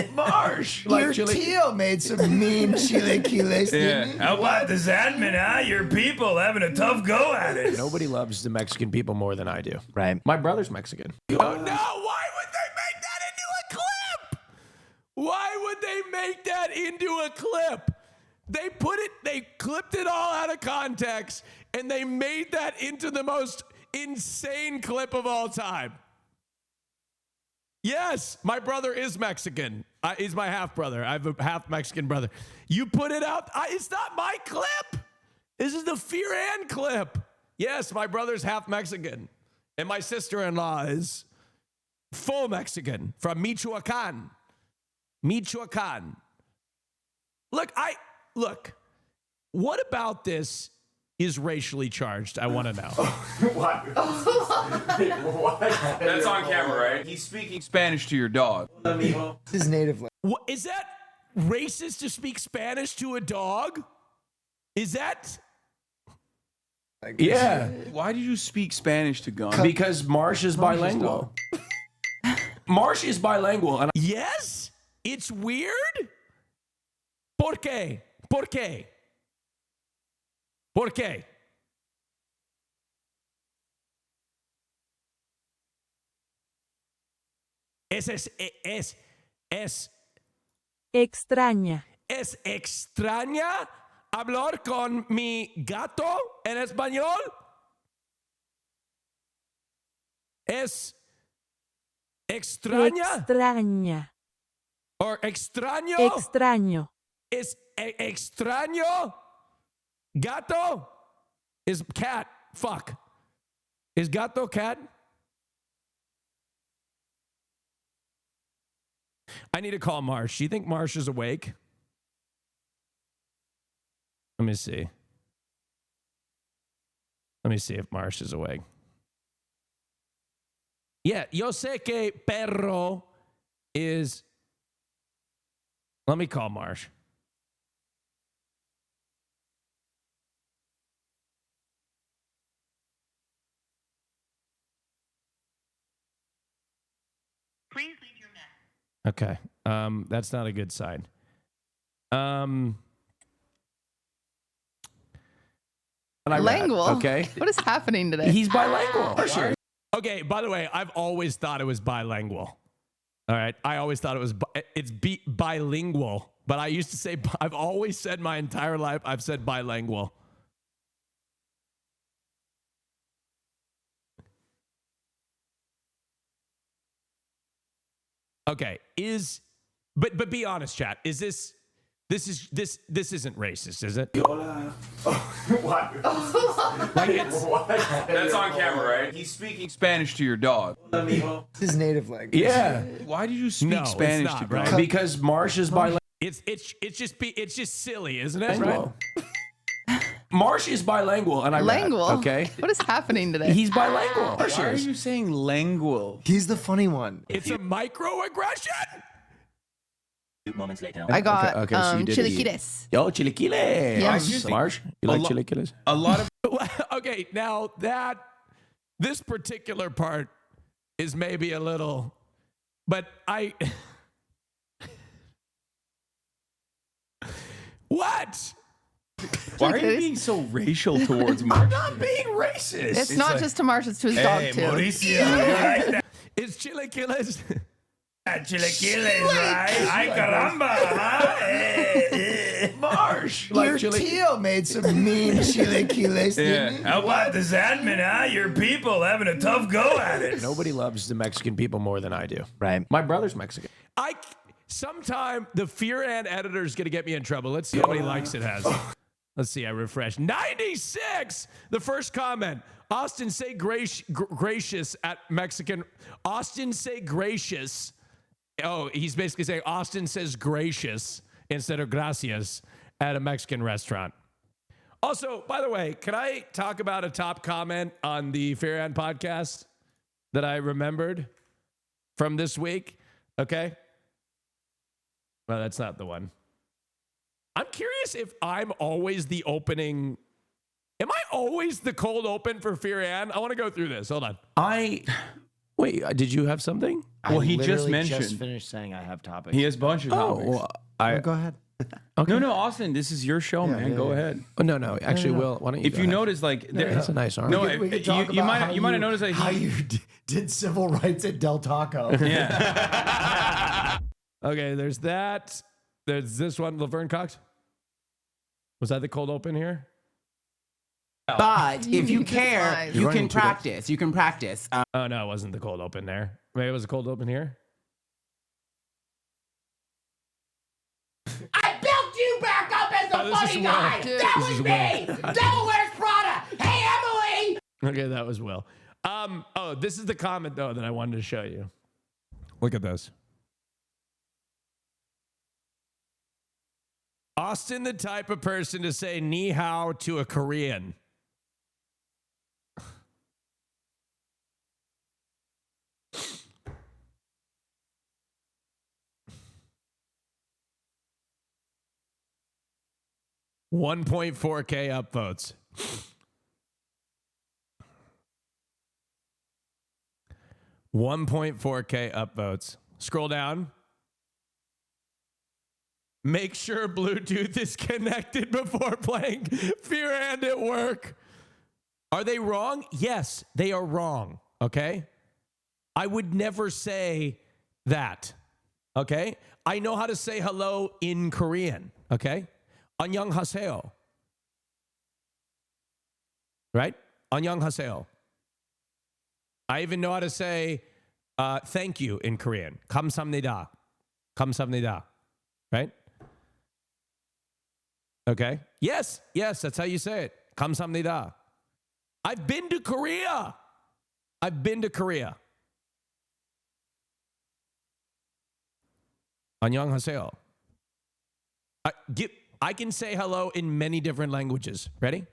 huh? Marsh.
Your Tio made some mean chilaquiles, didn't he?
How about this admin, huh? Your people having a tough go at it.
Nobody loves the Mexican people more than I do.
Right.
My brother's Mexican. Oh, no. Why would they make that into a clip? Why would they make that into a clip? They clipped it all out of context, and they made that into the most insane clip of all time. Yes, my brother is Mexican. He's my half brother. I have a half Mexican brother. You put it out. It's not my clip. This is the Fear Ann clip. Yes, my brother's half Mexican. And my sister-in-law is full Mexican from Michoacan. Michoacan. Look, what about this is racially charged? I want to know.
What? What? That's on camera, right? He's speaking Spanish to your dog.
His native language.
What, is that racist to speak Spanish to a dog? Is that? Yeah.
Why did you speak Spanish to Gunn?
Because Marsh is bilingual. Marsh is bilingual. And yes, it's weird. ¿Por qué? ¿Por qué? ¿Por qué?
Extraña.
¿Es extraña hablar con mi gato en español? ¿Es extraña?
Extraña.
¿O extraño?
Extraño.
¿Es extraño? ¿Gato? Is cat. Fuck. Is gato cat? I need to call Marsh. Do you think Marsh is awake? Let me see. Let me see if Marsh is awake. Yeah, yo sé que perro is... Let me call Marsh.
Please leave your message.
Okay. That's not a good sign.
Bilingual?
Okay.
What is happening today?
He's bilingual. Sure. Okay, by the way, I've always thought it was bilingual. All right. I always thought it was, bilingual. But I used to say, I've always said my entire life, I've said bilingual. Okay, but be honest, chat. Is this isn't racist, is it?
What? That's on camera, right? He's speaking Spanish to your dog.
His native language.
Yeah.
Why did you speak
No,
Spanish
it's not,
to
right?
God?
Because Marsh is bilingual. It's just silly, isn't it? Right? Marsh is bilingual, and I
Lingual?
okay.
What is happening today?
He's bilingual.
Why are you saying lingual?
He's the funny one.
It's a microaggression.
Moments later.
I got
Okay, so you did eat.
chilaquiles.
Yo, chilaquiles.
Yes.
Marsh, you like chilaquiles?
A lot of
Okay, now this particular part is maybe a little, but what?
Why are you being so racial towards Marsh?
I'm not being racist.
It's not just to Marsh, it's to his dog too.
Mauricio, you like that?
It's chilaquiles.
Chilaquiles, right? Ay, caramba, huh?
Marsh.
Your Tio made some mean chilaquiles, didn't he?
How about this admin, huh? Your people having a tough go at it.
Nobody loves the Mexican people more than I do.
Right.
My brother's Mexican. Sometime the Fear and editor is going to get me in trouble. Let's see how many likes it has. Let's see. I refresh. 96. The first comment. Austin, say gracious at Mexican. Austin, say gracious. Oh, he's basically saying Austin says gracious instead of gracias at a Mexican restaurant. Also, by the way, can I talk about a top comment on the Fear and podcast that I remembered from this week? Okay. Well, that's not the one. I'm curious if I'm always the opening. Am I always the cold open for Fear and? I want to go through this. Hold on. Wait, did you have something?
Well, he just
literally
mentioned.
just finished saying I have topics.
He has a bunch of topics.
well,
Go ahead.
Okay.
No, Austin, this is your show, man. Go ahead.
Oh, no. Actually, Will, why don't you?
If you notice, like,
that's a nice arm.
No,
We could talk
you
about
might have noticed that
how you did civil rights at Del Taco.
Yeah.
Okay, there's that. There's this one, Laverne Cox. Was that the cold open here?
But if you care,
lies.
you can practice. You can practice.
Oh no, it wasn't the cold open there. Maybe it was a cold open here.
I built you back up as a
this
funny
is
guy.
Will.
That
This
was
is
me. Devil Wears Prada. Hey, Emily.
Okay, that was Will. This is the comment though that I wanted to show you. Look at this. Austin, the type of person to say ni hao to a Korean. $1.4K upvotes. $1.4K upvotes. Scroll down. Make sure Bluetooth is connected before playing Fear and at work. Are they wrong? Yes, they are wrong. Okay. I would never say that. Okay? I know how to say hello in Korean. Okay? 안녕하세요. Right? 안녕하세요. I even know how to say thank you in Korean. 감사합니다. 감사합니다. Right? Okay? Yes, that's how you say it. 감사합니다. I've been to Korea. 안녕하세요. I can say hello in many different languages. Ready?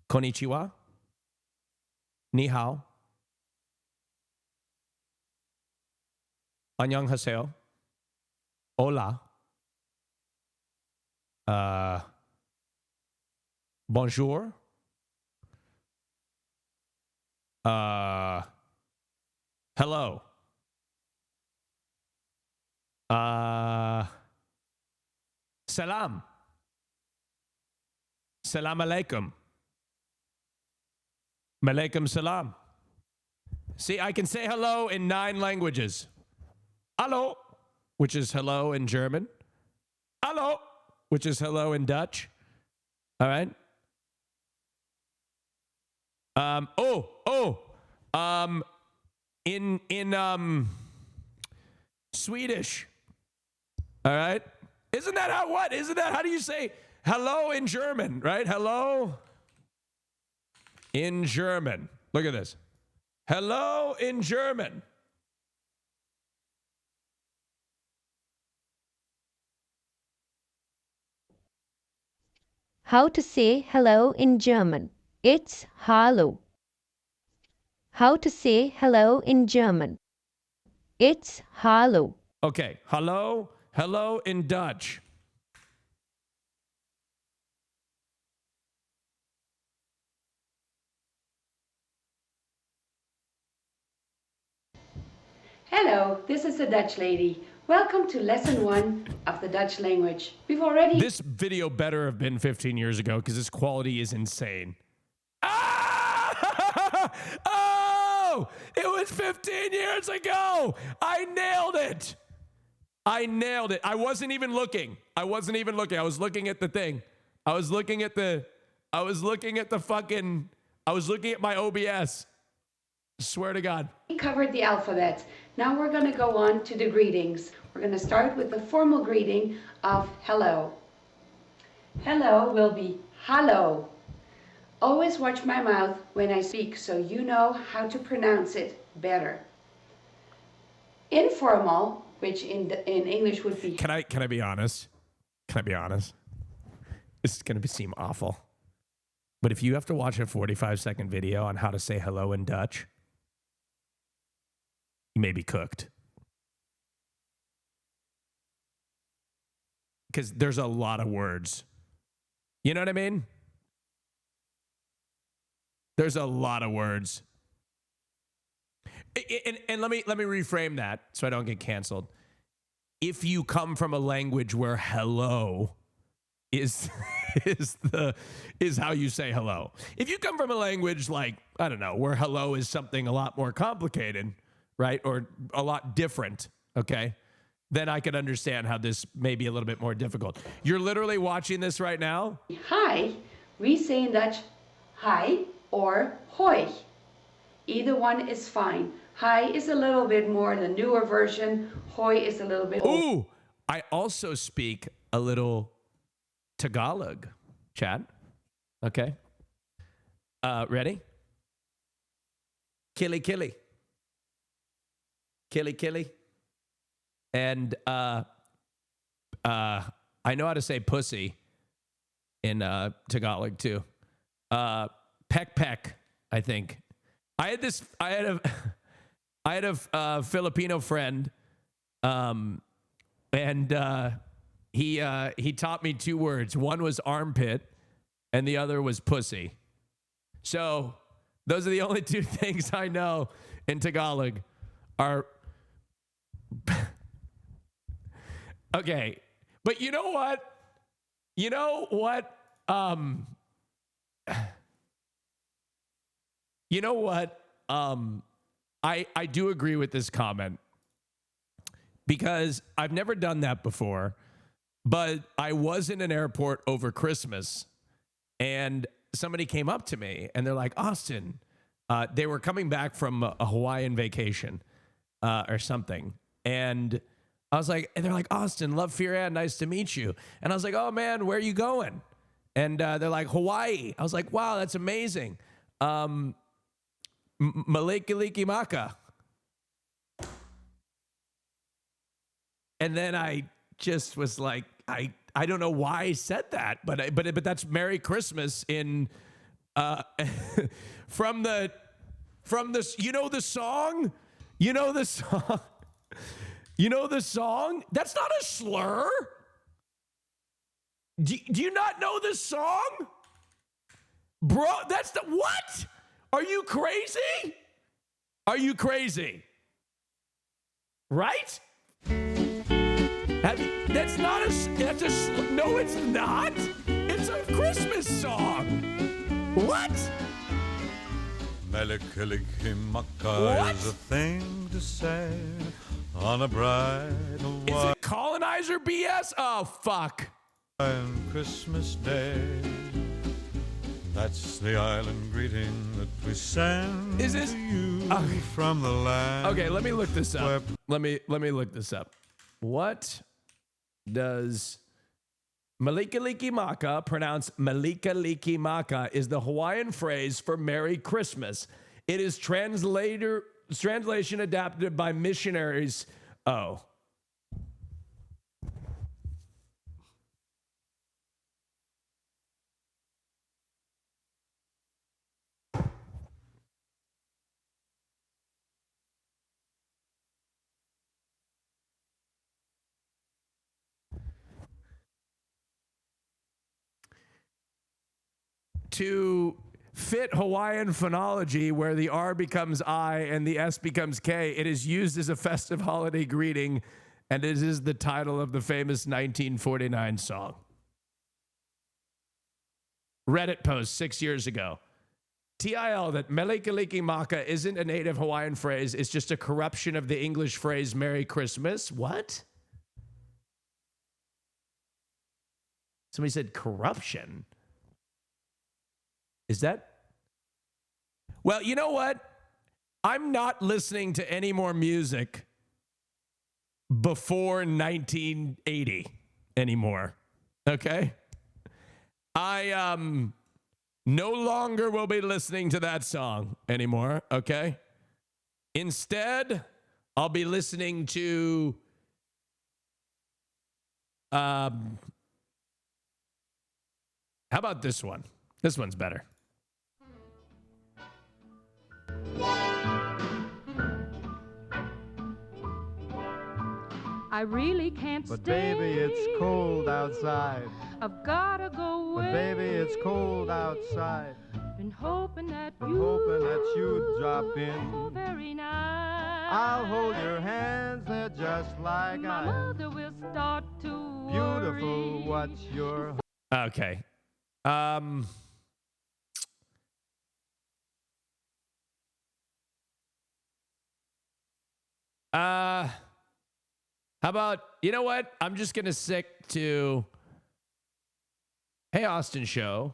Konnichiwa. Ni hao. 안녕하세요. Hola. Bonjour. Hello. Salam. Salam alaikum. Malaikum salam. See, I can say hello in 9 languages. Hallo, which is hello in German. Hallo, which is hello in Dutch. All right. In Swedish. All right. Isn't that how do you say hello in German, right? Hello in German. Look at this. Hello in German.
How to say hello in German. It's Hallo. How to say hello in German. It's Hallo.
Okay. Hello in Dutch.
Hello, this is the Dutch lady. Welcome to lesson 1 of the Dutch language. We've already...
This video better have been 15 years ago because this quality is insane. Ah! Oh! It was 15 years ago! I nailed it! I wasn't even looking. I was looking at the thing. I was looking at my OBS. Swear to God.
We covered the alphabet. Now we're going to go on to the greetings. We're going to start with the formal greeting of hello. Hello will be hallo. Always watch my mouth when I speak so you know how to pronounce it better. Informal, which in English would be...
Can I be honest? This is going to seem awful. But if you have to watch a 45-second video on how to say hello in Dutch, you may be cooked. Because there's a lot of words. You know what I mean? There's a lot of words. And let me reframe that so I don't get canceled. If you come from a language where hello is how you say hello. If you come from a language like, I don't know, where hello is something a lot more complicated, right? Or a lot different, okay? Then I could understand how this may be a little bit more difficult. You're literally watching this right now?
Hi, we say in Dutch hi or hoi. Either one is fine. Hi is a little bit more the newer version. Hoi is a little bit old.
Ooh, I also speak a little Tagalog, Chad. Okay. Ready? Killy killy. Killy killy. And I know how to say pussy in Tagalog too. Peck peck, I think. I had a Filipino friend, and he taught me 2 words. One was armpit, and the other was pussy. So those are the only 2 things I know in Tagalog. Are okay, but you know what? I do agree with this comment because I've never done that before, but I was in an airport over Christmas and somebody came up to me and they're like, Austin, they were coming back from a Hawaiian vacation or something. And I was like, and they're like, Austin, love Fear and nice to meet you. And I was like, oh man, where are you going? And they're like, Hawaii. I was like, wow, that's amazing. Maliki Maka. And then I just was like, I don't know why I said that, but that's Merry Christmas in from the you know the song? You know the song? You know the song? That's not a slur. Do you not know this song? Bro, that's the what? Are you crazy? Are you crazy? Right? That's not no, it's not. It's a Christmas song. What?
Melikilikimaka is a thing to say on a bright
Is it colonizer BS? Oh, fuck.
Christmas Day. That's the island greeting that we send to you from the land.
Okay, let me look this up. Let me look this up. What does Malika-liki-maka, pronounced Malika-liki-maka, is the Hawaiian phrase for Merry Christmas. It is translation adapted by missionaries. Oh. To fit Hawaiian phonology, where the R becomes I and the S becomes K, it is used as a festive holiday greeting, and it is the title of the famous 1949 song. Reddit post 6 years ago. TIL that Melikilikimaka isn't a native Hawaiian phrase, it's just a corruption of the English phrase Merry Christmas. What? Somebody said corruption. Is that? Well, you know what? I'm not listening to any more music before 1980 anymore. Okay? I no longer will be listening to that song anymore, okay? Instead, I'll be listening to how about this one? This one's better.
I really can't
But
stay.
baby, it's cold outside.
I've gotta go away.
But baby, it's cold outside.
Been hoping that
Been hoping that you'd drop
so
in.
very nice.
I'll hold your hands, they're just like
My
ice.
mother will start to
Beautiful,
worry.
what's your...
Okay. How about, you know what? I'm just going to stick to, hey, AustinShow.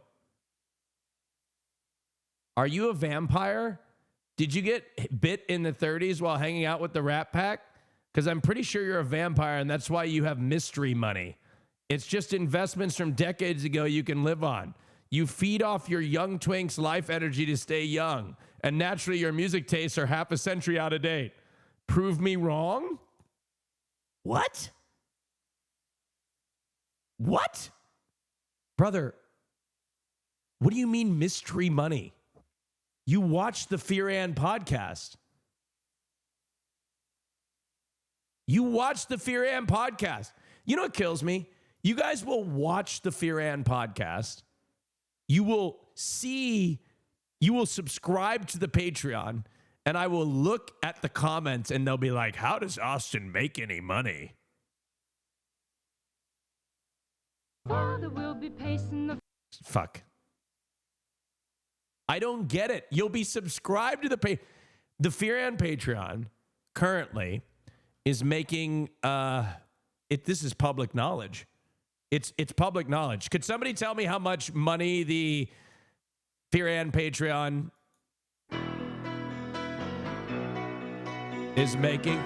Are you a vampire? Did you get bit in the 30s while hanging out with the Rat Pack? Because I'm pretty sure you're a vampire and that's why you have mystery money. It's just investments from decades ago you can live on. You feed off your young twink's life energy to stay young. And naturally, your music tastes are half a century out of date. Prove me wrong? What? What? Brother, what do you mean mystery money? You watch the Fear and podcast. You watch the Fear and podcast. You know what kills me? You guys will watch the Fear and podcast. You will subscribe to the Patreon, and I will look at the comments and they'll be like, how does Austin make any money?
Father will be pacing the
Fuck. I don't get it. You'll be subscribed to the page. The Fearan Patreon currently is making this is public knowledge. It's public knowledge. Could somebody tell me how much money the Fearan Patreon is making?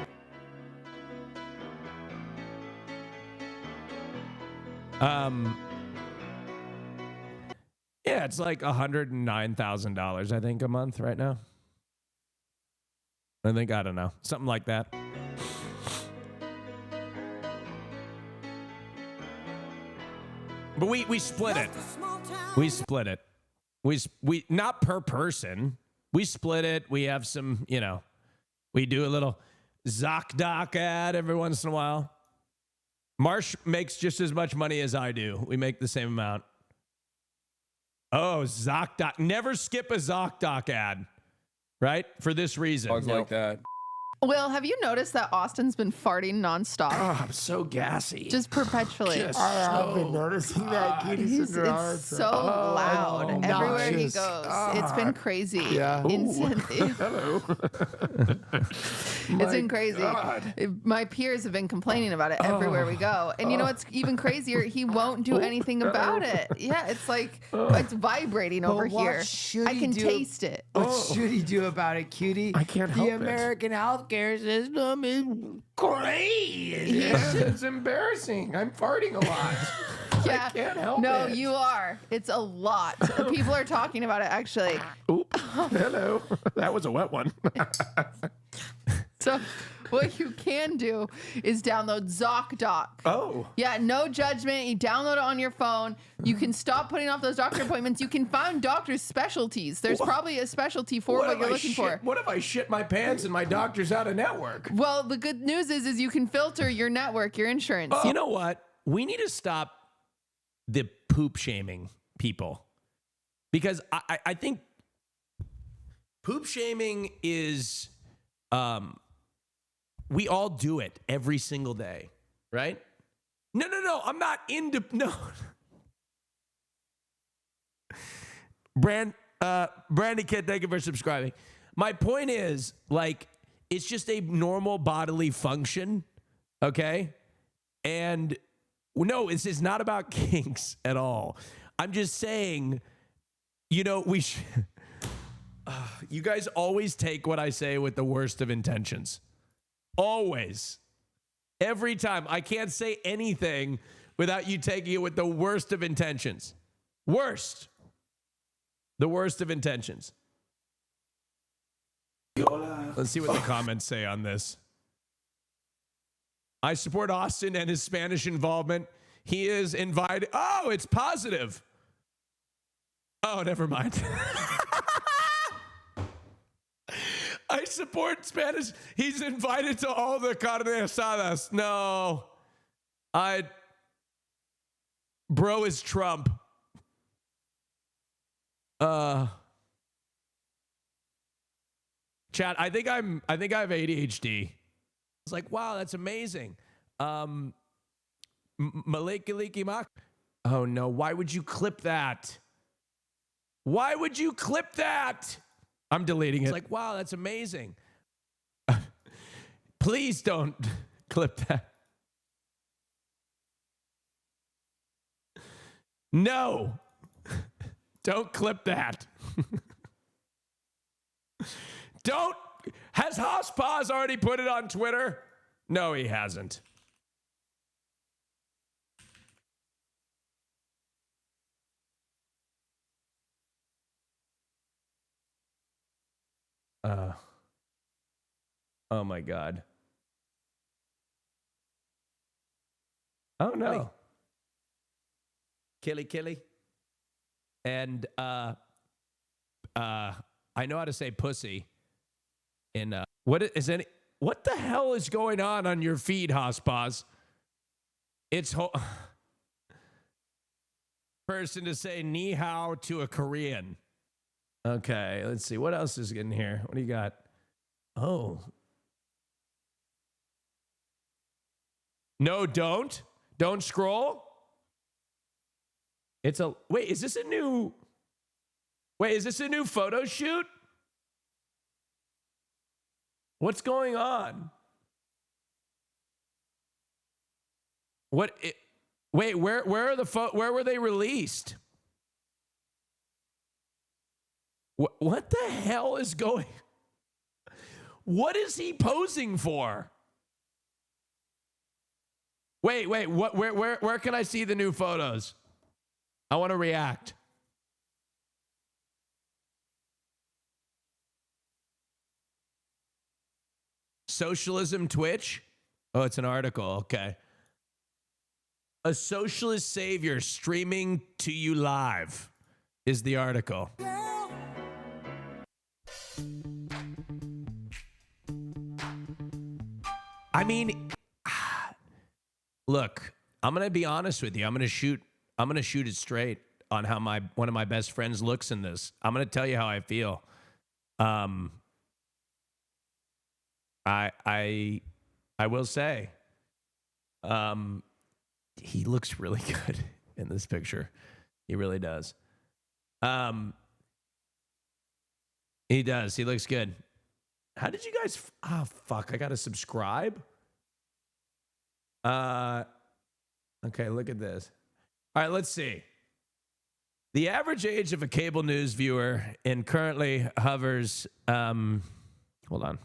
Yeah, it's like $109,000, I think, a month right now. I don't know, something like that. But we split it. We split it. We not per person. We split it. We have some, we do a little ZocDoc ad every once in a while. Marsh makes just as much money as I do. We make the same amount. Oh, ZocDoc. Never skip a ZocDoc ad, right? For this reason.
Bugs like that.
Will, have you noticed that Austin's been farting nonstop?
Oh, I'm so gassy.
Just perpetually.
I have been noticing that.
It's so loud everywhere he goes. It's been crazy.
Yeah.
Hello. It's been crazy.
God.
My peers have been complaining about it everywhere we go. And you know what's even crazier? He won't do anything about it. Yeah, it's like it's vibrating over here. I can taste it.
What should he do about it, cutie?
I can't help
The
it.
American healthcare system is crazy.
It's embarrassing. I'm farting a lot.
Yeah.
I can't help
no,
it.
you are. It's a lot. People are talking about it, actually.
Oop. Hello. That was a wet one.
So what you can do is download ZocDoc.
Oh.
Yeah, no judgment. You download it on your phone. You can stop putting off those doctor appointments. You can find doctors' specialties. There's probably a specialty for what you're looking for.
What if I shit my pants and my doctor's out of network?
Well, the good news is you can filter your network, your insurance.
You know what? We need to stop the poop shaming people, because I think poop shaming is we all do it every single day, right? No. I'm not into no. Brandy Kid, thank you for subscribing. My point is, like, it's just a normal bodily function, okay? And no, this is not about kinks at all. I'm just saying, we should. You guys always take what I say with the worst of intentions. Always. Every time. I can't say anything without you taking it with the worst of intentions. Worst. The worst of intentions. Let's see what the comments say on this. I support Austin and his Spanish involvement. He is invited. Oh, it's positive. Oh, never mind. I support Spanish. He's invited to all the carne asadas. No. Bro is Trump. Chat, I think I have ADHD. It's like, wow, that's amazing. Maliki Mak. Oh no, why would you clip that? Why would you clip that? I'm deleting it. It's like, wow, that's amazing. Please don't clip that. No. Don't clip that. Don't. Has Hospaz already put it on Twitter? No, he hasn't. Oh my God. Oh no. Killy. And I know how to say pussy. In what the hell is going on your feed, Hospaz? It's person to say ni hao to a Korean. Okay, let's see. What else is in here? What do you got? Oh. No, don't. Don't scroll. Wait, is this a new photo shoot? What's going on? Wait, where are the where were they released? What the hell is going? What is he posing for? Wait, what where can I see the new photos? I want to react. Socialism Twitch? Oh, it's an article. Okay. A socialist savior streaming to you live is the article. I mean, look, I'm going to be honest with you. I'm going to shoot it straight on how one of my best friends looks in this. I'm going to tell you how I feel. I will say, he looks really good in this picture. He really does. He does. He looks good. How did you guys? Oh, fuck. I got to subscribe. Okay, look at this. All right, let's see. The average age of a cable news viewer currently hovers. Hold on.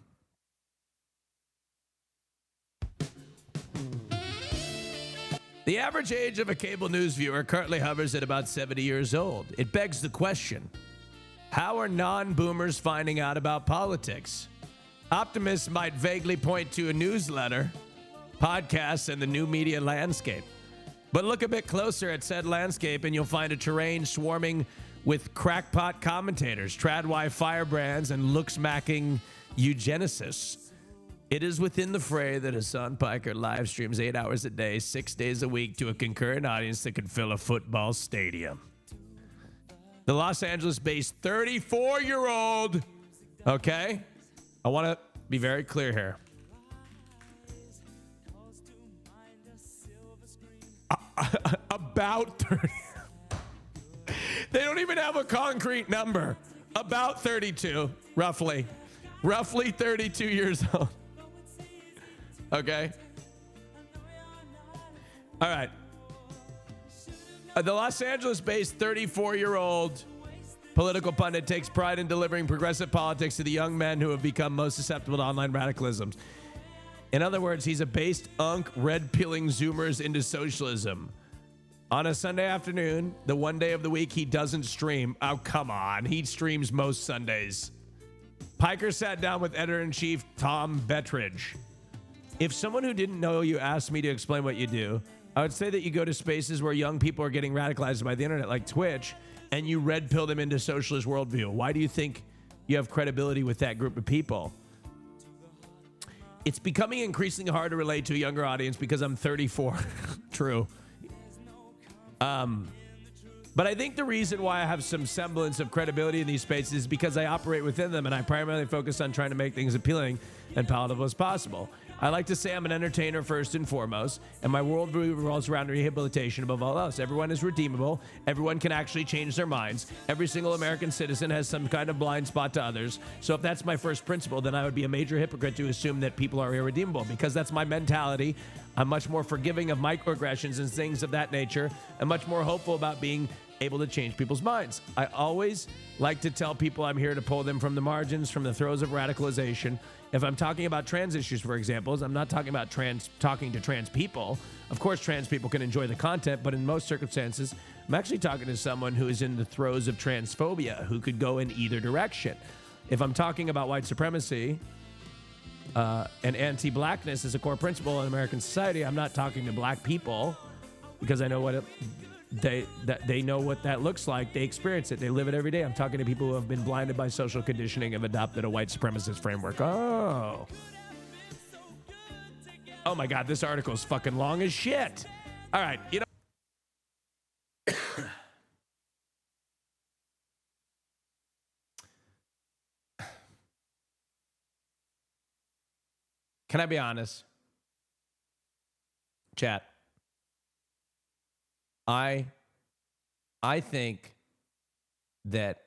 The average age of a cable news viewer currently hovers at about 70 years old. It begs the question, how are non-boomers finding out about politics? Optimists might vaguely point to a newsletter, podcasts, and the new media landscape. But look a bit closer at said landscape and you'll find a terrain swarming with crackpot commentators, tradwi firebrands, and look-smacking eugenicists. It is within the fray that Hassan Piker live streams 8 hours a day, 6 days a week to a concurrent audience that could fill a football stadium. The Los Angeles-based 34-year-old, okay? I want to be very clear here. About 30. They don't even have a concrete number. About 32, roughly. Roughly 32 years old. Okay. All right. The Los Angeles-based 34-year-old political pundit takes pride in delivering progressive politics to the young men who have become most susceptible to online radicalism. In other words, he's a based unk red-pilling Zoomers into socialism. On a Sunday afternoon, the one day of the week he doesn't stream. Oh, come on. He streams most Sundays. Piker sat down with editor-in-chief Tom Bettridge. If someone who didn't know you asked me to explain what you do, I would say that you go to spaces where young people are getting radicalized by the internet, like Twitch, and you red pill them into socialist worldview. Why do you think you have credibility with that group of people? It's becoming increasingly hard to relate to a younger audience because I'm 34. True. But I think the reason why I have some semblance of credibility in these spaces is because I operate within them and I primarily focus on trying to make things appealing and palatable as possible. I like to say I'm an entertainer first and foremost, and my worldview revolves around rehabilitation above all else. Everyone is redeemable. Everyone can actually change their minds. Every single American citizen has some kind of blind spot to others. So if that's my first principle, then I would be a major hypocrite to assume that people are irredeemable, because that's my mentality. I'm much more forgiving of microaggressions and things of that nature, and much more hopeful about being able to change people's minds. I always like to tell people I'm here to pull them from the margins, from the throes of radicalization. If I'm talking about trans issues, for example, I'm not talking about talking to trans people. Of course, trans people can enjoy the content, but in most circumstances, I'm actually talking to someone who is in the throes of transphobia, who could go in either direction. If I'm talking about white supremacy and anti-blackness as a core principle in American society, I'm not talking to black people because I know what they know what that looks like. They experience it. They live it every day. I'm talking to people who have been blinded by social conditioning, have adopted a white supremacist framework. Oh my God, this article is fucking long as shit. All right, you know. Can I be honest? Chat. I think that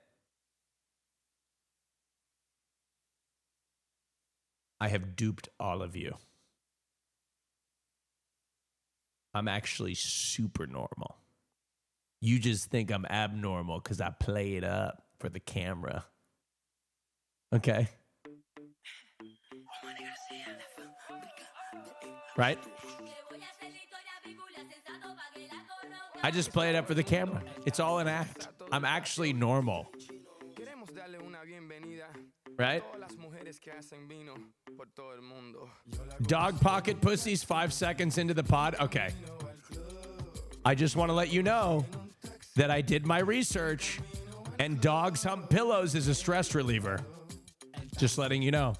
I have duped all of you. I'm actually super normal. You just think I'm abnormal because I play it up for the camera. Okay? Right? I just play it up for the camera. It's all an act. I'm actually normal. Right? Dog pocket pussies 5 seconds into the pod. Okay. I just want to let you know that I did my research and dogs hump pillows is a stress reliever. Just letting you know.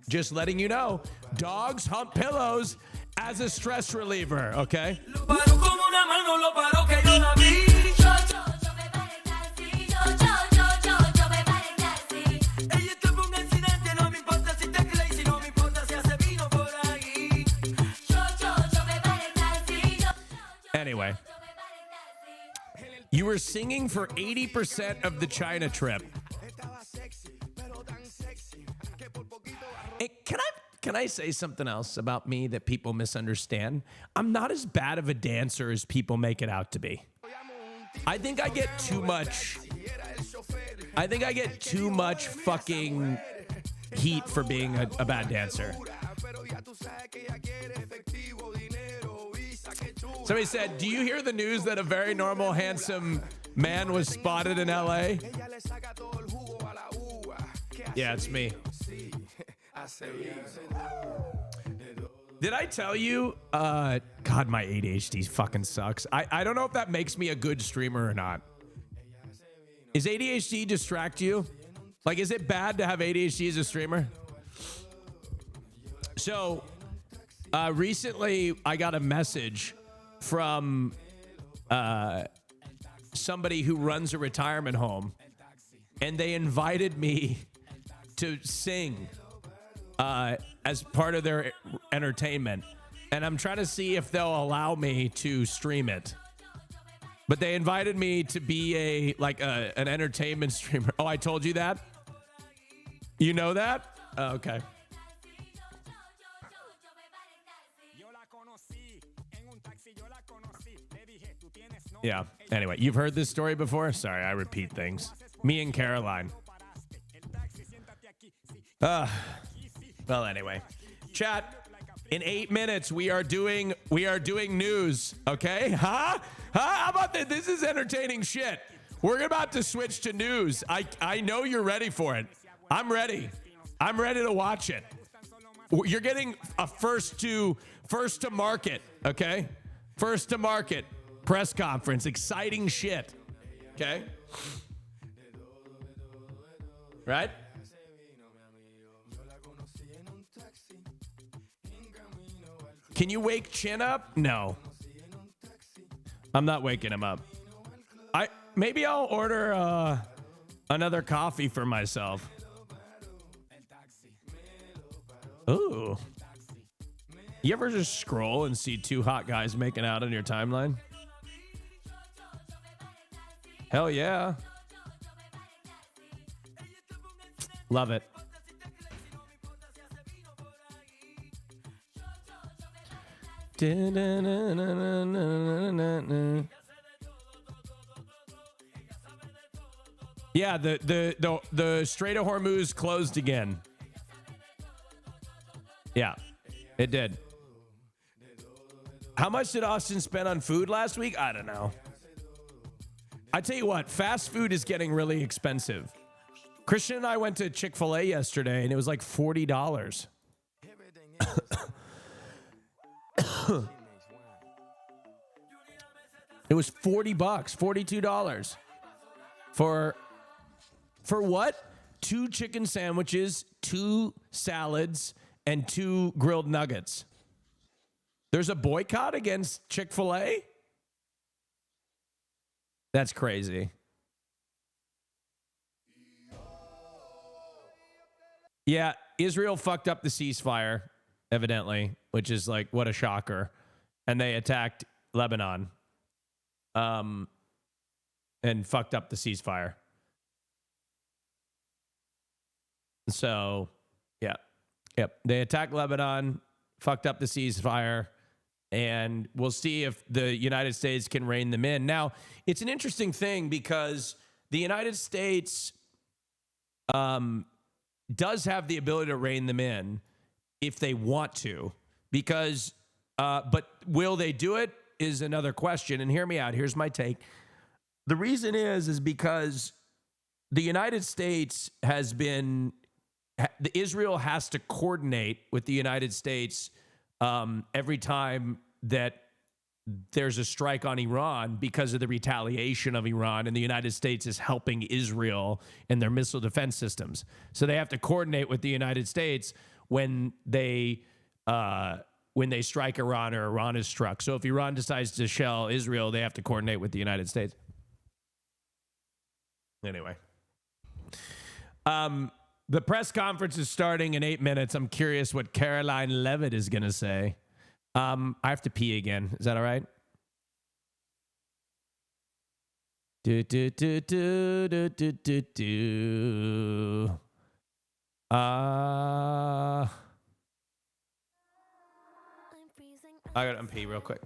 Just letting you know. Dogs hump pillows as a stress reliever. Okay? Anyway, you were singing for 80% of the China trip. Hey, can I say something else about me that people misunderstand? I'm not as bad of a dancer as people make it out to be. I think I get too much fucking heat for being a bad dancer. Somebody said, do you hear the news that a very normal, handsome man was spotted in LA? Yeah, it's me. Did I tell you? God, my ADHD fucking sucks. I don't know if that makes me a good streamer or not. Is ADHD distract you? Like, is it bad to have ADHD as a streamer? So, recently I got a message from somebody who runs a retirement home, and they invited me to sing as part of their entertainment, and I'm trying to see if they'll allow me to stream it. But they invited me to be an entertainment streamer. Oh, I told you that? You know that? Oh, okay. Yeah. Anyway, you've heard this story before? Sorry, I repeat things. Me and Caroline. Well, anyway. Chat, in 8 minutes, we are doing news, okay? Huh? How about that? This is entertaining shit. We're about to switch to news. I know you're ready for it. I'm ready. I'm ready to watch it. You're getting a first to market, okay? First to market. Press conference, exciting shit. Okay? Right? Can you wake Chin up? No. I'm not waking him up. Maybe I'll order another coffee for myself. Ooh. You ever just scroll and see two hot guys making out on your timeline? Hell yeah. Love it. Yeah, the Strait of Hormuz closed again. Yeah, it did. How much did Austin spend on food last week? I don't know. I tell you what, fast food is getting really expensive. Christian and I went to Chick-fil-A yesterday, and it was like $40. It was $40, $42 for what? 2 chicken sandwiches, 2 salads, and 2 grilled nuggets. There's a boycott against Chick-fil-A? That's crazy. Yeah, Israel fucked up the ceasefire, evidently, which is like, what a shocker. And they attacked Lebanon. And fucked up the ceasefire. So Yeah. Yep. They attacked Lebanon, fucked up the ceasefire, and we'll see if the United States can rein them in. Now, it's an interesting thing because the United States does have the ability to rein them in if they want to, because, but will they do it is another question. And hear me out. Here's my take. The reason is because the United States has been, Israel has to coordinate with the United States every time that there's a strike on Iran because of the retaliation of Iran, and the United States is helping Israel in their missile defense systems. So they have to coordinate with the United States when they strike Iran or Iran is struck. So if Iran decides to shell Israel, they have to coordinate with the United States. Anyway. The press conference is starting in 8 minutes. I'm curious what Caroline Levitt is going to say. I have to pee again. Is that all right? I got to pee real quick.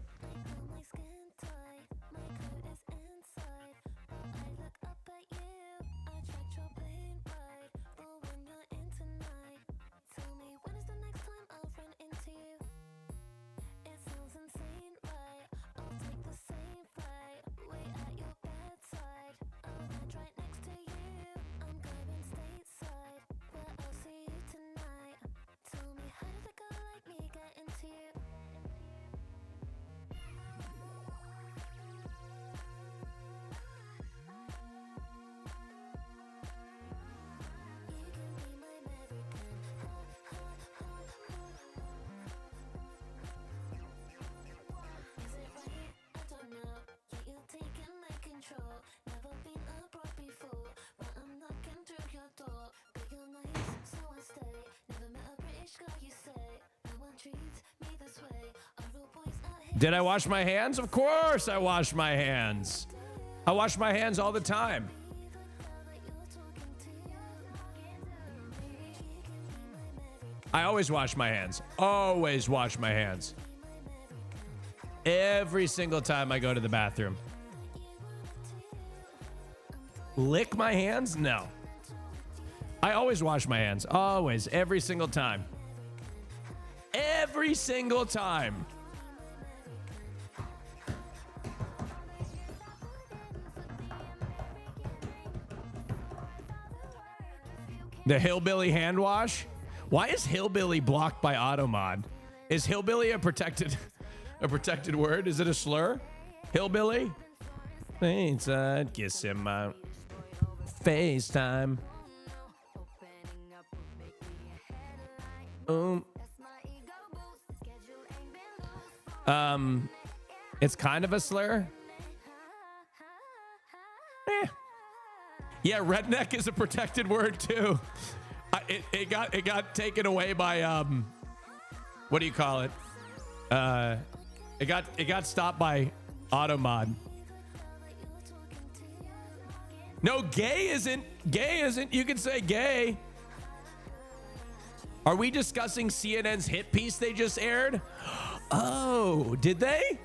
Did I wash my hands? Of course I wash my hands. I wash my hands all the time. I always wash my hands. Always wash my hands. Every single time I go to the bathroom. Lick my hands? No. I always wash my hands. Always. Every single time. Every single time. The hillbilly hand wash? Why is hillbilly blocked by Automod? Is hillbilly a protected word? Is it a slur? Hillbilly? Thanks, I'd kiss him out. FaceTime. It's kind of a slur. Yeah, redneck is a protected word too. It got taken away by what do you call it? It got stopped by Automod. No, gay isn't. Gay isn't. You can say gay. Are we discussing CNN's hit piece they just aired? Oh, did they?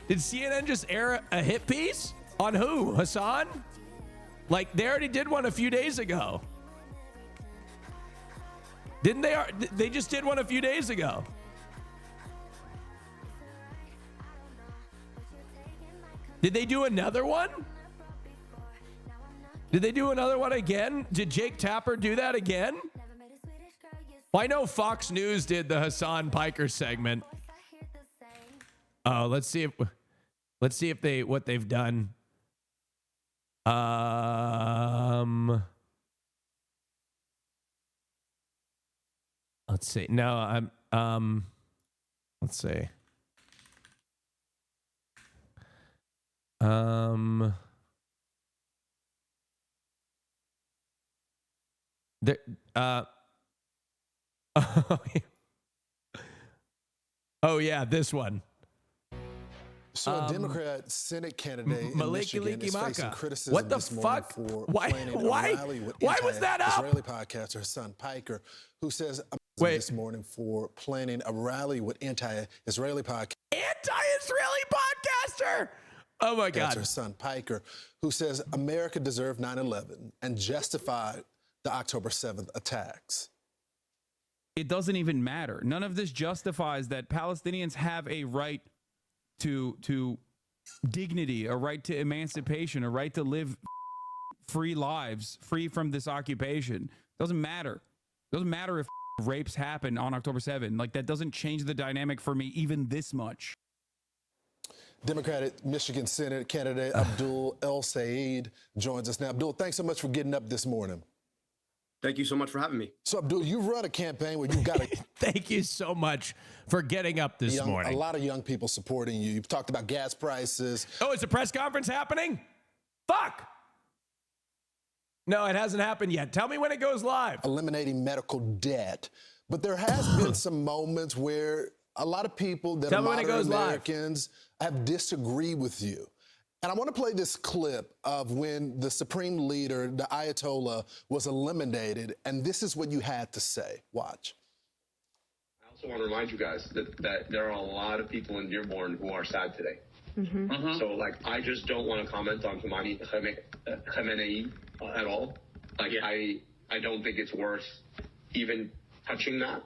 Did CNN just air a hit piece? On who? Hassan? Like, they already did one a few days ago. Didn't they? They just did one a few days ago. Did they do another one? Did they do another one again? Did Jake Tapper do that again? Well, I know Fox News did the Hassan Piker segment. Oh, let's see if what they've done. Let's see. No, let's see. Oh yeah, this one.
So a Democrat Senate candidate in
Maliki
Michigan is facing
Likimaka.
criticism
What the
this morning
fuck?
for
Why-
planning
why-
a rally with
why was that up?
Israeli podcaster Hassan Piker, who says this morning for planning a rally with anti-Israeli podcaster.
Anti-Israeli podcaster. Oh my God.
Hassan Piker, who says America deserved 9/11 and justified the October 7th attacks.
It doesn't even matter. None of this justifies that Palestinians have a right to dignity, a right to emancipation, a right to live free lives, free from this occupation. Doesn't matter. Doesn't matter if rapes happen on October 7th. Like, that doesn't change the dynamic for me even this much.
Democratic Michigan Senate candidate Abdul El Sayed joins us now. Abdul, thanks so much for getting up this morning.
Thank you so much for having me.
So, Abdul, you run a campaign where you've got a
Thank you so much for getting up this morning.
A lot of young people supporting you. You've talked about gas prices.
Oh, is a press conference happening? Fuck. No, it hasn't happened yet. Tell me when it goes live.
Eliminating medical debt. But there has been some moments where a lot of people that are modern Americans have disagreed with you. And I want to play this clip of when the supreme leader, the Ayatollah, was eliminated. And this is what you had to say. Watch.
I also want to remind you guys that there are a lot of people in Dearborn who are sad today. So, like, I just don't want to comment on Khamenei at all. Like, I don't think it's worth even touching that.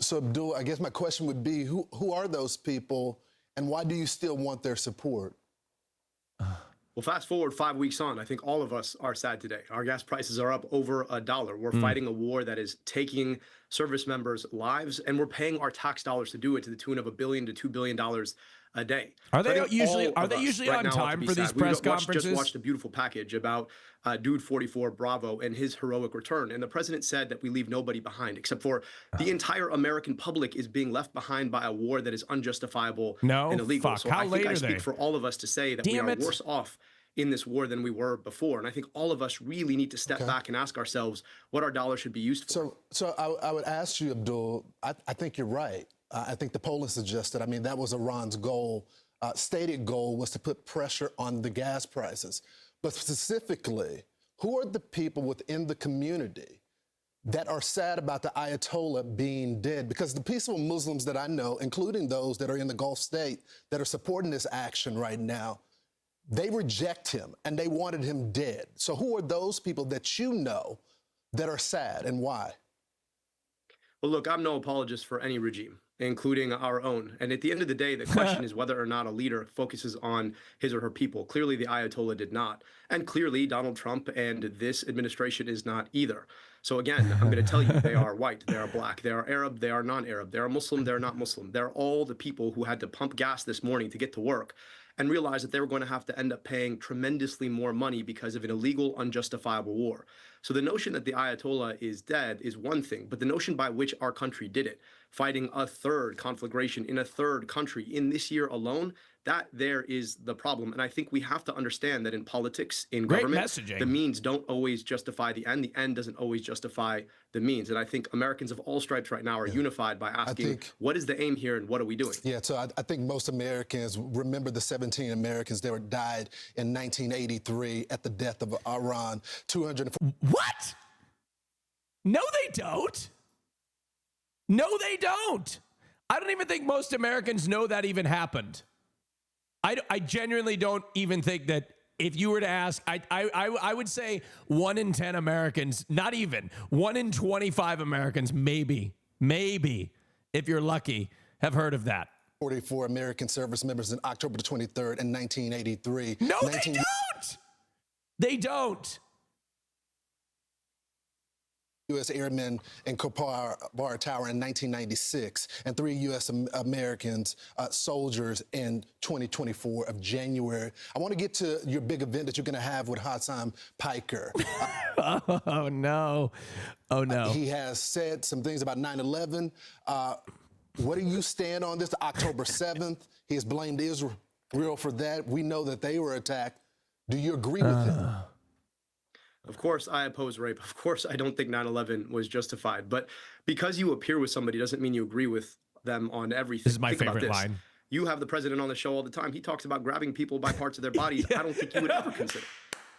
So, Abdul, I guess my question would be, who are those people, and why do you still want their support?
Well, fast forward 5 weeks on, I think all of us are sad today. Our gas prices are up over $1. We're fighting a war that is taking service members' lives, and we're paying our tax dollars to do it to the tune of $1 billion to $2 billion a day.
Are
So I
they
think
usually
all of us
on
right now ought to
time
be
for these
sad.
press
We
conferences?
just watched a beautiful package about Dude 44 Bravo and his heroic return. And the president said that we leave nobody behind, except for the entire American public is being left behind by a war that is unjustifiable and illegal.
Fuck.
So
How
I
late
think I
are
speak
they?
for all of us to say that we are worse off in this war than we were before. And I think all of us really need to step back and ask ourselves what our dollar should be used for.
So I would ask you, Abdul, I think you're right. I think the polling suggested, I mean, that was Iran's goal. Stated goal was to put pressure on the gas prices. But specifically, who are the people within the community that are sad about the Ayatollah being dead? Because the peaceful Muslims that I know, including those that are in the Gulf state that are supporting this action right now, they reject him and they wanted him dead. So who are those people that you know that are sad, and why?
Well, look, I'm no apologist for any regime, including our own. And at the end of the day, the question is whether or not a leader focuses on his or her people. Clearly, the Ayatollah did not. And clearly, Donald Trump and this administration is not either. So again, I'm going to tell you, they are white, they are black, they are Arab, they are non-Arab, they are Muslim, they're not Muslim. They're all the people who had to pump gas this morning to get to work and realize that they were going to have to end up paying tremendously more money because of an illegal, unjustifiable war. So the notion that the Ayatollah is dead is one thing, but the notion by which our country did it, fighting a third conflagration in a third country in this year alone, that there is the problem. And I think we have to understand that in politics, in government, the means don't always justify the end doesn't always justify the means. And I think Americans of all stripes right now are unified by asking, what is the aim here and what are we doing?
Yeah, so I think most Americans remember the 17 Americans that died in 1983 at the death of Iran. 240.
What? No, they don't. No, they don't. I don't even think most Americans know that even happened. I genuinely don't even think that if you were to ask, I would say 1 in 10 Americans, not even, 1 in 25 Americans, maybe, if you're lucky, have heard of that.
44 American service members in October the 23rd in 1983.
No, they don't. They don't.
U.S. airmen in Kopar Bar Tower in 1996, and 3 U.S. Americans, soldiers in 2024 of January. I want to get to your big event that you're going to have with Hassan Piker.
Oh, no. Oh, no.
He has said some things about 9/11. What do you stand on this? October 7th, he has blamed Israel for that. We know that they were attacked. Do you agree with him?
Of course, I oppose rape. Of course, I don't think 9/11 was justified. But because you appear with somebody doesn't mean you agree with them on everything.
This is my
Think about
favorite
this.
line.
You have the president on the show all the time. He talks about grabbing people by parts of their bodies. I don't think you would ever consider.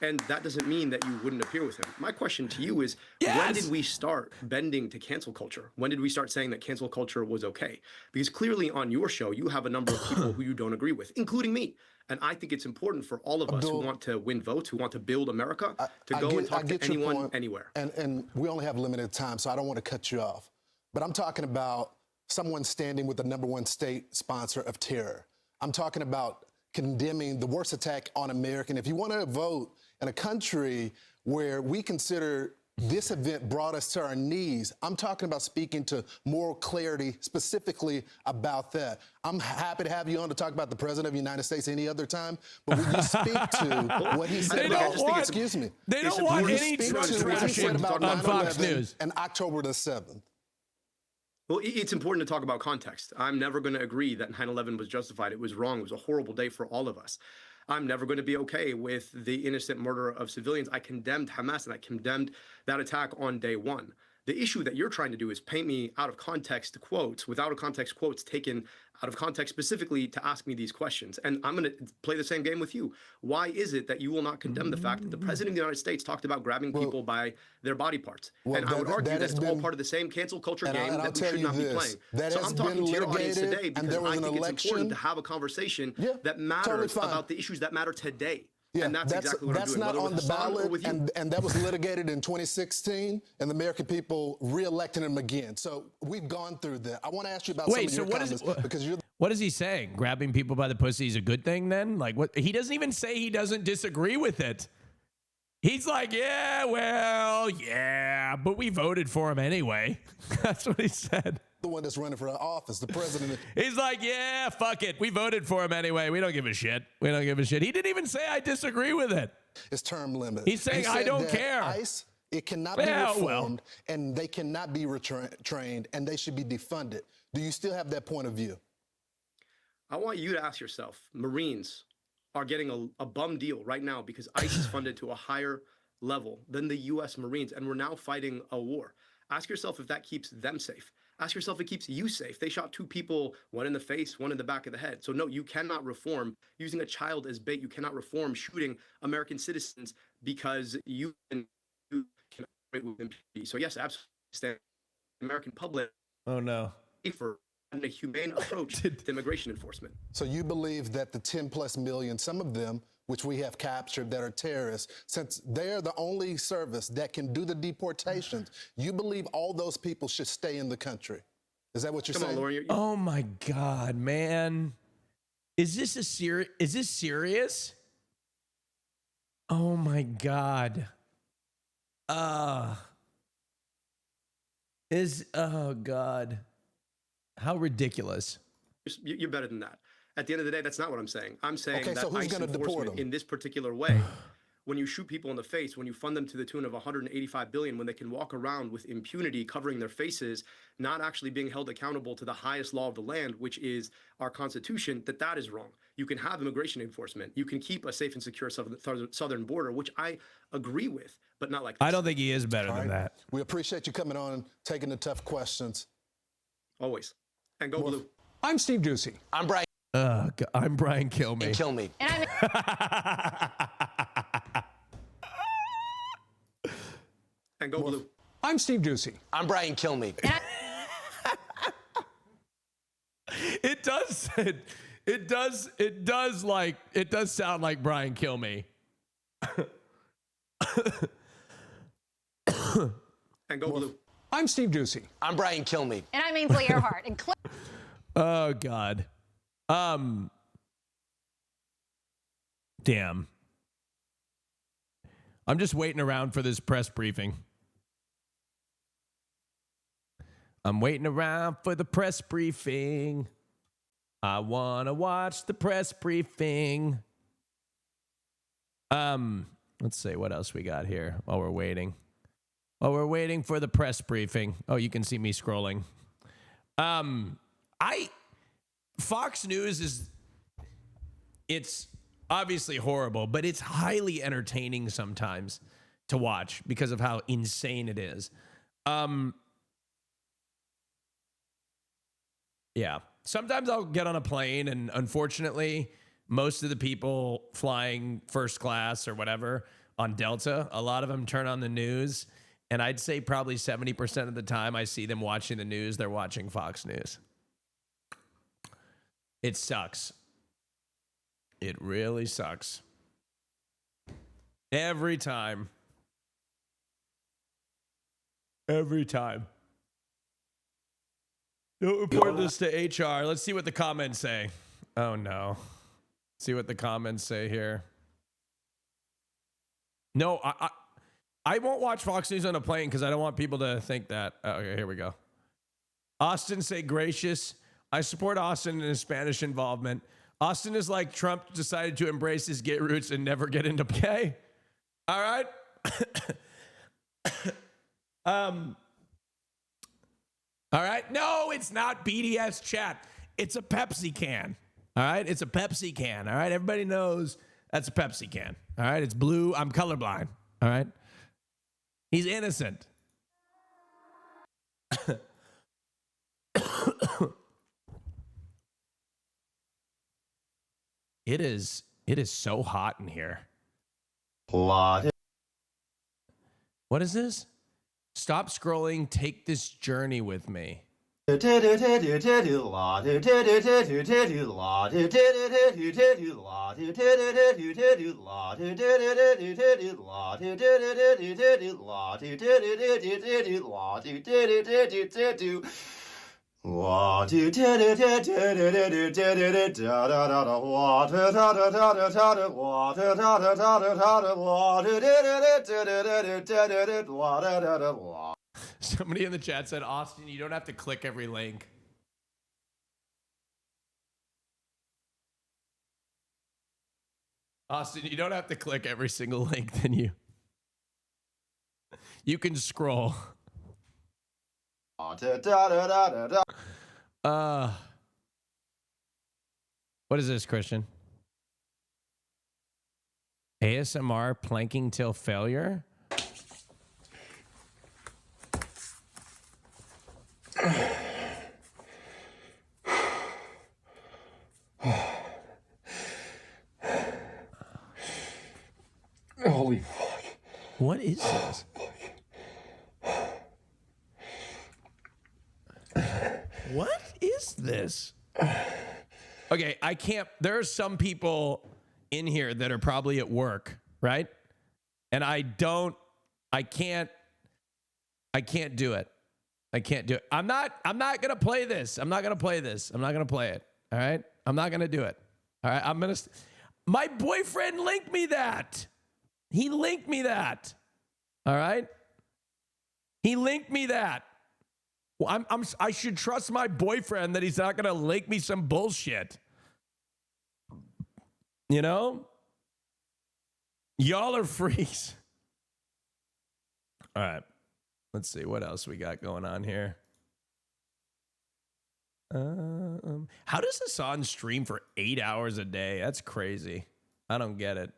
And that doesn't mean that you wouldn't appear with him. My question to you is, when did we start bending to cancel culture? When did we start saying that cancel culture was okay? Because clearly on your show, you have a number of people who you don't agree with, including me. And I think it's important for all of us who want to win votes, who want to build America, to go and talk to anyone, anywhere.
And we only have limited time, so I don't want to cut you off. But I'm talking about someone standing with the #1 state sponsor of terror. I'm talking about condemning the worst attack on America. If you want to vote in a country where we consider this event brought us to our knees, I'm talking about speaking to moral clarity specifically about that. I'm happy to have you on to talk about the President of the United States any other time, but when you speak to what he said excuse me.
They don't want any Trump trashing on Fox News.
And October the 7th.
Well, it's important to talk about context. I'm never going to agree that 9/11 was justified. It was wrong. It was a horrible day for all of us. I'm never going to be okay with the innocent murder of civilians. I condemned Hamas and I condemned that attack on day one. The issue that you're trying to do is paint me out of context quotes, without a context quotes taken out of context specifically to ask me these questions. And I'm going to play the same game with you. Why is it that you will not condemn the fact that the President of the United States talked about grabbing people by their body parts? And I would argue that it's all part of the same cancel culture game that we should not be playing. So I'm talking to your audience today because I think it's important to have a conversation that matters about the issues that matter today.
Yeah,
and that's exactly what I'm doing.
That's not on the ballot, and that was litigated in 2016, and the American people re-elected him again. So we've gone through that. I want to ask you about some of your comments because you're.
What is he saying? Grabbing people by the pussy is a good thing then? Like what? He doesn't even say he doesn't disagree with it. He's like, yeah, well, yeah, but we voted for him anyway. That's what he said.
The one that's running for office, the president.
He's like, yeah, fuck it. We voted for him anyway. We don't give a shit. We don't give a shit. He didn't even say I disagree with it.
It's term limit.
He's saying I don't care.
ICE, it cannot be reformed, and they cannot be retrained, and they should be defunded. Do you still have that point of view?
I want you to ask yourself, Marines are getting a bum deal right now because ICE is funded to a higher level than the U.S. Marines, and we're now fighting a war. Ask yourself if that keeps them safe. Ask yourself if it keeps you safe. They shot 2 people, one in the face, one in the back of the head. So no, you cannot reform using a child as bait. You cannot reform shooting American citizens because you can operate with impunity. So yes, absolutely, stand the American public.
Oh no.
For a humane approach to immigration enforcement.
So you believe that the 10+ million, some of them, which we have captured that are terrorists, since they're the only service that can do the deportations, you believe all those people should stay in the country? Is that what you're saying?
On, Lauren,
oh my God, man. Is this serious? Oh my God. Oh God. How ridiculous.
You're better than that. At the end of the day, that's not what I'm saying. I'm saying that
so who's
ICE
going to deport them
in this particular way, when you shoot people in the face, when you fund them to the tune of $185 billion, when they can walk around with impunity covering their faces, not actually being held accountable to the highest law of the land, which is our Constitution, that is wrong. You can have immigration enforcement. You can keep a safe and secure southern border, which I agree with, but not like this.
I don't think he is better than that.
We appreciate you coming on, taking the tough questions.
Always. And go blue.
I'm Steve Ducey.
I'm Brian.
I'm Brian Kilmeade.
And kill me.
And
And go blue.
I'm Steve Ducey.
I'm Brian Kilmeade.
It does sound like Brian Kilmeade.
And go blue.
I'm Steve Ducey.
I'm Brian Kilmeade.
And I'm Ainsley Earhart. And
oh God. Damn. I'm just waiting around for this press briefing. I'm waiting around for the press briefing. I want to watch the press briefing. Let's see what else we got here while we're waiting. While we're waiting for the press briefing. Oh, you can see me scrolling. Fox News it's obviously horrible, but it's highly entertaining sometimes to watch because of how insane it is. Yeah. Sometimes I'll get on a plane, and unfortunately, most of the people flying first class or whatever on Delta, a lot of them turn on the news. And I'd say probably 70% of the time I see them watching the news, they're watching Fox News. It sucks. It really sucks. Every time. Every time. Don't report this to HR. Let's see what the comments say. Oh, no. See what the comments say here. No, I won't watch Fox News on a plane because I don't want people to think that. Okay, here we go. Austin say gracious. I support Austin in his Spanish involvement. Austin is like Trump decided to embrace his gay roots and never get into gay. All right. All right. No, it's not BDS chat. It's a Pepsi can. All right. It's a Pepsi can. All right. Everybody knows that's a Pepsi can. All right. It's blue. I'm colorblind. All right. He's innocent. It is so hot in here. What is this? Stop scrolling. Take this journey with me. Somebody in the chat said, Austin, you don't have to click every link. Austin, you don't have to click every single link, then you can scroll. What is this, Christian? ASMR planking till failure?
Holy fuck.
What is this? What is this? Okay, I can't. There are some people in here that are probably at work, right? And I can't do it. I can't do it. I'm not going to play this. I'm not going to play this. I'm not going to play it. All right? I'm not going to do it. All right? My boyfriend linked me that. He linked me that. All right? He linked me that. Well, I should trust my boyfriend that he's not going to link me some bullshit. You know? Y'all are freaks. All right. Let's see what else we got going on here. How does Hassan stream for 8 hours a day? That's crazy. I don't get it.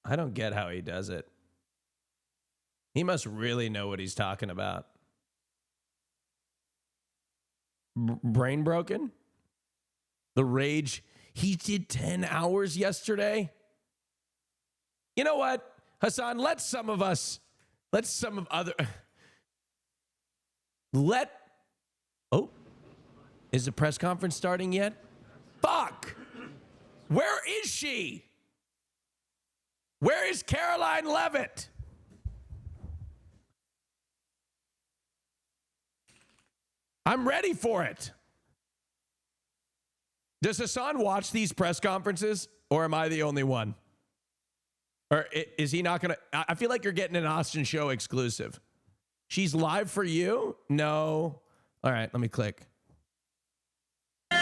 I don't get how he does it. He must really know what he's talking about. Brain broken? The rage. He did 10 hours yesterday. You know what, Hassan? Let some of other. Oh, is the press conference starting yet? Fuck! Where is she? Where is Caroline Levitt? I'm ready for it. Does Hassan watch these press conferences, or am I the only one? Or is he not going to? I feel like you're getting an AustinShow exclusive. She's live for you? No. All right, let me click. Son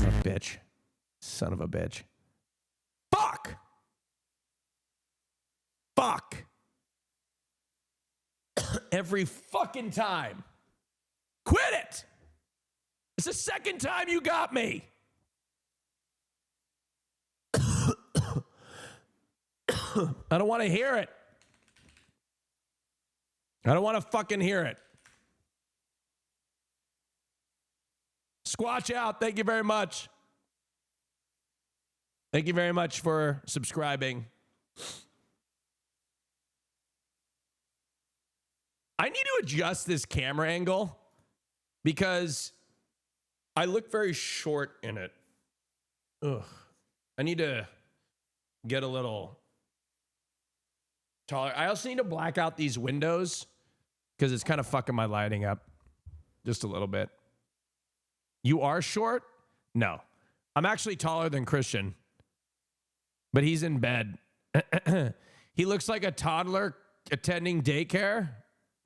of a bitch. Son of a bitch. Fuck. Fuck. Every fucking time. Quit it. It's the second time you got me. I don't want to hear it. I don't want to fucking hear it. Squatch out. Thank you very much. Thank you very much for subscribing. I need to adjust this camera angle because I look very short in it. Ugh. I need to get a little taller. I also need to black out these windows because it's kind of fucking my lighting up just a little bit. You are short? No. I'm actually taller than Christian, but he's in bed. He looks like a toddler attending daycare.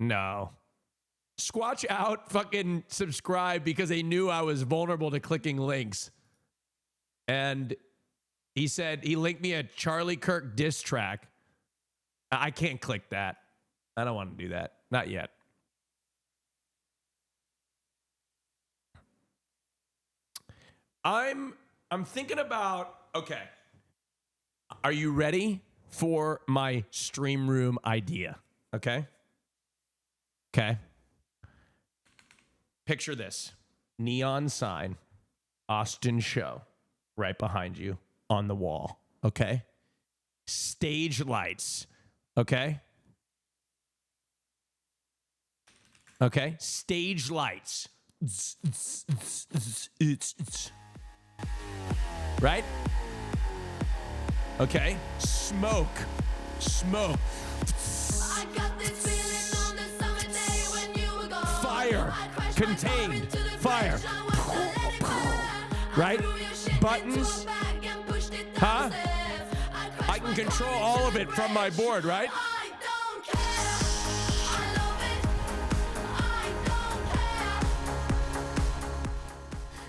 No. Squatch out, fucking subscribe because they knew I was vulnerable to clicking links. And he said he linked me a Charlie Kirk diss track. I can't click that. I don't want to do that. Not yet. I'm thinking about, okay. Are you ready for my stream room idea? Okay. Okay. Picture this. Neon sign, AustinShow, right behind you on the wall. Okay. Stage lights. Okay. Okay. Stage lights. Right? Okay. Smoke. Smoke. Fire. Contained. Fire. Right? Buttons. Huh? I can control all of it from my board, right?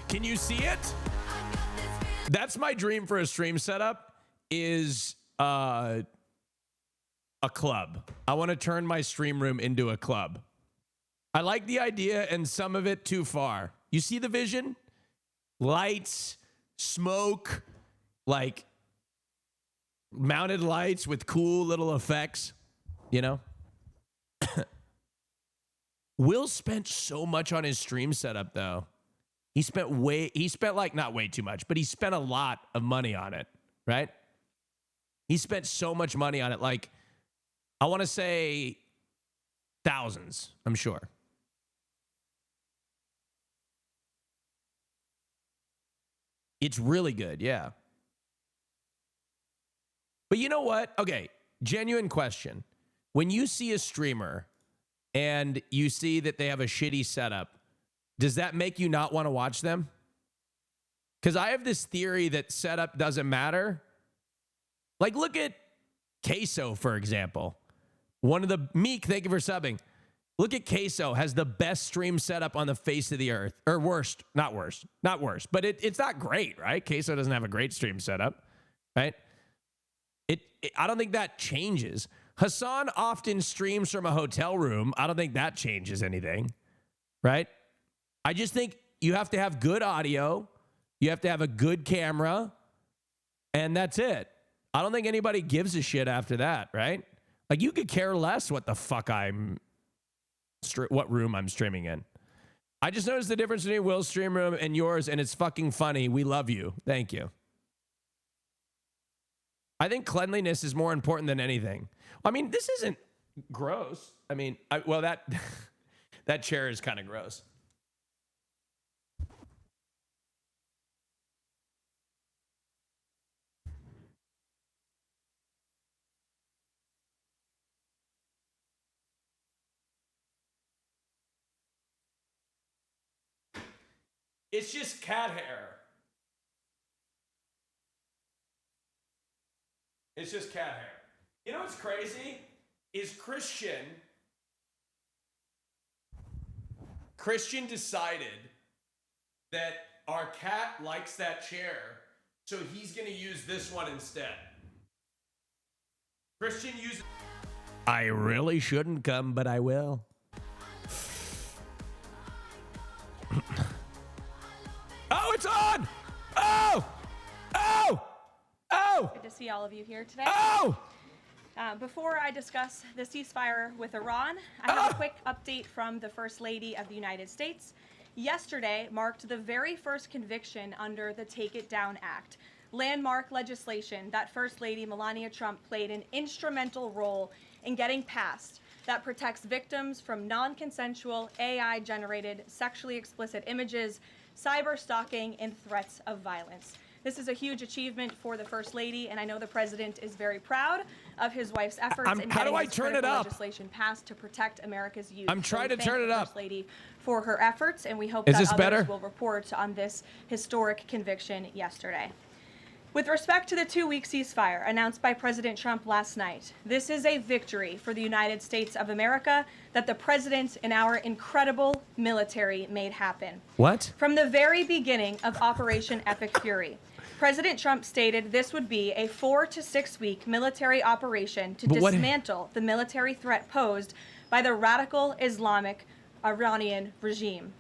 Can you see it? That's my dream for a stream setup is a club. I want to turn my stream room into a club. I like the idea and some of it too far. You see the vision? Lights, smoke, like mounted lights with cool little effects, you know? Will spent so much on his stream setup though. He spent like not way too much, but he spent a lot of money on it, right? He spent so much money on it. Like, I want to say thousands, I'm sure. It's really good, yeah. But you know what? Okay, genuine question. When you see a streamer and you see that they have a shitty setup, does that make you not want to watch them? Because I have this theory that setup doesn't matter. Like, look at Queso, for example. One of the Meek, thank you for subbing. Look at Queso, has the best stream setup on the face of the earth. Or worst, not worse. But it's not great, right? Queso doesn't have a great stream setup, right? I don't think that changes. Hassan often streams from a hotel room. I don't think that changes anything, right? I just think you have to have good audio. You have to have a good camera. And that's it. I don't think anybody gives a shit after that, right? Like, you could care less what the fuck what room I'm streaming in. I just noticed the difference between Will's stream room and yours, and it's fucking funny. We love you. Thank you. I think cleanliness is more important than anything. I mean, this isn't gross. I mean, that chair is kind of gross. It's just cat hair. It's just cat hair. You know what's crazy? Is Christian decided that our cat likes that chair, so he's going to use this one instead. Christian uses... I really shouldn't come, but I will. Oh, it's on! Oh! Oh! Oh!
Good to see all of you here today.
Oh!
Before I discuss the ceasefire with Iran, I have a quick update from the First Lady of the United States. Yesterday marked the very first conviction under the Take It Down Act, landmark legislation that First Lady Melania Trump played an instrumental role in getting passed that protects victims from non-consensual AI-generated sexually explicit images, cyber stalking, and threats of violence. This is a huge achievement for the First Lady, and I know the President is very proud of his wife's efforts in
how do
getting
I
this
turn it
critical
up?
legislation passed to protect America's youth.
I'm trying
we
to
thank
turn it
the
up.
First Lady for her efforts, and we hope
Is
that
this
others
better?
will report on this historic conviction yesterday. With respect to the 2-week ceasefire announced by President Trump last night, this is a victory for the United States of America that the President and our incredible military made happen.
What?
From the very beginning of Operation Epic Fury, President Trump stated this would be a 4 to 6 week military operation to dismantle the military threat posed by the radical Islamic Iranian regime.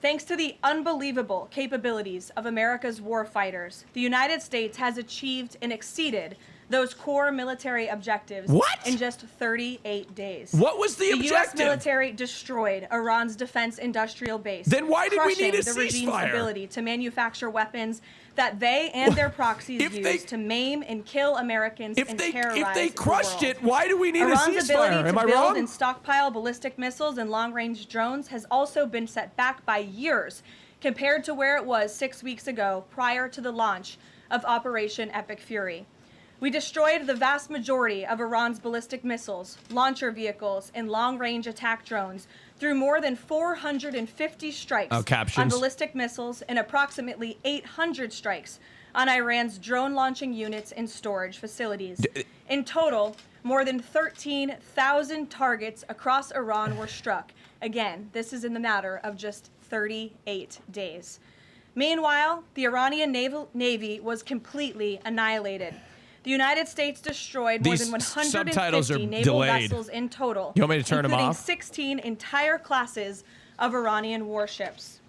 Thanks to the unbelievable capabilities of America's war fighters, the United States has achieved and exceeded those core military objectives in just 38 days.
What was the
U.S.
objective?
military destroyed Iran's defense industrial base.
Then why did we need a
crushing the regime's
ceasefire?
ability to manufacture weapons that they and their proxies use to maim and kill Americans and terrorize
If they
the
crushed
world.
it, why do we need
Iran's
a
ability
ceasefire?
to
Am I
build
wrong?
and stockpile ballistic missiles and long-range drones has also been set back by years compared to where it was 6 weeks ago prior to the launch of Operation Epic Fury. We destroyed the vast majority of Iran's ballistic missiles, launcher vehicles, and long-range attack drones through more than 450 strikes on ballistic missiles and approximately 800 strikes on Iran's drone launching units and storage facilities. In total, more than 13,000 targets across Iran were struck. Again, this is in the matter of just 38 days. Meanwhile, the Iranian Navy was completely annihilated. The United States destroyed more
These
than
subtitles are
150 naval
delayed.
vessels in total,
You want me to turn them
including
off?
16 entire classes of Iranian warships.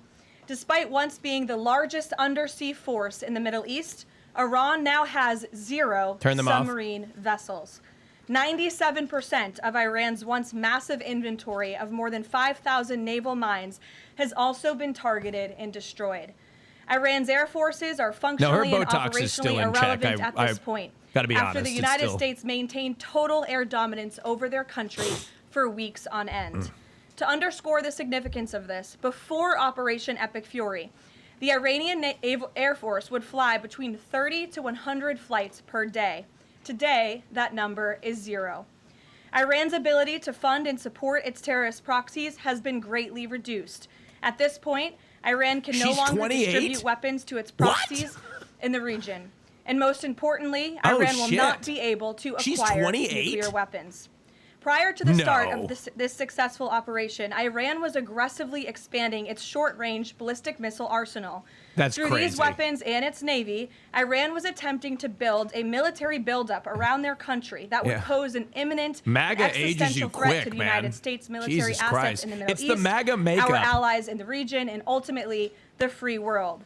Despite once being the largest undersea force in the Middle East, Iran now has 0
Turn them off.
submarine vessels. 97% of Iran's once massive inventory of more than 5,000 naval mines has also been targeted and destroyed. Iran's air forces are functionally and
Botox is still
operationally
in check.
irrelevant at this point.
Gotta be
after
honest,
the
it's
United
still-
States maintained total air dominance over their country for weeks on end. To underscore the significance of this, before Operation Epic Fury, the Iranian Air Force would fly between 30 to 100 flights per day. Today, that number is 0. Iran's ability to fund and support its terrorist proxies has been greatly reduced. At this point, Iran can no
She's
longer
28?
distribute weapons to its proxies in the region. And most importantly,
Oh,
Iran will not
shit.
be able to
She's
acquire
28?
nuclear weapons. Prior to the start
No.
of this successful operation, Iran was aggressively expanding its short-range ballistic missile arsenal.
That's
Through
crazy.
these weapons and its navy, Iran was attempting to build a military buildup around their country that would
Yeah.
pose an imminent
MAGA ages
existential
you
threat
quick,
to the
man.
United States military
Jesus
assets
Christ.
in the Middle
It's
East,
the MAGA makeup.
our allies in the region, and ultimately the free world.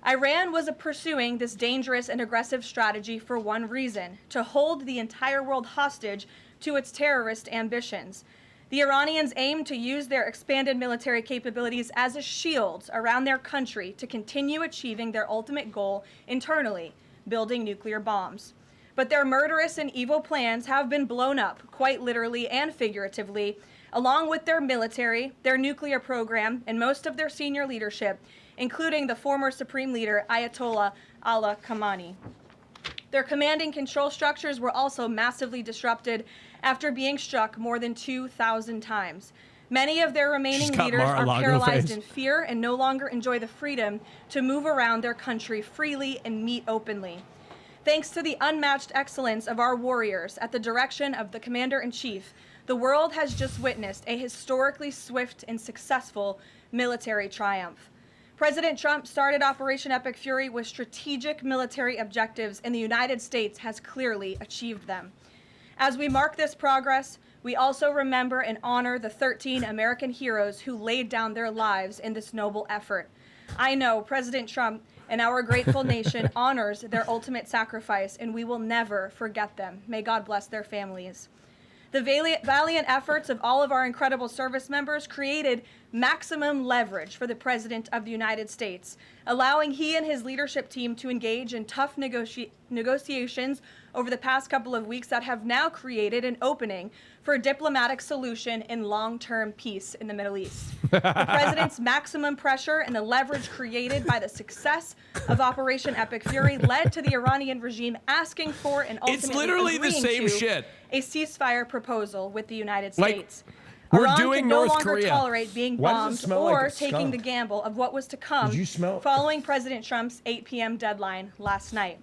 Iran was pursuing this dangerous and aggressive strategy for one reason: to hold the entire world hostage to its terrorist ambitions. The Iranians aim to use their expanded military capabilities as a shield around their country to continue achieving their ultimate goal internally, building nuclear bombs. But their murderous and evil plans have been blown up, quite literally and figuratively, along with their military, their nuclear program, and most of their senior leadership, including the former Supreme Leader Ayatollah Ali Khamenei. Their command and control structures were also massively disrupted after being struck more than 2,000 times. Many of their remaining
She's got
leaders are
Mar-a-Lago
paralyzed
face.
in fear and no longer enjoy the freedom to move around their country freely and meet openly. Thanks to the unmatched excellence of our warriors at the direction of the Commander-in-Chief, the world has just witnessed a historically swift and successful military triumph. President Trump started Operation Epic Fury with strategic military objectives, and the United States has clearly achieved them. As we mark this progress, we also remember and honor the 13 American heroes who laid down their lives in this noble effort. I know President Trump and our grateful nation honors their ultimate sacrifice, and we will never forget them. May God bless their families. The valiant efforts of all of our incredible service members created maximum leverage for the President of the United States, allowing he and his leadership team to engage in tough negotiations over the past couple of weeks that have now created an opening for a diplomatic solution in long-term peace in the Middle East. The President's maximum pressure and the leverage created by the success of Operation Epic Fury led to the Iranian regime asking for and ultimately
It's literally the
agreeing
same
to
shit.
a ceasefire proposal with the United
Like,
States.
we're
Iran
doing
could no
North
longer
Korea.
tolerate being
Why does it
bombed
smell like
or
a
taking
skunk?
the gamble of what was to come
Did you smell-
following President Trump's 8 p.m. deadline last night.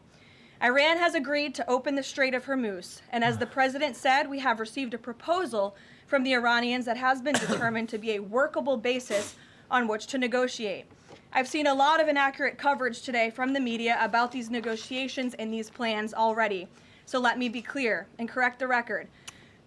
Iran has agreed to open the Strait of Hormuz, and as the president said, we have received a proposal from the Iranians that has been determined to be a workable basis on which to negotiate. I've seen a lot of inaccurate coverage today from the media about these negotiations and these plans already. So let me be clear and correct the record.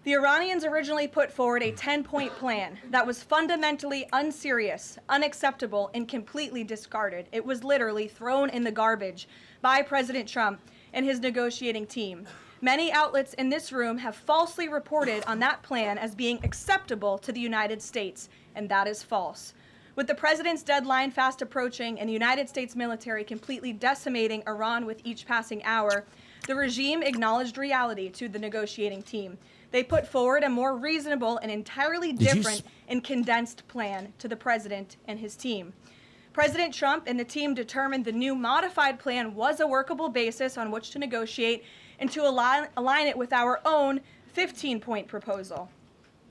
The Iranians originally put forward a 10-point plan that was fundamentally unserious, unacceptable, and completely discarded. It was literally thrown in the garbage by President Trump and his negotiating team. Many outlets in this room have falsely reported on that plan as being acceptable to the United States, and that is false. With the president's deadline fast approaching and the United States military completely decimating Iran with each passing hour, the regime acknowledged reality to the negotiating team. They put forward a more reasonable and entirely different and condensed plan to the president and his team. President Trump and the team determined the new modified plan was a workable basis on which to negotiate and to align it with our own 15-point proposal.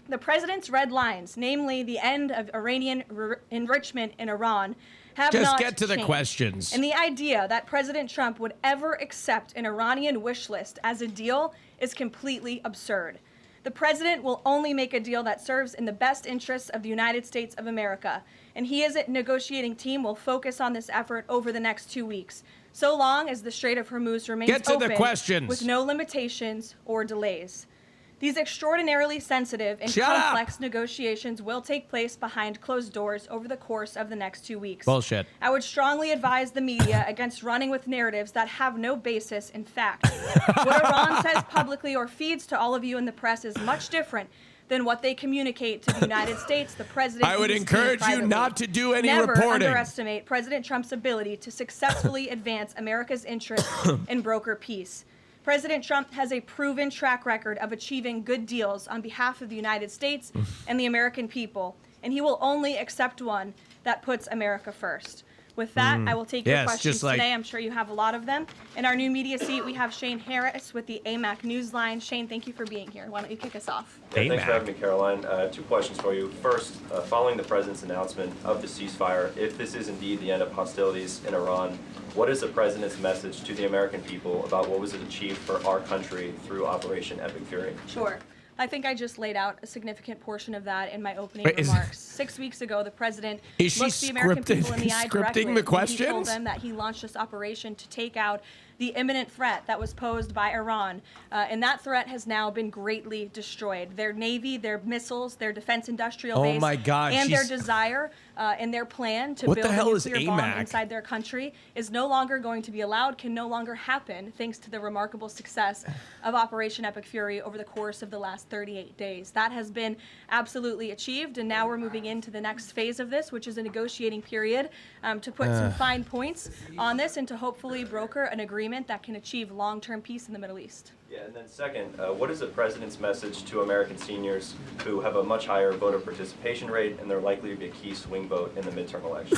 The president's red lines, namely the end of Iranian enrichment in Iran, have
Just
not
get to the
changed.
questions.
And the idea that President Trump would ever accept an Iranian wish list as a deal is completely absurd. The president will only make a deal that serves in the best interests of the United States of America, and he as a negotiating team will focus on this effort over the next 2 weeks, so long as the Strait of Hormuz remains
Get to the
open
questions.
with no limitations or delays. These extraordinarily sensitive and
Shut up.
complex negotiations will take place behind closed doors over the course of the next 2 weeks.
Bullshit.
I would strongly advise the media against running with narratives that have no basis in fact. What Iran says publicly or feeds to all of you in the press is much different than what they communicate to the United States, the president.
I would
and his team
encourage you
privately.
not to do any
Never
reporting.
underestimate President Trump's ability to successfully advance America's interests and broker peace. President Trump has a proven track record of achieving good deals on behalf of the United States and the American people, and he will only accept one that puts America first. With that, I will take your
Yes,
questions
just like-
today. I'm sure you have a lot of them. In our new media seat, we have Shane Harris with the AMAC Newsline. Shane, thank you for being here. Why don't you kick us off?
Yeah, thanks for having me, Caroline. 2 questions for you. First, following the president's announcement of the ceasefire, if this is indeed the end of hostilities in Iran, what is the president's message to the American people about what was achieved for our country through Operation Epic Fury?
Sure. I think I just laid out a significant portion of that in my opening
Wait, is-
remarks. 6 weeks ago, the president
Is she
looked the American
scripted-
people in the eye
scripting
directly.
the
and He
questions?
told them that he launched this operation to take out the imminent threat that was posed by Iran. And that threat has now been greatly destroyed. Their navy, their missiles, their defense industrial
Oh
base,
my God,
and their
she's-
desire and their plan to
What the
build a
hell is
nuclear bomb
AMAC?
inside their country is no longer going to be allowed, can no longer happen, thanks to the remarkable success of Operation Epic Fury over the course of the last 38 days. That has been absolutely achieved, and now we're moving into the next phase of this, which is a negotiating period to put some fine points on this and to hopefully broker an agreement that can achieve long-term peace in the Middle East.
Yeah, and then second, what is the president's message to American seniors who have a much higher voter participation rate and they're likely to be a key swing vote in the midterm election?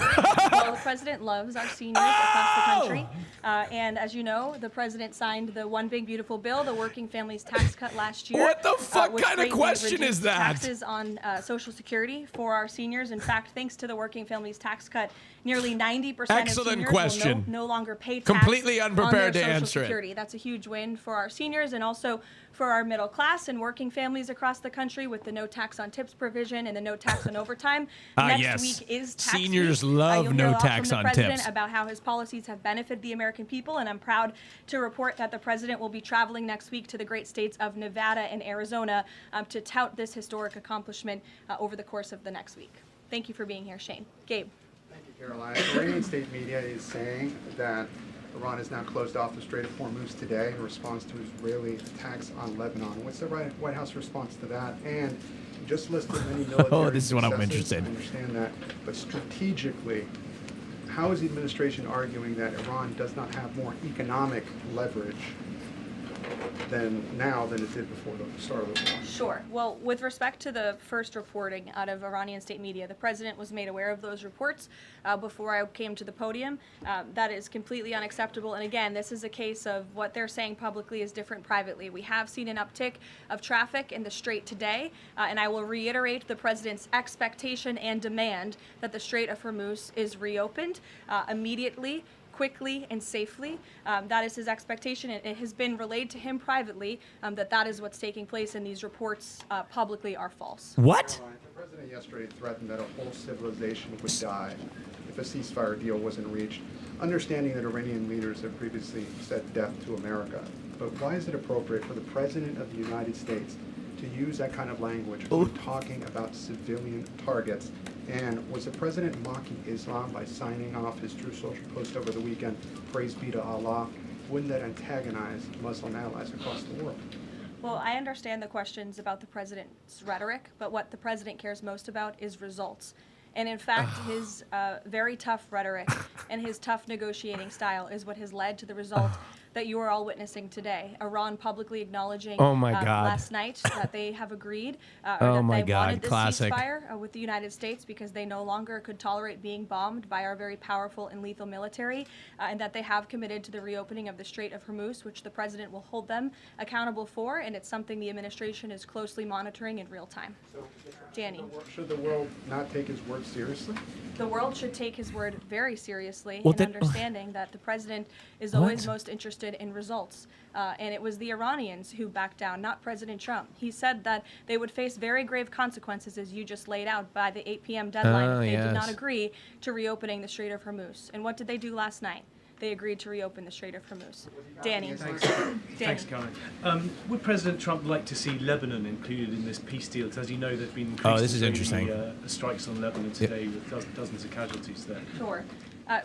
Well, the president loves our seniors across the country. And as you know, the president signed the One Big Beautiful Bill, the Working Families Tax Cut last year.
What the fuck
which
kind of
greatly
question
reduced
is that?
Taxes on Social Security for our seniors. In fact, thanks to the Working Families Tax Cut, nearly 90%
Excellent
of seniors
question.
will no longer pay tax
Completely
on
unprepared
their
to
Social
answer it.
Security. That's a huge win for our seniors and also for our middle class and working families across the country with the no tax on tips provision and the no tax on overtime. Next
yes.
week is tax
Seniors
week.
love
You'll hear
no
a lot
tax
from
on
the president
tips.
about how his policies have benefited the American people, and I'm proud to report that the president will be traveling next week to the great states of Nevada and Arizona to tout this historic accomplishment over the course of the next week. Thank you for being here, Shane. Gabe.
Caroline, Iranian state media is saying that
Iran has now closed off the Strait of Hormuz today in response to Israeli attacks on Lebanon. What's the White House response to that? And you just listed many military
this is what I'm
successes.
interested.
I understand that. But strategically, how is the administration arguing that Iran does not have more economic leverage than it did before the start of the war?
Sure. Well, with respect to the first reporting out of Iranian state media, the president was made aware of those reports before I came to the podium. That is completely unacceptable. And again, this is a case of what they're saying publicly is different privately. We have seen an uptick of traffic in the Strait today, and I will reiterate the president's expectation and demand that the Strait of Hormuz is reopened immediately, quickly and safely. That is his expectation. It has been relayed to him privately that is what's taking place, and these reports publicly are false.
What?
The president yesterday threatened that a whole civilization would die if a ceasefire deal wasn't reached, understanding that Iranian leaders have previously said death to America. But why is it appropriate for the president of the United States to use that kind of language when talking about civilian targets? And was the president mocking Islam by signing off his True Social post over the weekend, praise be to Allah? Wouldn't that antagonize Muslim allies across the world?
Well, I understand the questions about the president's rhetoric, but what the president cares most about is results. And in fact, his very tough rhetoric and his tough negotiating style is what has led to the result that you are all witnessing today. Iran publicly acknowledging last night that they have agreed or that they wanted this ceasefire with the United States because they no longer could tolerate being bombed by our very powerful and lethal military, and that they have committed to the reopening of the Strait of Hormuz, which the president will hold them accountable for, and it's something the administration is closely monitoring in real time. Danny.
Should the world not take his word seriously?
The world should take his word very seriously, and understanding that the president is always most interested in results. And it was the Iranians who backed down, not President Trump. He said that they would face very grave consequences, as you just laid out, by the 8 p.m. deadline if they did not agree to reopening the Strait of Hormuz. And what did they do last night? They agreed to reopen the Strait of Hormuz. Danny.
Thanks, Caroline. Would President Trump like to see Lebanon included in this peace deal? Because as you know, there's been
this is interesting.
Strikes on Lebanon today with dozens of casualties there.
Sure.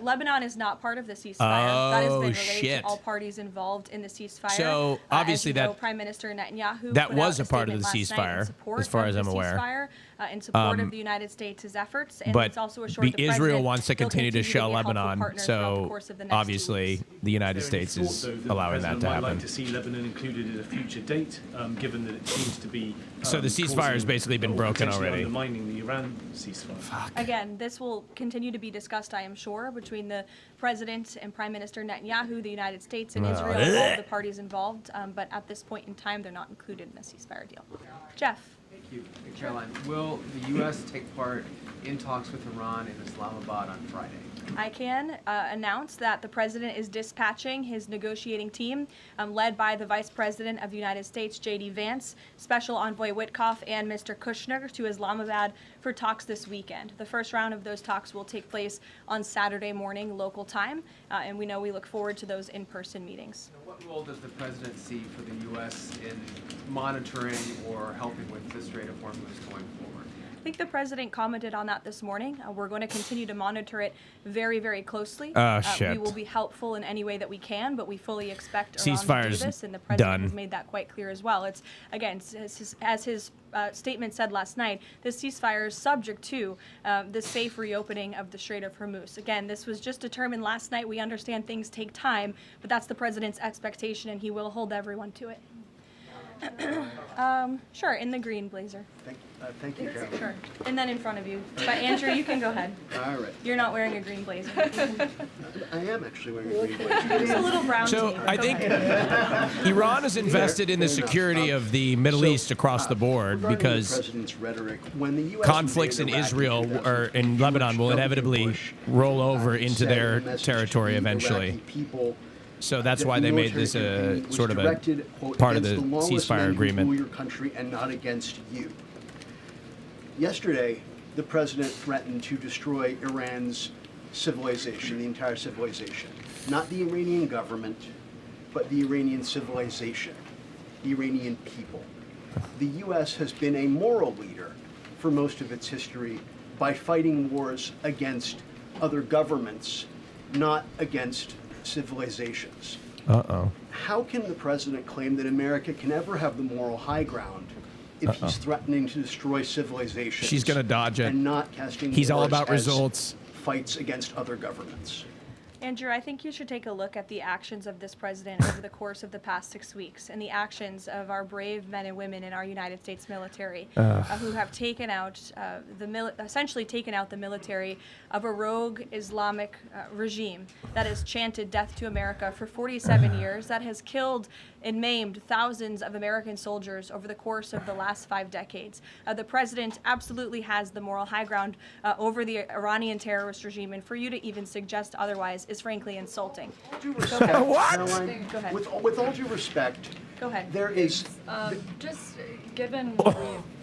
Lebanon is not part of the ceasefire. That has been relayed to all parties involved in the ceasefire.
So obviously
that Prime Minister Netanyahu
that
put
was
out
a part of the ceasefire, as far as I'm aware.
In support of the United States' efforts, and
but
it's also assured the
Israel
president
wants to continue to shell Lebanon, so
the
obviously the United States is allowing that to happen.
I'd like to see Lebanon included at a future date, given that it seems to be.
So the ceasefire has basically been broken already.
Undermining the Iran ceasefire.
Again, this will continue to be discussed, I am sure, between the president and Prime Minister Netanyahu, the United States, and Israel, and all of the parties involved. But at this point in time, they're not included in the ceasefire deal. Jeff.
Thank you. Caroline, will the U.S. take part in talks with Iran in Islamabad on Friday?
I can announce that the president is dispatching his negotiating team, led by the Vice President of the United States, J.D. Vance, Special Envoy Witkoff, and Mr. Kushner to Islamabad for talks this weekend. The first round of those talks will take place on Saturday morning local time, and we look forward to those in-person meetings.
Now, what role does the president see for the U.S. in monitoring or helping with the Strait of Hormuz going forward?
I think the president commented on that this morning. We're going to continue to monitor it very, very closely. We will be helpful in any way that we can, but we fully expect Iran to do this, and the president has made that quite clear as well. It's, again, as his statement said last night, this ceasefire is subject to the safe reopening of the Strait of Hormuz. Again, this was just determined last night. We understand things take time, but that's the president's expectation, and he will hold everyone to it. Sure, in the green blazer.
Thank you, Caroline.
Sure. And then in front of you. But Andrew, you can go ahead.
All right.
You're not wearing a green blazer.
I am actually wearing a green blazer.
It's a little brown.
So I think Iran is invested in the security of the Middle East across the board because conflicts in Israel or in Lebanon will inevitably roll over into their territory eventually. So that's why they made this a sort of a part of the ceasefire agreement.
Your country and not against you. Yesterday, the president threatened to destroy Iran's civilization, the entire civilization. Not the Iranian government, but the Iranian civilization, the Iranian people. The U.S. has been a moral leader for most of its history by fighting wars against other governments, not against
civilizations.
Uh-oh.
How can the president claim that America can ever have the moral high ground if he's threatening to destroy civilizations?
She's going to dodge it.
And not casting
He's all
wars
about
as
results.
fights against other governments.
Andrew, I think you should take a look at the actions of this president over the course of the past 6 weeks and the actions of our brave men and women in our United States military who have taken out essentially taken out the military of a rogue Islamic regime that has chanted death to America for 47 years, that has killed and maimed thousands of American soldiers over the course of the last 5 decades. The president absolutely has the moral high ground over the Iranian terrorist regime, and for you to even suggest otherwise is frankly insulting.
Due respect,
What?
Caroline,
Go ahead.
with all due respect,
Go ahead.
there is...
Just given what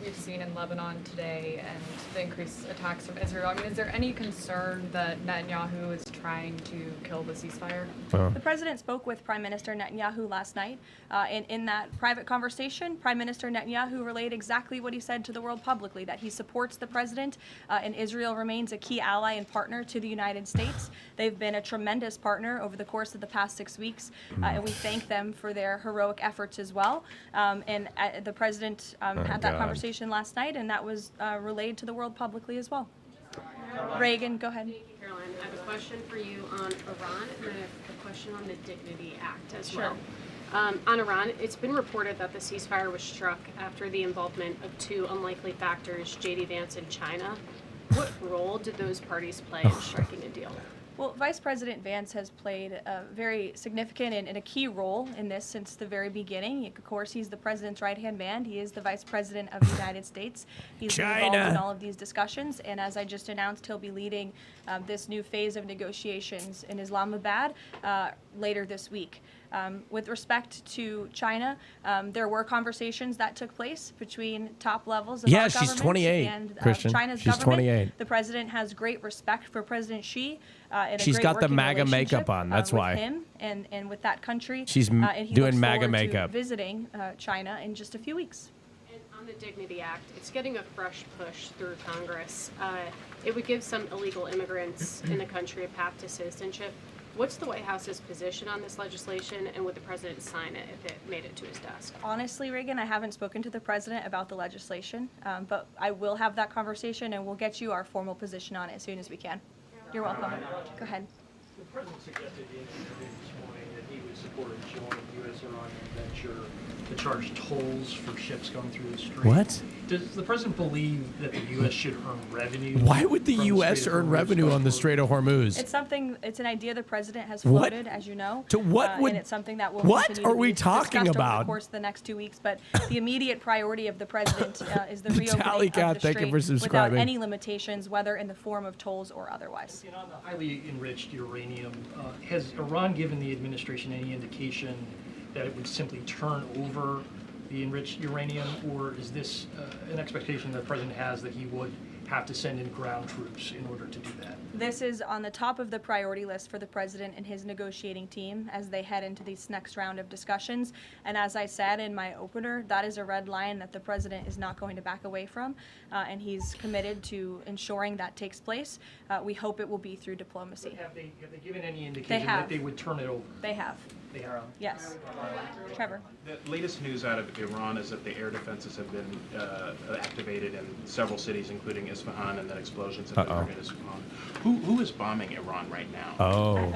we've seen in Lebanon today and the increased attacks from Israel, I mean, is there any concern that Netanyahu is trying to kill the ceasefire?
The president spoke with Prime Minister Netanyahu last night. And in that private conversation, Prime Minister Netanyahu relayed exactly what he said to the world publicly, that he supports the president and Israel remains a key ally and partner to the United States. They've been a tremendous partner over the course of the past 6 weeks, and we thank them for their heroic efforts as well. And the president had that conversation last night, and that was relayed to the world publicly as well. Reagan, go ahead.
Thank you, Caroline. I have a question for you on Iran, and I have a question on the Dignity Act as well. On Iran, it's been reported that the ceasefire was struck after the involvement of 2 unlikely factors, J.D. Vance and China. What role did those parties play in striking a deal?
Well, Vice President Vance has played a very significant and a key role in this since the very beginning. Of course, he's the president's right-hand man. He is the Vice President of the United States. He's been involved in all of these discussions, and as I just announced, he'll be leading this new phase of negotiations in Islamabad later this week. With respect to China, there were conversations that took place between top levels of our
she's
government
28,
and
Christian.
China's
She's
government.
28.
The president has great respect for President Xi. And
She's
a great
got the
working
MAGA
relationship,
makeup on, that's
with
why.
him and with that country.
She's
and he
doing
looks
MAGA
forward to
makeup.
visiting China in just a few weeks.
And on the Dignity Act, it's getting a fresh push through Congress. It would give some illegal immigrants in the country a path to citizenship. What's the White House's position on this legislation, and would the president sign it if it made it to his desk?
Honestly, Reagan, I haven't spoken to the president about the legislation, but I will have that conversation, and we'll get you our formal position on it as soon as we can. You're welcome. Go ahead.
The president suggested in an interview this morning that he would support a joint U.S.-Iranian venture to charge tolls for ships going through the strait.
What?
Does the president believe that the U.S. should earn revenue?
Why would the
from
U.S.
Strait of
earn
Hormuz
revenue on the Strait of Hormuz?
It's an idea the president has
What?
floated, as you know.
To what would-
and it's something that will
what
continue
are
to
we
be
talking
discussed
about?
over the course of the next 2 weeks. But the immediate priority of the president is the
Tally
reopening
Cat,
of the
thank you
strait
for
without
subscribing.
any limitations, whether in the form of tolls or otherwise.
On the highly enriched uranium, has Iran given the administration any indication that it would simply turn over the enriched uranium, or is this an expectation that the president has that he would have to send in ground troops in order to do that?
This is on the top of the priority list for the president and his negotiating team as they head into this next round of discussions. And as I said in my opener, that is a red line that the president is not going to back away from, and he's committed to ensuring that takes place. We hope it will be through diplomacy.
Have they given any indication that they would turn it over?
They have.
They have.
Yes. Trevor.
The latest news out of Iran is that the air defenses have been activated in several cities, including Isfahan, and that explosions have been heard in Isfahan. Who is bombing Iran right now?
Oh.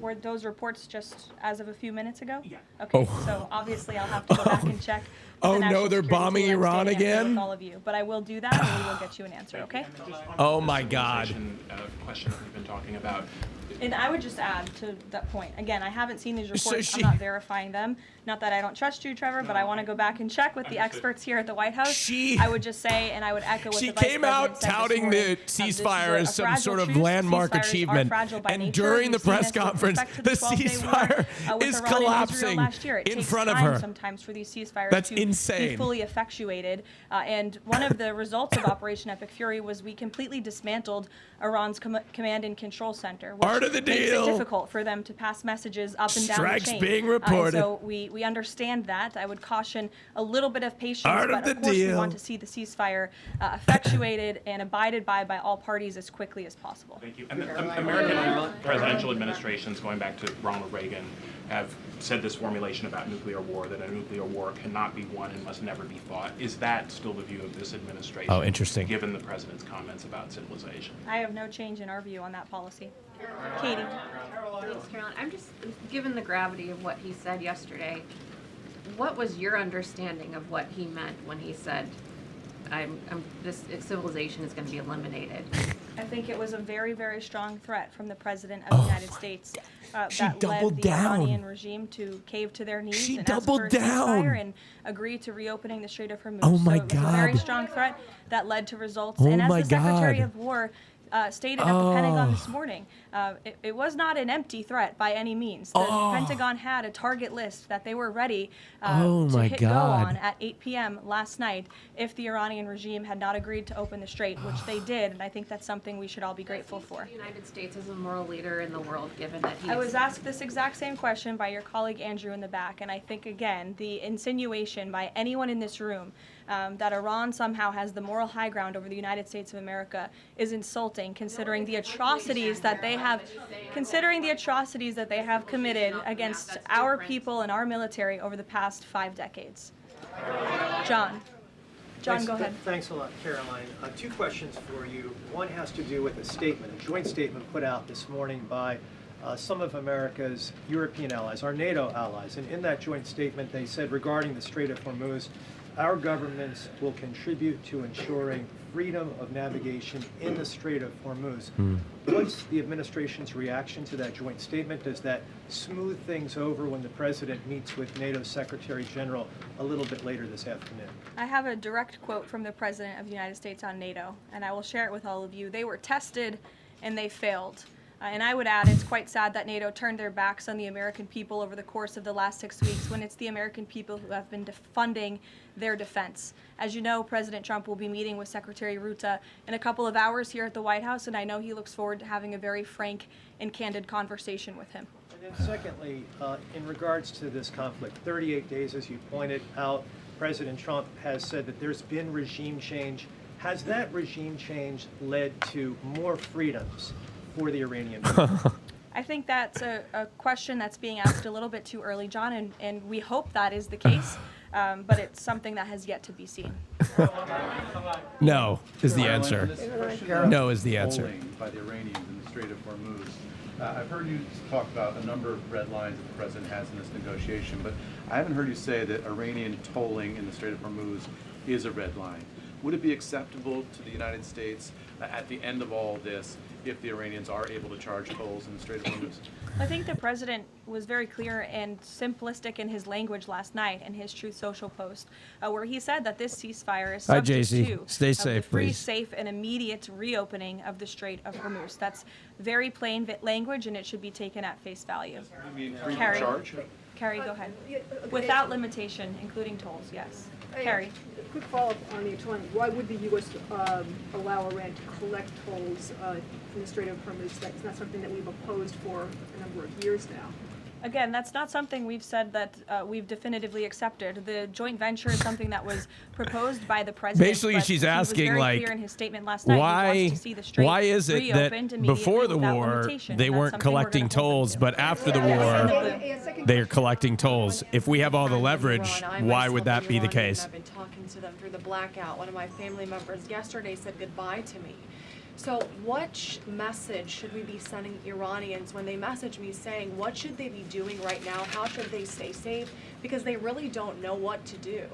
Were those reports just as of a few minutes ago? Yeah.
Oh.
Okay, so obviously I'll have to go back and check. with
Oh
the
no,
National
they're
Security
bombing
team. I'm
Iran
standing up here
again?
with all of you, but I will do that, and we will get you an answer. Okay?
Oh my God.
Question that we've been talking about.
And I would just add to that point. Again, I haven't seen these reports.
she-
I'm not verifying them. Not that I don't trust you, Trevor, but I want to go back and check with the experts here at the White House. I would just say, and I would echo what
She
the Vice
came out
President said this
touting
morning,
the
this is
ceasefire
a
as some
fragile
sort of
truce.
landmark
Ceasefires are
achievement.
fragile by
And
nature.
during the
We've seen
press
this with
conference,
respect to
the
12-day war,
ceasefire
with
is
Iran and Israel
collapsing
last year. It
in
takes
front of
time
her.
sometimes for these ceasefires
That's
to
insane.
be fully effectuated. And one of the results of Operation Epic Fury was we completely dismantled Iran's command and control center, which
Part of the
makes
deal.
it difficult for them to pass messages up and down
Strikes
the chain.
being
And
reported.
so we understand that. I would caution a little bit of patience,
Part
but
of the
of course we
deal.
want to see the ceasefire effectuated and abided by all parties as quickly as possible.
Thank you. And the American presidential administrations, going back to Ronald Reagan, have said this formulation about nuclear war, that a nuclear war cannot be won and must never be fought. Is that still the view of this administration?
Oh, interesting.
Given the president's comments about civilization.
I have no change in our view on that policy. Katie.
Thanks, Caroline. I'm just, given the gravity of what he said yesterday, what was your understanding of what he meant when he said, this civilization is going to be eliminated?
I think it was a very, very strong threat from the President of the United States
She
that
doubled
led the
down.
Iranian regime to cave to their knees
She
and ask
doubled
for a
down.
ceasefire and agree to reopening the Strait of Hormuz.
Oh my
so it was a very
God.
strong threat that led to results.
Oh
and as
my
the Secretary
God.
of War stated at the Pentagon this morning, it was not an empty threat by any means. The Pentagon had a target list that they were ready
Oh
to
my
hit go
God.
on at 8 p.m. last night if the Iranian regime had not agreed to open the strait, which they did, and I think that's something we should all be grateful for.
The United States is a moral leader in the world, given that he's...
I was asked this exact same question by your colleague Andrew in the back, and I think, again, the insinuation by anyone in this room that Iran somehow has the moral high ground over the United States of America is insulting, considering the atrocities that they have committed against our people and our military over the past 5 decades. John, go ahead.
Thanks a lot, Caroline. 2 questions for you. One has to do with a statement, a joint statement put out this morning by some of America's European allies, our NATO allies. And in that joint statement, they said regarding the Strait of Hormuz, our governments will contribute to ensuring freedom of navigation in the Strait of Hormuz. What's the administration's reaction to that joint statement? Does that smooth things over when the president meets with NATO Secretary General a little bit later this afternoon?
I have a direct quote from the President of the United States on NATO, and I will share it with all of you. They were tested, and they failed. And I would add, it's quite sad that NATO turned their backs on the American people over the course of the last 6 weeks when it's the American people who have been funding their defense. As you know, President Trump will be meeting with Secretary Ruta in a couple of hours here at the White House, and I know he looks forward to having a very frank and candid conversation with him.
And then secondly, in regards to this conflict, 38 days, as you pointed out, President Trump has said that there's been regime change. Has that regime change led to more freedoms for the Iranian people?
I think that's a question that's being asked a little bit too early, John, and we hope that is the case, but it's something that has yet to be seen.
No is the answer. No is the answer.
Tolling by the Iranians in the Strait of Hormuz. I've heard you talk about a number of red lines that the president has in this negotiation, but I haven't heard you say that Iranian tolling in the Strait of Hormuz is a red line. Would it be acceptable to the United States at the end of all this if the Iranians are able to charge tolls in the Strait of Hormuz?
I think the president was very clear and simplistic in his language last night in his Truth Social post, where he said that this ceasefire is
Hi,
subject
JC.
to
Stay
the
safe,
free,
please.
safe, and immediate reopening of the Strait of Hormuz. That's very plain language, and it should be taken at face value.
You mean free
Carrie.
to charge?
Carrie, go ahead. Without limitation, including tolls, yes. Carrie.
A quick follow-up on the tolling. Why would the U.S. Allow Iran to collect tolls in the Strait of Hormuz? That's not something that we've opposed for a number of years now.
Again, that's not something we've said that we've definitively accepted. The joint venture is something that was proposed by the president.
Basically,
but
she's
he
asking,
was very
like,
clear in his statement last night, he wants to see the strait
why is it that
reopened immediately
before the
without
war
limitation,
they
and that's
weren't
something we're
collecting
gonna hold
tolls, but after the war they are collecting tolls? If we have all the leverage, why would that be the case?
I've been talking to them through the blackout. One of my family members yesterday said goodbye to me. So what message should we be sending Iranians when they message me saying, what should they be doing right now? How should they stay safe? Because they really don't know what to do.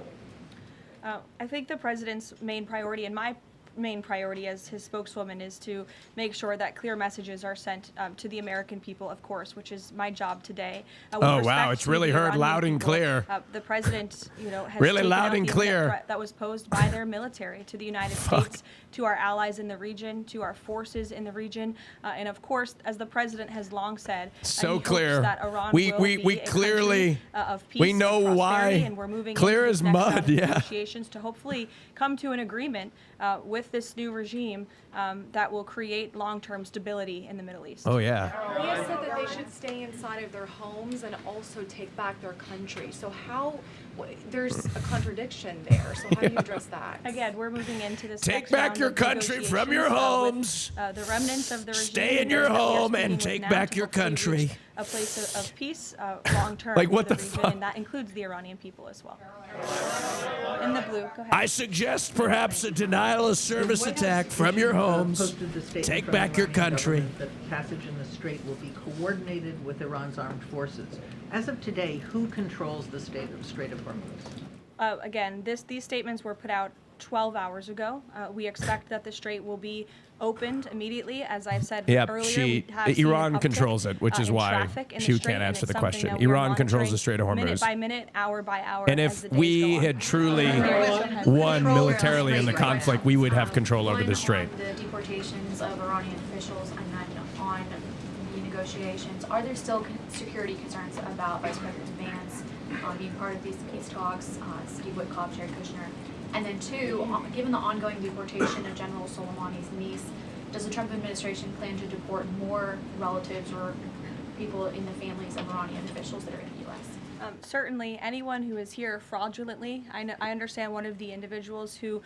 I think the president's main priority, in my main priority as his spokeswoman is to make sure that clear messages are sent to the American people, of course, which is my job today. With
Oh, wow,
respect
it's
to
really
the
heard
Iranian
loud and
people,
clear.
The president, has
Really
taken
loud
out
and
the
clear.
threat that was posed by their military to the United States, to our allies in the region, to our forces in the region, and of course, as the president has long said,
So
he hopes
clear.
that Iran
We
will be a
clearly
country, of peace
we know
and
why.
prosperity, and we're moving
Clear
into
as
this next round
mud,
of
yeah.
negotiations to hopefully come to an agreement with this new regime that will create long-term stability in the Middle East.
Oh, yeah.
Leah said that they should stay inside of their homes and also take back their country. So there's a contradiction there. So how do you address that?
Again, we're moving into this
Take
next
back
round
your
of
country from your
negotiations,
homes.
with, the remnants of the regime.
Stay in
and
your
those that we are
home
speaking
and
with
take
now
back
to
your
hopefully
country.
reach a place of peace long-term
Like, what
for
the
the region,
fuck?
and that includes the Iranian people as well. In the blue, go ahead.
I suggest perhaps a denial of service attack from your homes. Take back your country.
That passage in the strait will be coordinated with Iran's armed forces. As of today, who controls the Strait of Hormuz?
Again, these statements were put out 12 hours ago. We expect that the strait will be opened immediately. As I've said
Yep,
earlier, we have seen
Iran
an uptick,
controls it, which is
in
why
traffic in the
she
strait,
can't
and
answer
it's
the
something
question.
that we are
Iran controls the
monitoring
Strait of Hormuz.
minute by minute, hour by hour.
And
as
if
the days
we
go on.
had truly won militarily in the conflict, we would have control over the strait.
On the deportations of Iranian officials and then on the negotiations, are there still security concerns about Vice President Vance being part of these peace talks, Steve Witkoff, Jared Kushner? And then two, given the ongoing deportation of General Soleimani's niece, does the Trump administration plan to deport more relatives or people in the families of Iranian officials that are in the U.S.?
Certainly, anyone who is here fraudulently. I understand one of the individuals who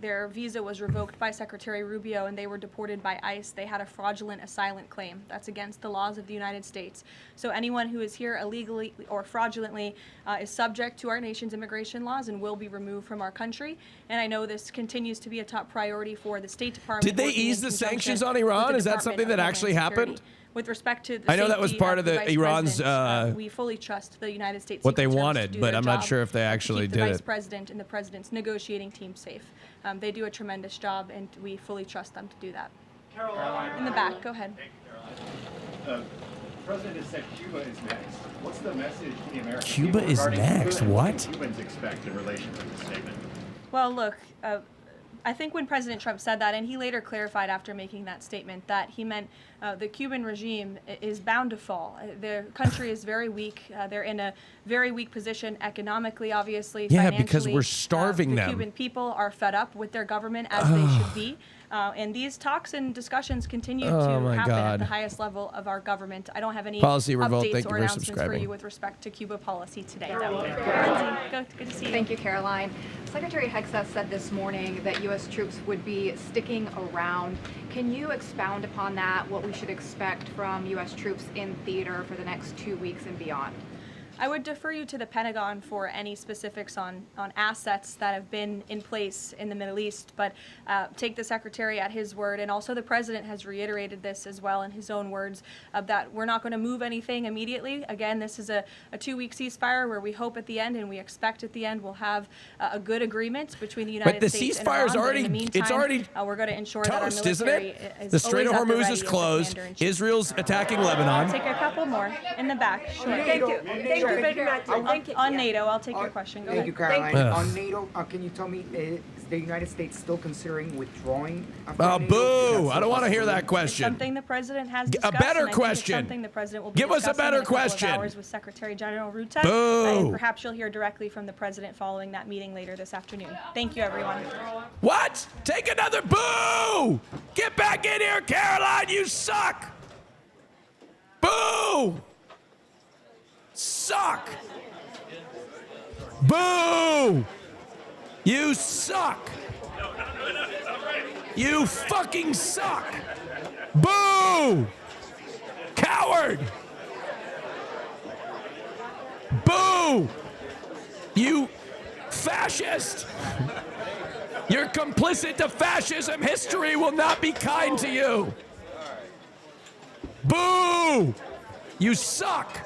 their visa was revoked by Secretary Rubio and they were deported by ICE. They had a fraudulent asylum claim. That's against the laws of the United States. So anyone who is here illegally or fraudulently is subject to our nation's immigration laws and will be removed from our country. And I know this continues to be a top priority for the State Department.
Did they ease the sanctions on Iran? Is that something that actually happened?
With respect to the
I know that was
safety
part of the
Vice
Iran's,
President, we fully trust the United States
what they
Secret Service to
wanted,
do
but
their
I'm not
job
sure if they
to
actually
keep the
did
Vice
it.
President and the President's negotiating team safe. They do a tremendous job, and we fully trust them to do that.
Caroline.
In the back, go ahead.
The President has said Cuba is next. What's the message to the American
Cuba
people
is
regarding
next?
Cuba and
What?
do Cubans expect in relation to this statement?
Well, look, I think when President Trump said that, and he later clarified after making that statement, that he meant the Cuban regime is bound to fall. Their country is very weak. They're in a very weak position economically, obviously,
Yeah,
financially.
because we're starving them.
The Cuban people are fed up with their government, as they should be. And these talks and discussions continue to
Oh, my
happen at
God.
the highest level of our government. I don't have any
Policy Revolt,
updates
thank you
or
for
announcements for
subscribing.
you with respect to Cuba policy today.
Caroline.
Good to see you.
Thank you, Caroline. Secretary Hegseth said this morning that U.S. troops would be sticking around. Can you expound upon that, what we should expect from U.S. troops in theater for the next 2 weeks and beyond?
I would defer you to the Pentagon for any specifics on assets that have been in place in the Middle East, but take the Secretary at his word, and also the President has reiterated this as well in his own words, that we're not going to move anything immediately. Again, this is a 2-week ceasefire where we hope at the end, and we expect at the end, we'll have a good agreement between the United States and Iran.
But the ceasefire's already,
in the meantime,
it's already
we're going to ensure that our
toast, isn't
military
it?
is
The Strait of
always at the
Hormuz
ready
is
as the
closed.
commander-in-chief.
Israel's attacking
I'll
Lebanon.
take a couple more in the back. Sure.
Thank you. Thank you very much.
On NATO, I'll take your question. Go
Thank
ahead.
you, Caroline. On NATO, can you tell me, is the United States still considering withdrawing?
Oh, boo! I don't want to hear that question.
Something the president has
A
discussed.
better
and I think it's
question.
something the president will be
Give us a
discussing
better
in couple of
question.
hours with Secretary General Rutte.
Boo.
And perhaps you'll hear directly from the president following that meeting later this afternoon. Thank you, everyone.
What? Take another boo! Get back in here, Caroline! You suck! Boo! Suck! Boo! You suck! You fucking suck! Boo! Coward! Boo! You fascist! You're complicit to fascism. History will not be kind to you. Boo! You suck!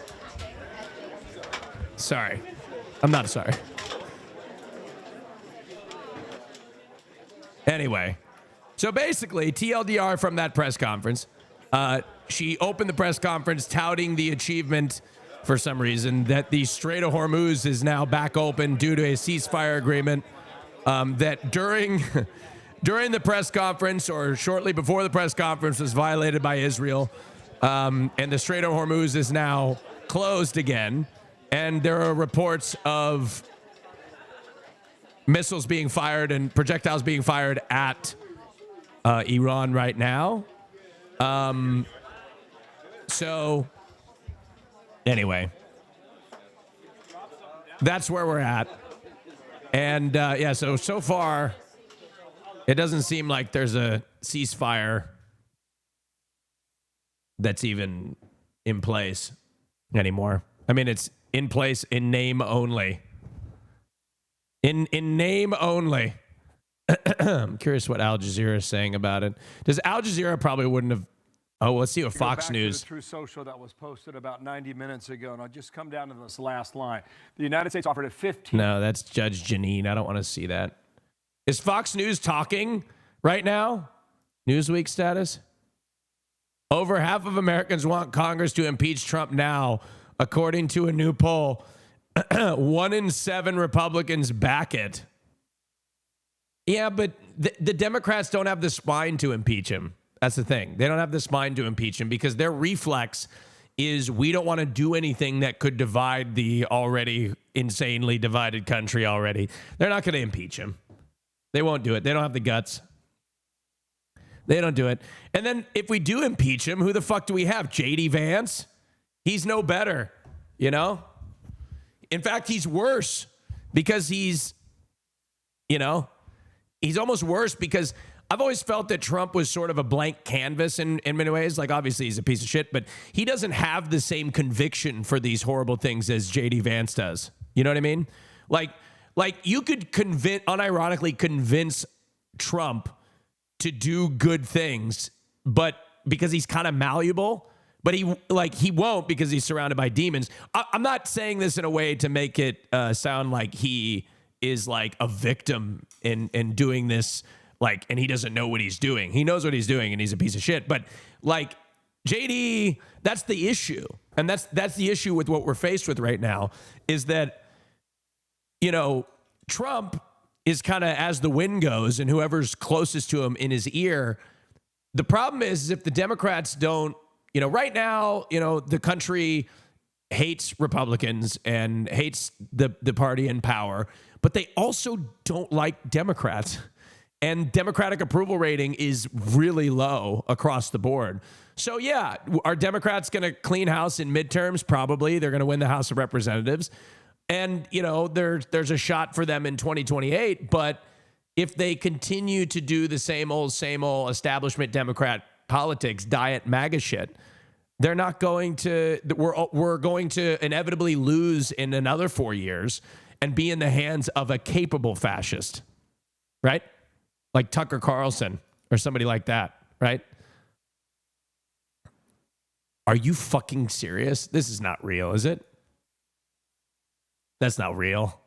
Sorry. I'm not sorry. Anyway, So basically, TLDR from that press conference, she opened the press conference touting the achievement, for some reason, that the Strait of Hormuz is now back open due to a ceasefire agreement. That during the press conference or shortly before the press conference was violated by Israel, and the Strait of Hormuz is now closed again. And there are reports of missiles being fired and projectiles being fired at Iran right now. So anyway, that's where we're at. And yeah, so far, it doesn't seem like there's a ceasefire that's even in place anymore. I mean, it's in place in name only. In name only. I'm curious what Al Jazeera is saying about it. Does Al Jazeera probably wouldn't have... Oh, let's see what Fox News...
True Social that was posted about 90 minutes ago, and I'll just come down to this last line. The United States offered a 15...
No, that's Judge Janine. I don't want to see that. Is Fox News talking right now? Newsweek status? Over half of Americans want Congress to impeach Trump now, according to a new poll. 1 in 7 Republicans back it. Yeah, but the Democrats don't have the spine to impeach him. That's the thing. They don't have the spine to impeach him because their reflex is we don't want to do anything that could divide the already insanely divided country already. They're not going to impeach him. They won't do it. They don't have the guts. They don't do it. And then if we do impeach him, who the fuck do we have? J.D. Vance? He's no better, you know? In fact, he's worse because he's almost worse because I've always felt that Trump was sort of a blank canvas in many ways. Like, obviously, he's a piece of shit, but he doesn't have the same conviction for these horrible things as J.D. Vance does. You know what I mean? Like you could unironically convince Trump to do good things, but because he's kind of malleable, but he won't because he's surrounded by demons. I'm not saying this in a way to make it sound like he is like a victim in doing this, and he doesn't know what he's doing. He knows what he's doing and he's a piece of shit. But like JD, that's the issue. And that's the issue with what we're faced with right now is that, Trump is kind of as the wind goes and whoever's closest to him in his ear. The problem is if the Democrats don't, right now, the country hates Republicans and hates the party in power, but they also don't like Democrats. And Democratic approval rating is really low across the board. So yeah, are Democrats going to clean house in midterms? Probably. They're going to win the House of Representatives. And, there's a shot for them in 2028. But if they continue to do the same old establishment Democrat politics, diet MAGA shit, they're not going to, we're going to inevitably lose in another 4 years and be in the hands of a capable fascist, right? Like Tucker Carlson or somebody like that, right? Are you fucking serious? This is not real, is it? That's not real.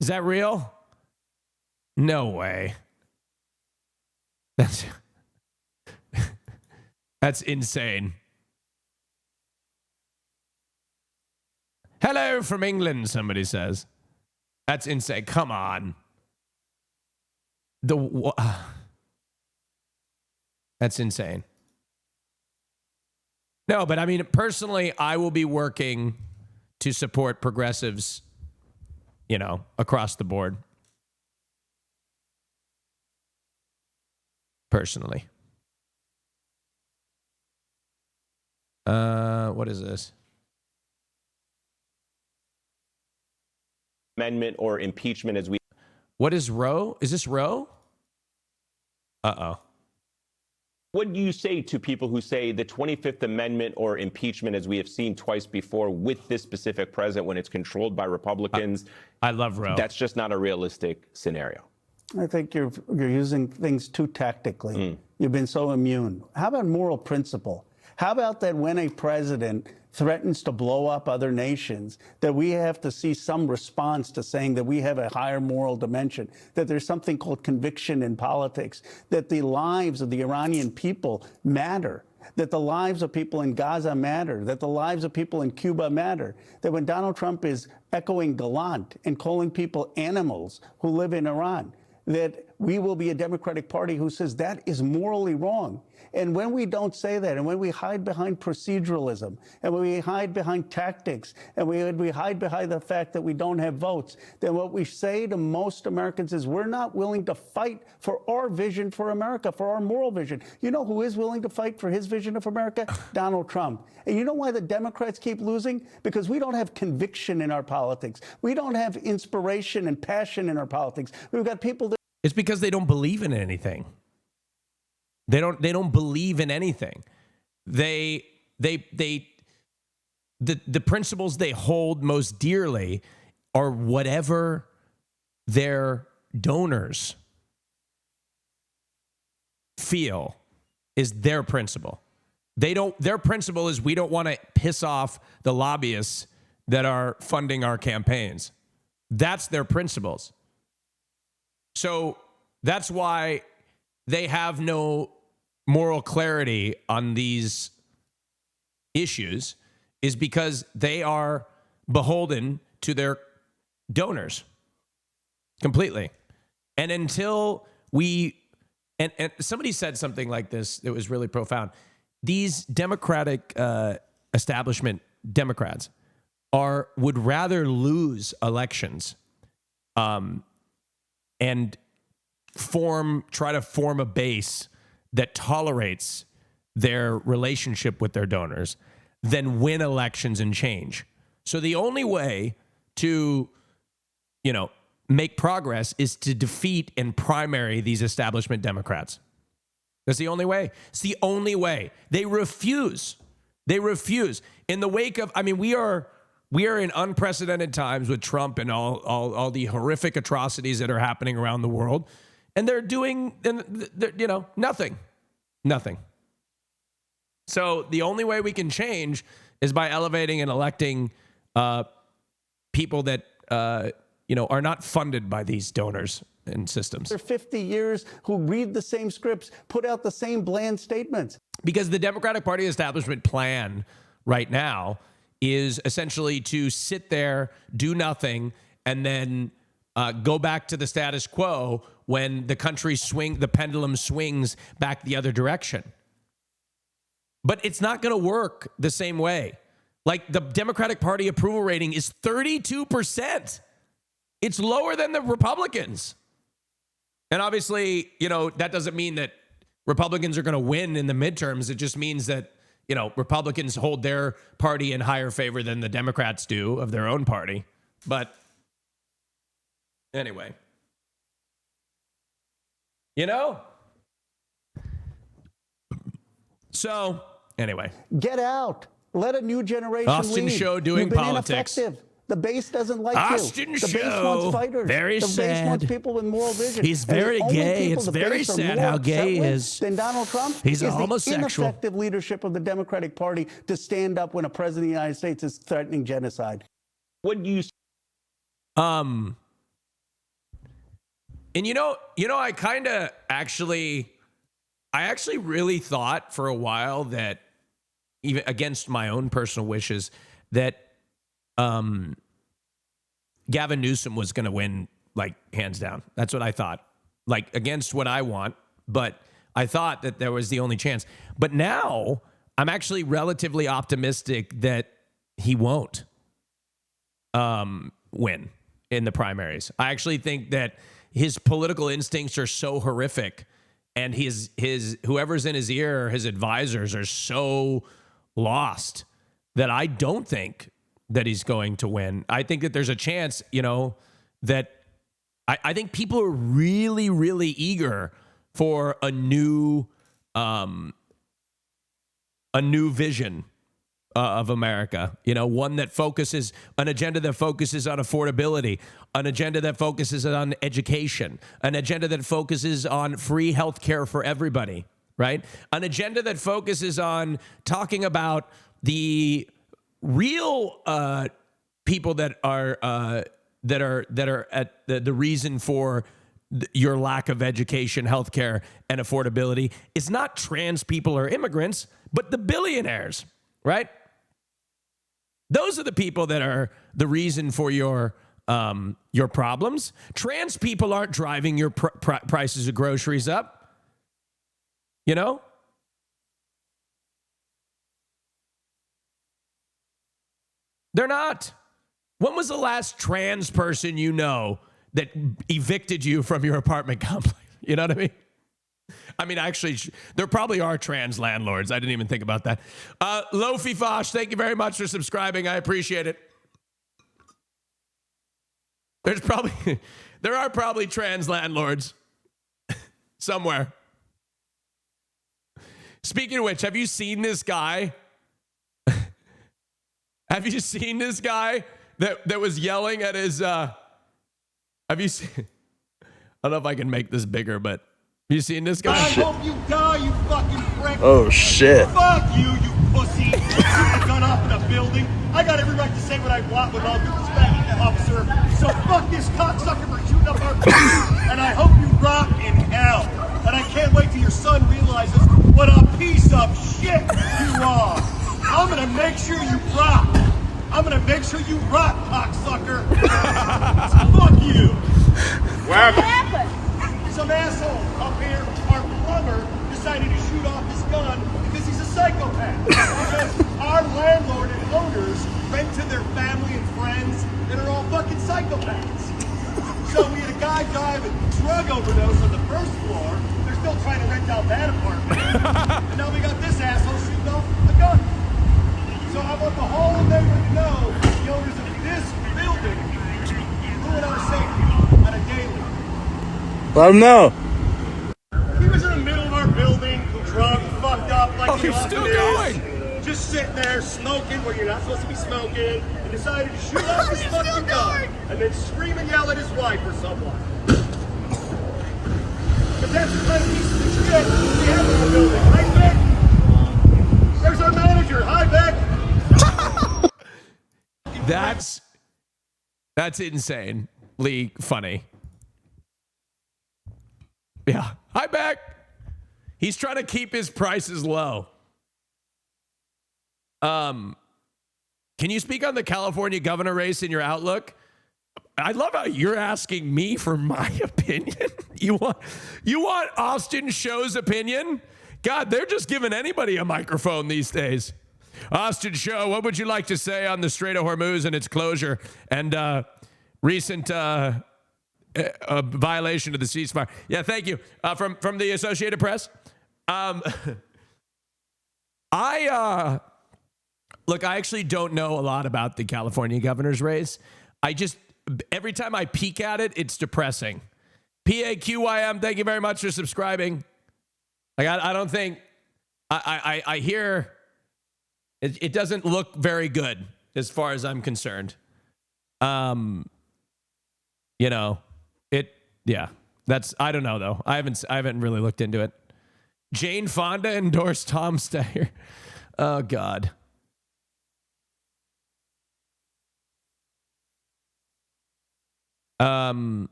Is that real? No way. That's insane. Hello from England, somebody says. That's insane. Come on. That's insane. No, but I mean, personally, I will be working to support progressives, across the board. Personally. What is this?
Amendment or impeachment as we...
What is Roe? Is this Roe? Uh-oh.
What do you say to people who say the 25th Amendment or impeachment, as we have seen twice before with this specific president when it's controlled by Republicans?
I love Roe.
That's just not a realistic scenario.
I think you're using things too tactically. You've been so immune. How about moral principle? How about that when a president threatens to blow up other nations, that we have to see some response to saying that we have a higher moral dimension, that there's something called conviction in politics, that the lives of the Iranian people matter, that the lives of people in Gaza matter, that the lives of people in Cuba matter, that when Donald Trump is echoing Gallant and calling people animals who live in Iran, that we will be a Democratic Party who says that is morally wrong. And when we don't say that, and when we hide behind proceduralism, and when we hide behind tactics, and we hide behind the fact that we don't have votes, then what we say to most Americans is we're not willing to fight for our vision for America, for our moral vision. You know who is willing to fight for his vision of America? Donald Trump. And you know why the Democrats keep losing? Because we don't have conviction in our politics. We don't have inspiration and passion in our politics. We've got people that...
It's because they don't believe in anything. They don't believe in anything. The principles they hold most dearly are whatever their donors feel is their principle. Their principle is we don't want to piss off the lobbyists that are funding our campaigns. That's their principles. So that's why they have no moral clarity on these issues, is because they are beholden to their donors completely. And until we, and somebody said something like this that was really profound. These Democratic establishment Democrats would rather lose elections and try to form a base that tolerates their relationship with their donors than win elections and change. So the only way to, make progress is to defeat and primary these establishment Democrats. That's the only way. It's the only way. They refuse. They refuse. In the wake of, we are in unprecedented times with Trump and all the horrific atrocities that are happening around the world. And they're doing, nothing. Nothing. So the only way we can change is by elevating and electing people that, are not funded by these donors and systems.
For 50 years, who read the same scripts, put out the same bland statements.
Because the Democratic Party establishment plan right now is essentially to sit there, do nothing, and then go back to the status quo when the the pendulum swings back the other direction. But it's not going to work the same way. Like, the Democratic Party approval rating is 32%. It's lower than the Republicans. And obviously, that doesn't mean that Republicans are going to win in the midterms. It just means that, Republicans hold their party in higher favor than the Democrats do of their own party. But anyway, so anyway,
get out. Let a new generation
AustinShow doing
You've been
politics.
Ineffective. The base doesn't like
AustinShow.
you. The base wants fighters.
Very
the
sad.
base wants people with moral vision.
He's
And the
very
only
gay.
people
It's
the
very
base are
sad
more
how
upset
gay he
with
is.
Than Donald Trump.
He's a
is
homosexual.
The ineffective leadership of the Democratic Party to stand up when a president of the United States is threatening genocide.
What do you?
And I actually really thought for a while that, even against my own personal wishes, that Gavin Newsom was going to win, like, hands down. That's what I thought, like, against what I want. But I thought that there was the only chance. But now I'm actually relatively optimistic that he won't win in the primaries. I actually think that his political instincts are so horrific, and his whoever's in his ear, or his advisors, are so lost that I don't think that he's going to win. I think that there's a chance, that I think people are really, really eager for a new vision of America, one that focuses, an agenda that focuses on affordability, an agenda that focuses on education, an agenda that focuses on free health care for everybody, right? An agenda that focuses on talking about the real people that are at the reason for your lack of education, healthcare, and affordability is not trans people or immigrants, but the billionaires, right? Those are the people that are the reason for your problems. Trans people aren't driving your prices of groceries up, you know? They're not. When was the last trans person you know that evicted you from your apartment complex? You know what I mean? I mean, actually, there probably are trans landlords. I didn't even think about that. Lofi Fosh, thank you very much for subscribing. I appreciate it. There are probably trans landlords somewhere. Speaking of which, have you seen this guy? Have you seen this guy that was yelling at his, have you seen, I don't know if I can make this bigger, but have you seen this guy?
I hope you die, you fucking prick.
Oh, shit.
Fuck you, you pussy. Shoot a gun off in a building. I got every right to say what I want with all due respect, officer. So fuck this cocksucker for shooting up our building. And I hope you rot in hell. And I can't wait till your son realizes what a piece of shit you are. I'm gonna make sure you rot. I'm gonna make sure you rot, cocksucker. Fuck you.
What
happened? Some asshole up here, our plumber, decided to shoot off his gun because he's a psychopath. Because our landlord and owners rent to their family and friends that are all fucking psychopaths. So we had a guy die of a drug overdose on the first floor. They're still trying to rent out that apartment. And now we got this asshole shooting off a gun. So I want the whole neighborhood to know the owners of this building ruin our safety on a daily.
Let him know.
He was in the middle of our building, drunk, fucked up, like he
he's
often
still
is.
going.
Just sitting there smoking where you're not supposed to be smoking, and decided to shoot off his fucking gun, and then scream and yell at his wife or someone. But that's the kind of pieces of shit we have in our building. Right, Beck? There's our manager. Hi, Beck.
That's insanely funny. Yeah. Hi, Beck. He's trying to keep his prices low. Can you speak on the California governor race in your outlook? I love how you're asking me for my opinion. You want AustinShow's opinion? God, they're just giving anybody a microphone these days. AustinShow, what would you like to say on the Strait of Hormuz and its closure and recent violation of the ceasefire? Yeah, thank you. From the Associated Press. Look, I actually don't know a lot about the California governor's race. Every time I peek at it, it's depressing. PAQYM, thank you very much for subscribing. Like, I don't think, I hear it doesn't look very good as far as I'm concerned. You know, I don't know though. I haven't really looked into it. Jane Fonda endorsed Tom Steyer. Oh God.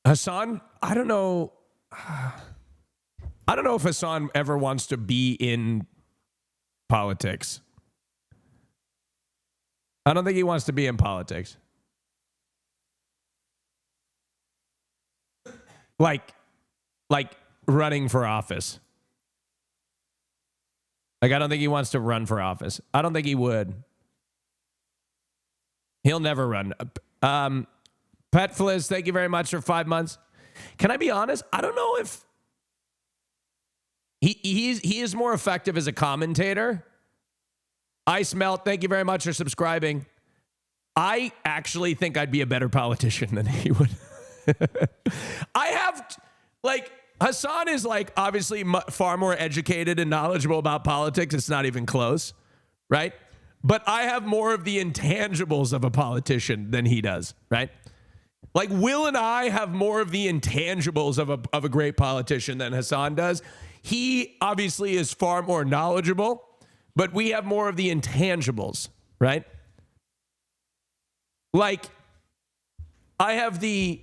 Hassan, I don't know if Hassan ever wants to be in politics. I don't think he wants to be in politics. Like running for office. Like, I don't think he wants to run for office. I don't think he would. He'll never run. Pet Fliz, thank you very much for 5 months. Can I be honest? I don't know if he is more effective as a commentator. Ice Melt, thank you very much for subscribing. I actually think I'd be a better politician than he would. Hassan is obviously far more educated and knowledgeable about politics. It's not even close, right? But I have more of the intangibles of a politician than he does, right? Like, Will and I have more of the intangibles of a great politician than Hassan does. he obviously is far more knowledgeable, but we have more of the intangibles, right? Like, I have the,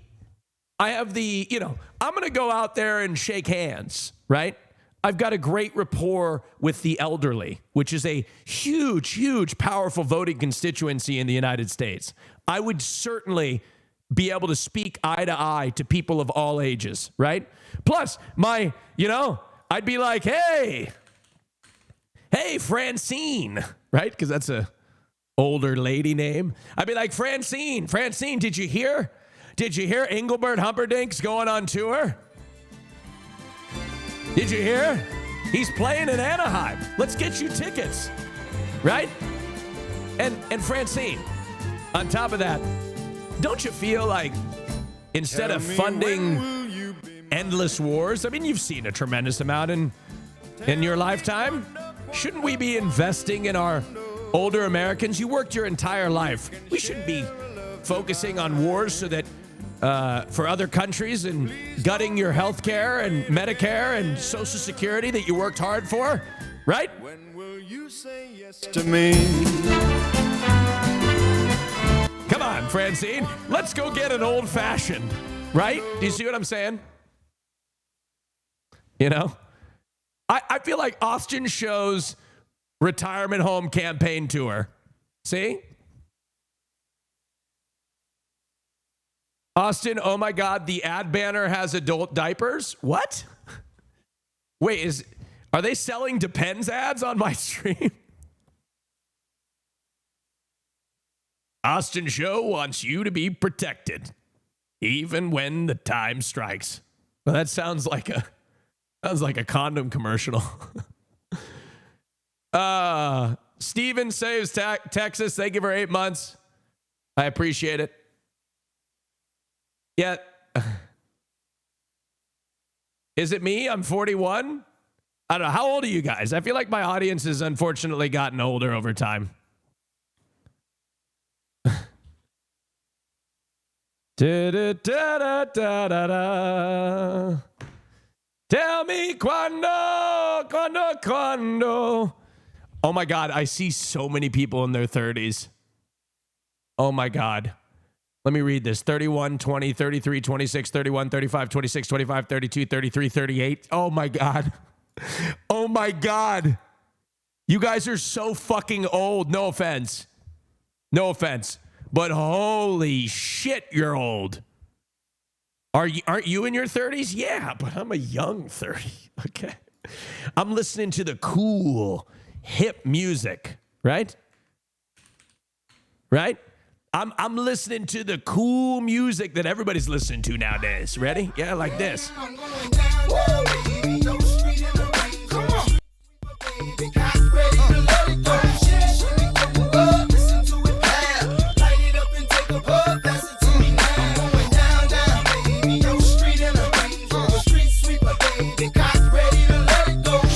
you know, I'm going to go out there and shake hands, right? I've got a great rapport with the elderly, which is a huge, huge, powerful voting constituency in the United States. I would certainly be able to speak eye to eye to people of all ages, right? Plus, I'd be like, hey, Francine, right? Because that's a older lady name. I'd be like, Francine, did you hear? Did you hear Engelbert Humperdinck's going on tour? Did you hear? He's playing in Anaheim. Let's get you tickets, right? And Francine, on top of that, don't you feel like instead of funding endless wars, I mean, you've seen a tremendous amount in your lifetime. Shouldn't we be investing in our older Americans? You worked your entire life. We shouldn't be focusing on wars so that for other countries and gutting your health care and Medicare and Social Security that you worked hard for, right?
When will you say yes to me?
Come on, Francine. Let's go get an old-fashioned, right? Do you see what I'm saying? You know? I feel like AustinShow's retirement home campaign tour. See? Austin, oh my God, the ad banner has adult diapers? What? Wait, are they selling Depends ads on my stream? AustinShow wants you to be protected, even when the time strikes. Well, that sounds like a condom commercial. Steven saves Texas. Thank you for 8 months. I appreciate it. Yeah. Is it me? I'm 41. I don't know. How old are you guys? I feel like my audience has unfortunately gotten older over time. Tell me cuando. Oh my God, I see so many people in their 30s. Oh my God. Let me read this. 31, 20, 33, 26, 31, 35, 26, 25, 32, 33, 38. Oh my God. Oh my God. You guys are so fucking old. No offense. No offense. But holy shit, you're old. Aren't you in your 30s? Yeah, but I'm a young 30. Okay. I'm listening to the cool, hip music, right? Right? I'm listening to the cool music that everybody's listening to nowadays. Ready? Yeah, like this.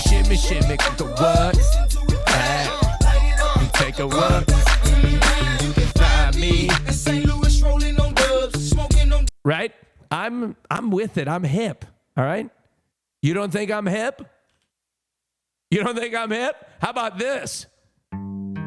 Shimmy, shimmy, the what? Take a what? Right? I'm with it. I'm hip. All right? You don't think I'm hip? You don't think I'm hip? How about this?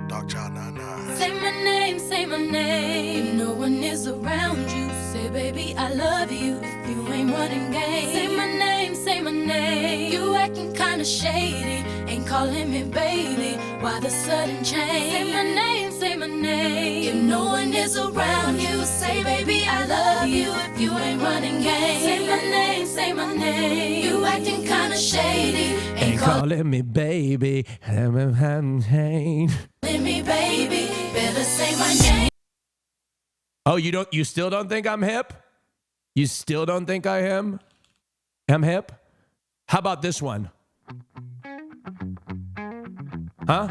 Dog John, nah.
Say my name, say my name. If no one is around you, say baby I love you. If you ain't running game, say my name, say my name. You acting kinda shady, ain't calling me baby. Why the sudden change? Say my name, say my name. If no one is around you, say baby I love you. If you ain't running game, say my name, say my name. You acting kinda shady,
Ain't calling me baby.
calling me baby. Better say my name.
Oh, you still don't think I'm hip? You still don't think I am? I'm hip? How about this one? Huh?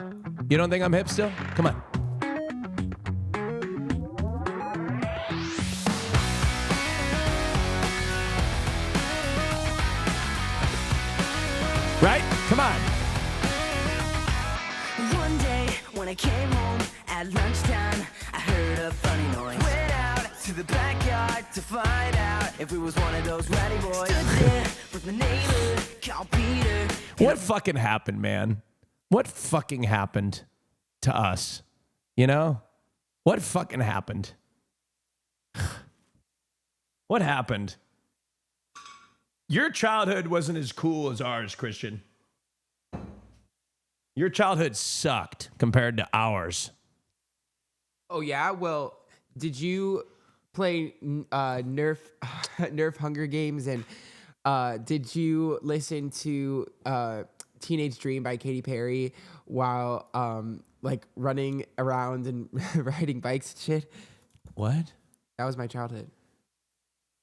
You don't think I'm hip still? Come on. Right? Come on.
One day when I came home at lunchtime, I heard a funny noise. Went out to the backyard to find out If we was one of those ratty boys, with my neighbor called Peter.
What fucking happened, man? What fucking happened to us? You know? What fucking happened? What happened? Your childhood wasn't as cool as ours, Christian. Your childhood sucked compared to ours.
Oh yeah, well, did you play Nerf Hunger Games, and did you listen to Teenage Dream by Katy Perry while like running around and riding bikes and shit?
What?
That was my childhood,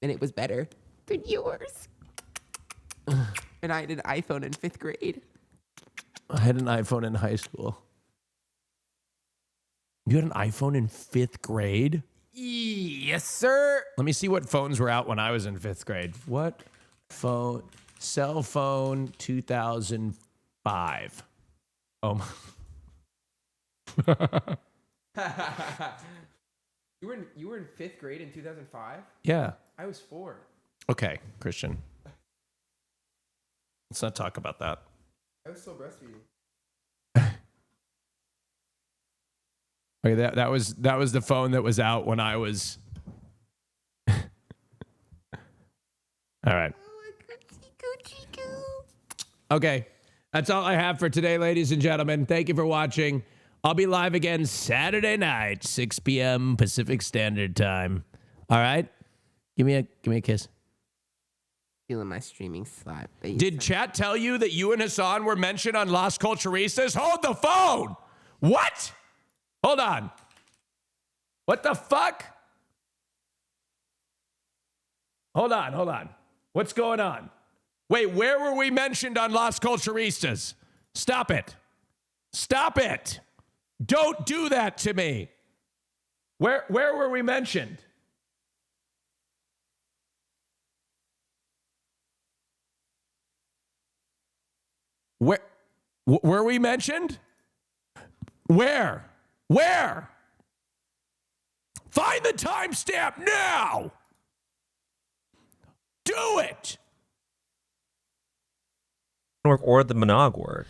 and it was better than yours. And I had an iPhone in 5th grade.
I had an iPhone in high school. You had an iPhone in 5th grade?
Yes, sir.
Let me see what phones were out when I was in 5th grade. What phone? Cell phone 2005. Oh my.
You were in 5th grade in 2005?
Yeah.
I was 4.
Okay, Christian. Let's not talk about that.
I was still breastfeeding.
Okay, that was the phone that was out when I was. All right. Okay, that's all I have for today, ladies and gentlemen. Thank you for watching. I'll be live again Saturday night, 6 p.m. Pacific Standard Time. All right, give me a kiss.
Feeling my streaming slot.
Did chat tell you that you and Hassan were mentioned on Las Culturistas? Hold the phone. What? Hold on. What the fuck? Hold on. What's going on? Wait, where were we mentioned on Las Culturistas? Stop it. Don't do that to me. Where were we mentioned? Where were we mentioned? Where? Find the timestamp now. Do it.
Or the Monog word?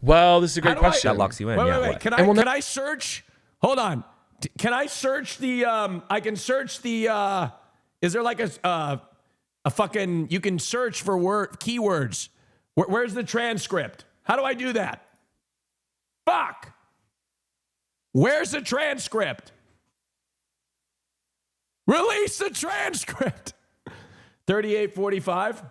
Well, this is a great question.
That locks you in.
Wait. Can I search? Hold on. Can I search the? I can search the. Is there like a fucking? You can search for keywords. Where's the transcript? How do I do that? Fuck. Where's the transcript? Release the transcript. 3845.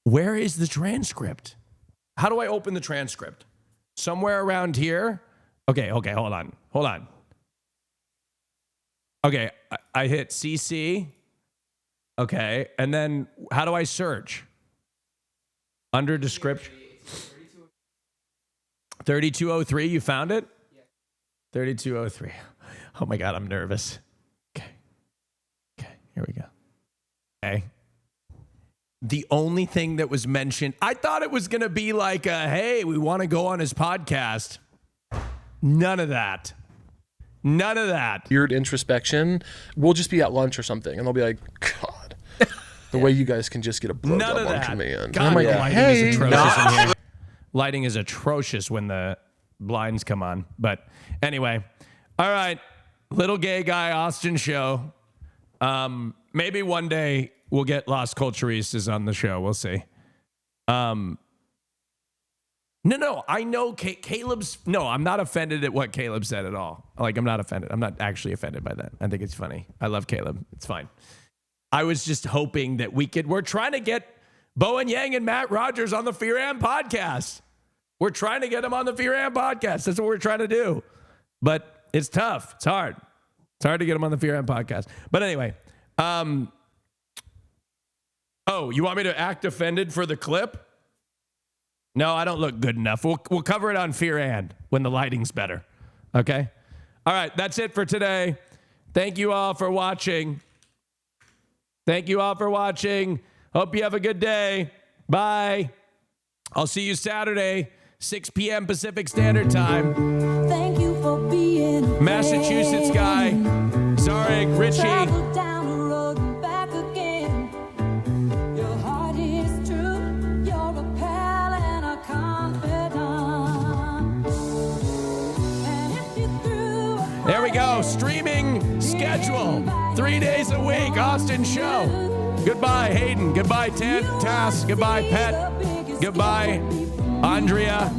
Where is the transcript? How do I open the transcript? Somewhere around here? Okay, hold on. Okay, I hit CC. Okay, and then how do I search? Under description. 3203, you found it? 3203. Oh my God, I'm nervous. Okay, here we go. Okay. The only thing that was mentioned, I thought it was going to be like, hey, we want to go on his podcast. None of that.
Weird introspection. We'll just be at lunch or something, and they'll be like, God, the way you guys can just get a blow
None of
on
that.
command.
God,
I'm like,
lighting
hey,
is atrocious in here. Lighting is atrocious when the blinds come on. But anyway, all right, little gay guy Austin show. Maybe one day we'll get Las Culturistas on the show. We'll see. No, I know Caleb's. No, I'm not offended at what Caleb said at all. Like, I'm not offended. I'm not actually offended by that. I think it's funny. I love Caleb. It's fine. I was just hoping that we're trying to get Bowen Yang and Matt Rogers on the Fear Am podcast. We're trying to get them on the Fear Am podcast. That's what we're trying to do. But it's tough. It's hard. It's hard to get them on the Fear Am podcast. But anyway, oh, you want me to act offended for the clip? No, I don't look good enough. We'll cover it on Fear And when the lighting's better. Okay? All right, that's it for today. Thank you all for watching. Hope you have a good day. Bye. I'll see you Saturday, 6 p.m. Pacific Standard Time.
Thank you for being
Massachusetts guy, Sorry, Richie.
Travel down the road and back again. Your heart is true. You're a pal and a confidant. And if you threw a
There we go. Streaming schedule. 3 days a week. Austin Show. Goodbye, Hayden. Goodbye, Tass. Goodbye, Pet. Goodbye, Andrea.